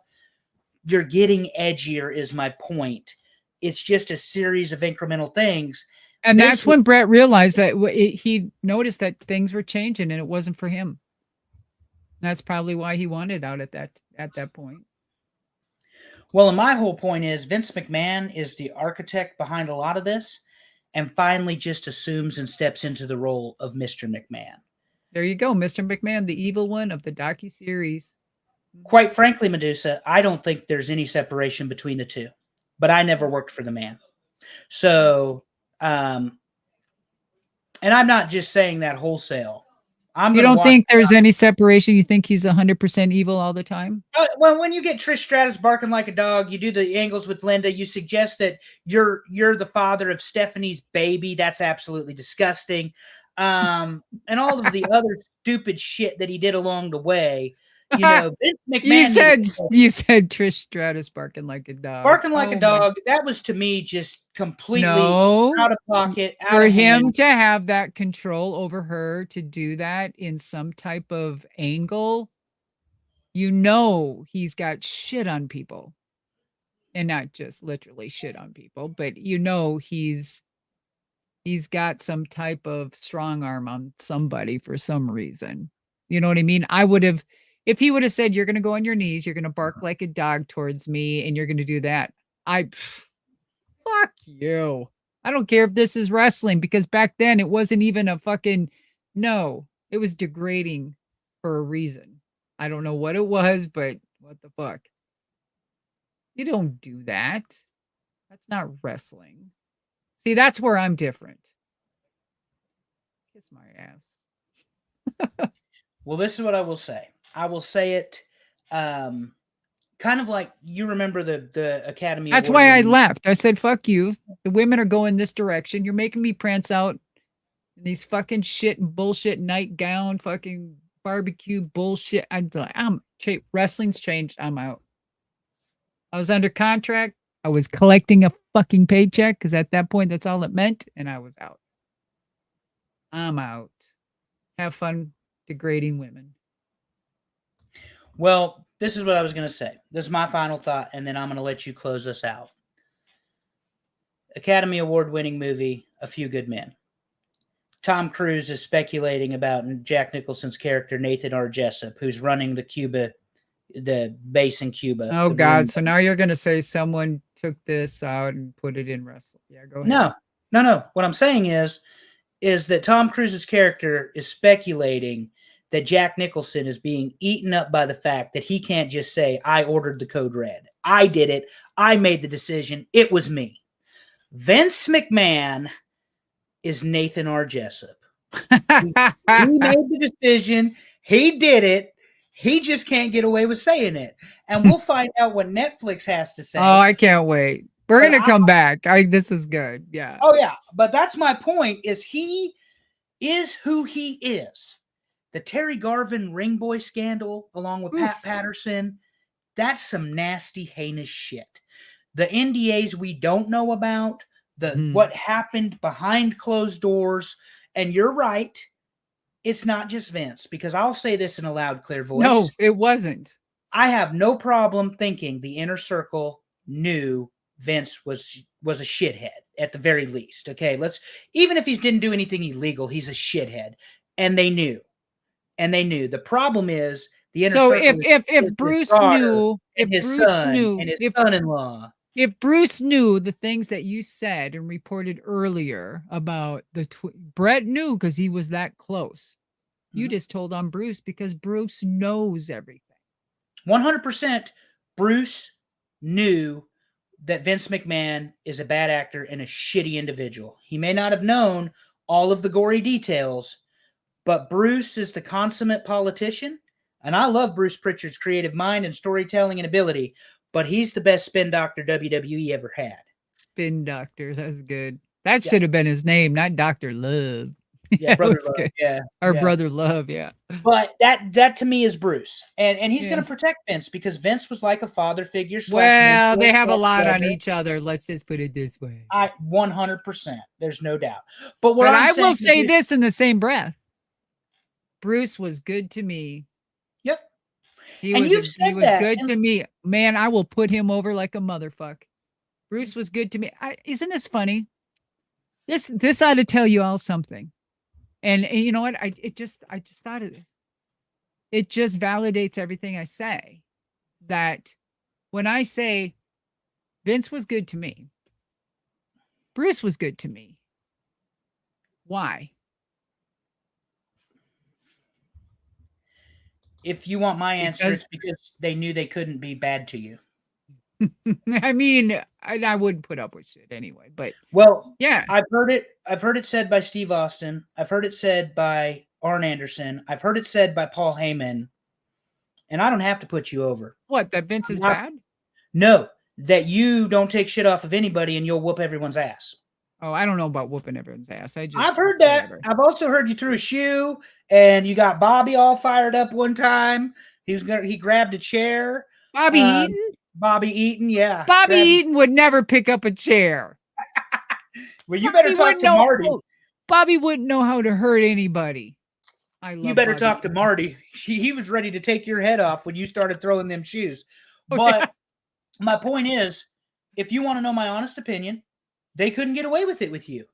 You're getting edgier is my point. It's just a series of incremental things. And that's when Bret realized that he noticed that things were changing and it wasn't for him. That's probably why he wanted out at that point. Well, and my whole point is Vince McMahon is the architect behind a lot of this, and finally just assumes and steps into the role of Mr. McMahon. There you go, Mr. McMahon, the evil one of the docuseries. Quite frankly, Medusa, I don't think there's any separation between the two, but I never worked for the man. So, and I'm not just saying that wholesale. You don't think there's any separation? You think he's 100% evil all the time? Well, when you get Trish Stratus barking like a dog, you do the angles with Linda. You suggest that you're the father of Stephanie's baby. That's absolutely disgusting. And all of the other stupid shit that he did along the way. You know, Vince McMahon. You said Trish Stratus barking like a dog. Barking like a dog. That was to me just completely out of pocket. For him to have that control over her, to do that in some type of angle, you know he's got shit on people. And not just literally shit on people, but you know he's got some type of strong arm on somebody for some reason. You know what I mean? If he would have said, you're going to go on your knees, you're going to bark like a dog towards me, and you're going to do that, fuck you. I don't care if this is wrestling, because back then it wasn't even a fucking, no, it was degrading for a reason. I don't know what it was, but what the fuck? You don't do that. That's not wrestling. See, that's where I'm different. Kiss my ass. Well, this is what I will say. I will say it kind of like, you remember the Academy That's Award why I left. I said, fuck you. The women are going this direction. You're making me prance out in these fucking shit and bullshit nightgown, fucking barbecue bullshit. Wrestling's changed. I'm out. I was under contract. I was collecting a fucking paycheck, because at that point, that's all it meant. And I was out. I'm out. Have fun degrading women. Well, this is what I was going to say. This is my final thought, and then I'm going to let you close us out. Academy Award-winning movie, A Few Good Men. Tom Cruise is speculating about Jack Nicholson's character, Nathan R. Jessup, who's running the base in Cuba. Oh, God. So now you're going to say someone took this out and put it in wrestling. Yeah, go ahead. No. What I'm saying is that Tom Cruise's character is speculating that Jack Nicholson is being eaten up by the fact that he can't just say, I ordered the code red. I did it. I made the decision. It was me. Vince McMahon is Nathan R. Jessup. He made the decision. He did it. He just can't get away with saying it. And we'll find out what Netflix has to say. Oh, I can't wait. We're going to come back. This is good. Yeah. Oh, yeah. But that's my point, is he is who he is. The Terry Garvin ring boy scandal, along with Pat Patterson, that's some nasty, heinous shit. The NDAs we don't know about, what happened behind closed doors, and you're right, it's not just Vince, because I'll say this in a loud, clear voice. No, it wasn't. I have no problem thinking the inner circle knew Vince was a shithead at the very least. Okay, even if he didn't do anything illegal, he's a shithead, and they knew. The problem is the inner circle. So if Bruce knew, and his son-in-law, if Bruce knew the things that you said and reported earlier about Bret knew, because he was that close. You just told on Bruce because Bruce knows everything. 100%. Bruce knew that Vince McMahon is a bad actor and a shitty individual. He may not have known all of the gory details, but Bruce is the consummate politician, and I love Bruce Pritchard's creative mind and storytelling and ability, but he's the best spin doctor WWE ever had. Spin doctor, that's good. That should have been his name, not Dr. Love. Yeah, Brother Love. Yeah. Brother Love, yeah. But that to me is Bruce. And he's going to protect Vince, because Vince was like a father figure. Well, they have a lot on each other. Let's just put it this way. 100%. There's no doubt. But I will say this in the same breath. Bruce was good to me. Yep. He was good to me. Man, I will put him over like a motherfucker. Bruce was good to me. Isn't this funny? This ought to tell you all something. And you know what? I just thought of this. It just validates everything I say. That when I say Vince was good to me. Bruce was good to me. Why? If you want my answer, it's because they knew they couldn't be bad to you. I mean, I wouldn't put up with shit anyway, but well, yeah, I've heard it said by Steve Austin. I've heard it said by Arn Anderson. I've heard it said by Paul Heyman. And I don't have to put you over. What, that Vince is bad? No, that you don't take shit off of anybody and you'll whoop everyone's ass. Oh, I don't know about whooping everyone's ass. I've heard that. Whatever. I've also heard you threw a shoe and you got Bobby all fired up one time. He grabbed a chair. Bobby Eaton? Bobby Eaton, yeah. Bobby Eaton would never pick up a chair. Well, you better talk to Marty. Bobby wouldn't know how to hurt anybody. You better talk to Marty. He was ready to take your head off when you started throwing them shoes. But my point is, if you want to know my honest opinion, they couldn't get away with it with you.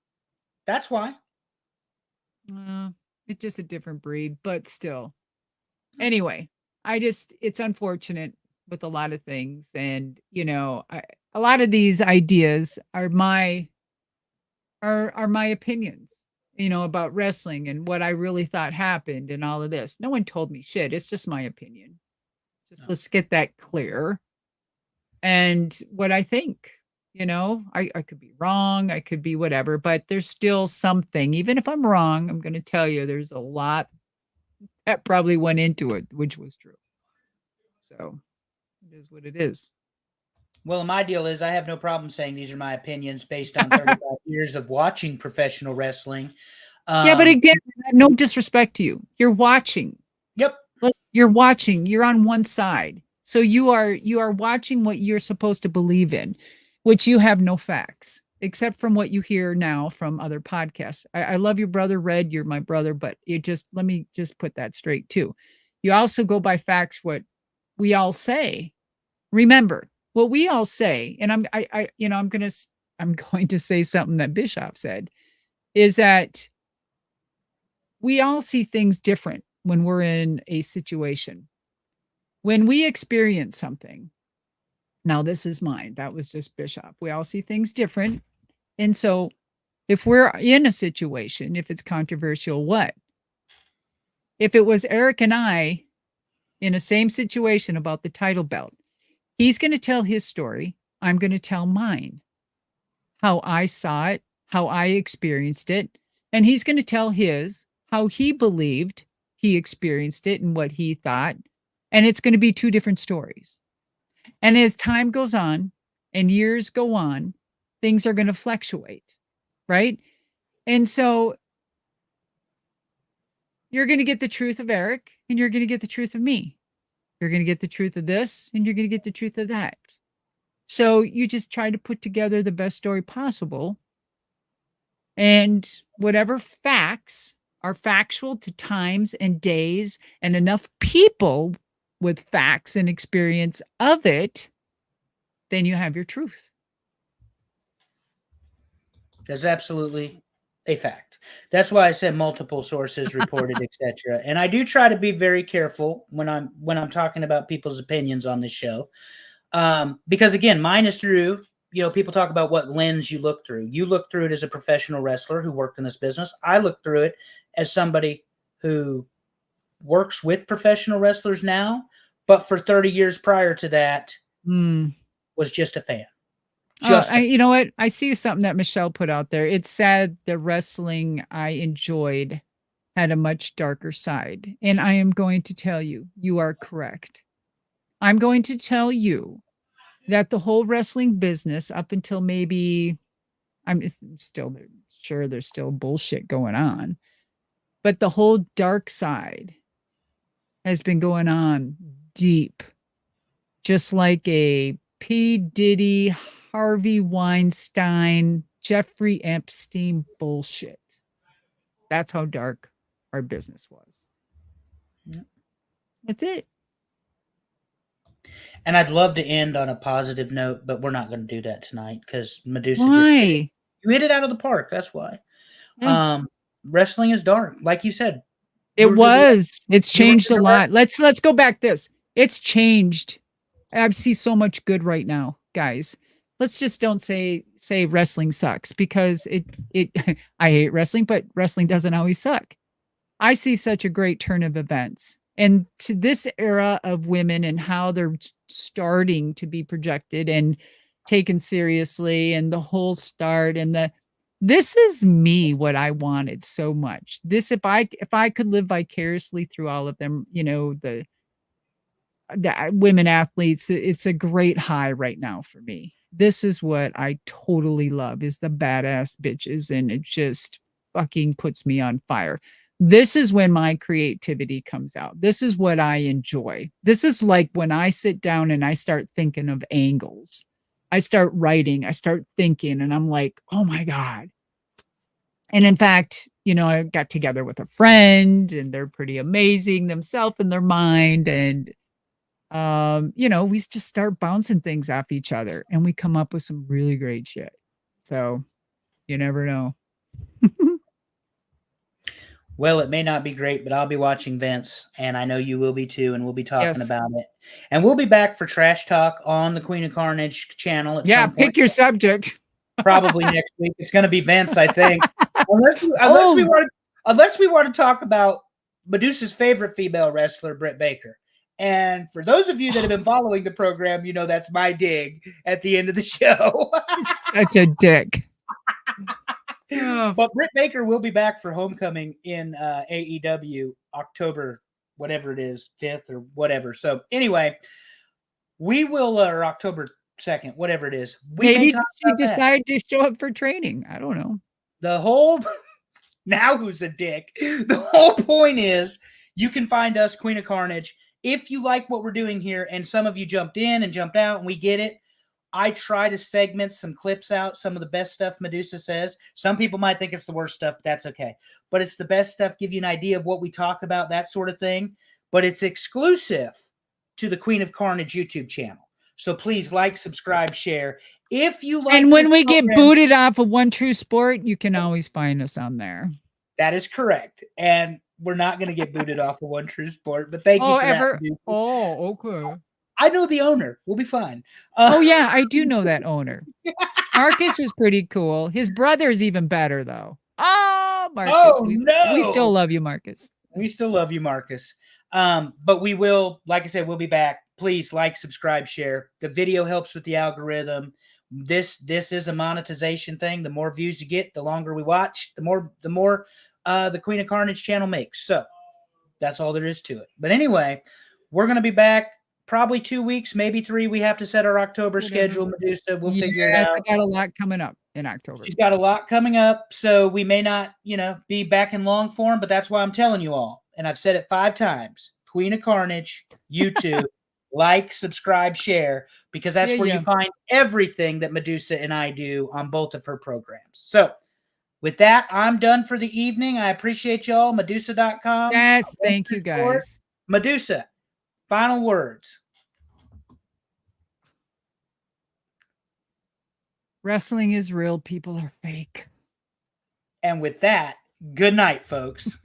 That's why. It's just a different breed, but still. Anyway, it's unfortunate with a lot of things. And, a lot of these ideas are my opinions. About wrestling and what I really thought happened and all of this. No one told me shit. It's just my opinion. Let's get that clear. And what I think, I could be wrong. I could be whatever, but there's still something. Even if I'm wrong, I'm going to tell you there's a lot that probably went into it, which was true. So it is what it is. Well, my deal is I have no problem saying these are my opinions based on 35 years of watching professional wrestling. Yeah, but again, no disrespect to you. You're watching. Yep. You're watching. You're on one side. So you are watching what you're supposed to believe in, which you have no facts, except from what you hear now from other podcasts. I love your brother, Red. You're my brother, but let me just put that straight too. You also go by facts, what we all say. Remember, what we all say, and I'm going to say something that Bischoff said, is that we all see things different when we're in a situation. When we experience something, now this is mine, that was just Bischoff. We all see things different. And so if we're in a situation, if it's controversial, what? If it was Eric and I in a same situation about the title belt, he's going to tell his story. I'm going to tell mine, how I saw it, how I experienced it. And he's going to tell his, how he believed he experienced it and what he thought. And it's going to be two different stories. And as time goes on and years go on, things are going to fluctuate, right? And so you're going to get the truth of Eric and you're going to get the truth of me. You're going to get the truth of this and you're going to get the truth of that. So you just try to put together the best story possible. And whatever facts are factual to times and days and enough people with facts and experience of it, then you have your truth. That's absolutely a fact. That's why I said multiple sources reported, etc. And I do try to be very careful when I'm talking about people's opinions on this show, because again, mine is through. People talk about what lens you look through. You look through it as a professional wrestler who worked in this business. I look through it as somebody who works with professional wrestlers now, but for 30 years prior to that, was just a fan. You know what? I see something that Michelle put out there. It's sad the wrestling I enjoyed had a much darker side. And I am going to tell you, you are correct. I'm going to tell you that the whole wrestling business up until maybe, I'm still sure there's still bullshit going on, but the whole dark side has been going on deep, just like a P. Diddy, Harvey Weinstein, Jeffrey Epstein bullshit. That's how dark our business was. Yeah. That's it. And I'd love to end on a positive note, but we're not going to do that tonight because Medusa you hit it out of the park. That's why. Yeah. Wrestling is dark, like you said. It's changed a lot. Let's go back this. It's changed. I see so much good right now, guys. let's just don't say wrestling sucks, because it I hate wrestling, but wrestling doesn't always suck. I see such a great turn of events. And to this era of women and how they're starting to be projected and taken seriously, and the whole start, and this is me, what I wanted so much. This, if I could live vicariously through all of them, the women athletes, it's a great high right now for me. This is what I totally love, is the badass bitches, and it just fucking puts me on fire. This is when my creativity comes out. This is what I enjoy. This is like when I sit down and I start thinking of angles. I start writing, I start thinking, and I'm like, oh my God. And in fact, I got together with a friend, and they're pretty amazing themselves in their mind. And, we just start bouncing things off each other, and we come up with some really great shit. So you never know. Well, it may not be great, but I'll be watching Vince, and I know you will be too, and we'll be talking Yes. about it. And we'll be back for Trash Talk on the Queen of Carnage channel at some point. Pick your subject. Probably next week. It's going to be Vince, I think. Unless we want to talk about Medusa's favorite female wrestler, Britt Baker. And for those of you that have been following the program, that's my dig at the end of the show. Such a dick. But Britt Baker will be back for Homecoming in AEW October, whatever it is, 5th or whatever. So anyway, we will, or October 2nd, whatever it is. Maybe she decided to show up for training. I don't know. Now who's a dick? The whole point is you can find us, Queen of Carnage. If you like what we're doing here, and some of you jumped in and jumped out, and we get it, I try to segment some clips out, some of the best stuff Medusa says. Some people might think it's the worst stuff, but that's okay. But it's the best stuff, give you an idea of what we talk about, that sort of thing. But it's exclusive to the Queen of Carnage YouTube channel. So please like, subscribe, share. If you like, and when we get booted off of One True Sport, you can always find us on there. That is correct. And we're not going to get booted off of One True Sport, but thank you for that. Oh, okay. I know the owner. We'll be fine. Yeah, I do know that owner. Marcus is pretty cool. His brother is even better, though. Oh, Marcus. Oh, we still love you, Marcus. We still love you, Marcus. But we will, like I said, we'll be back. Please like, subscribe, share. The video helps with the algorithm. This is a monetization thing. The more views you get, the longer we watch, the more the Queen of Carnage channel makes. So that's all there is to it. But anyway, we're going to be back probably 2 weeks, maybe 3. We have to set our October schedule, Medusa. We'll figure it out. I got a lot coming up in October. She's got a lot coming up, so we may not, be back in long form, but that's why I'm telling you all. And I've said it 5 times. Queen of Carnage, YouTube, like, subscribe, share, because that's where you find everything that Medusa and I do on both of her programs. So with that, I'm done for the evening. I appreciate y'all. Medusa.com. Yes, thank you guys. Medusa, final words. Wrestling is real. People are fake. And with that, good night, folks.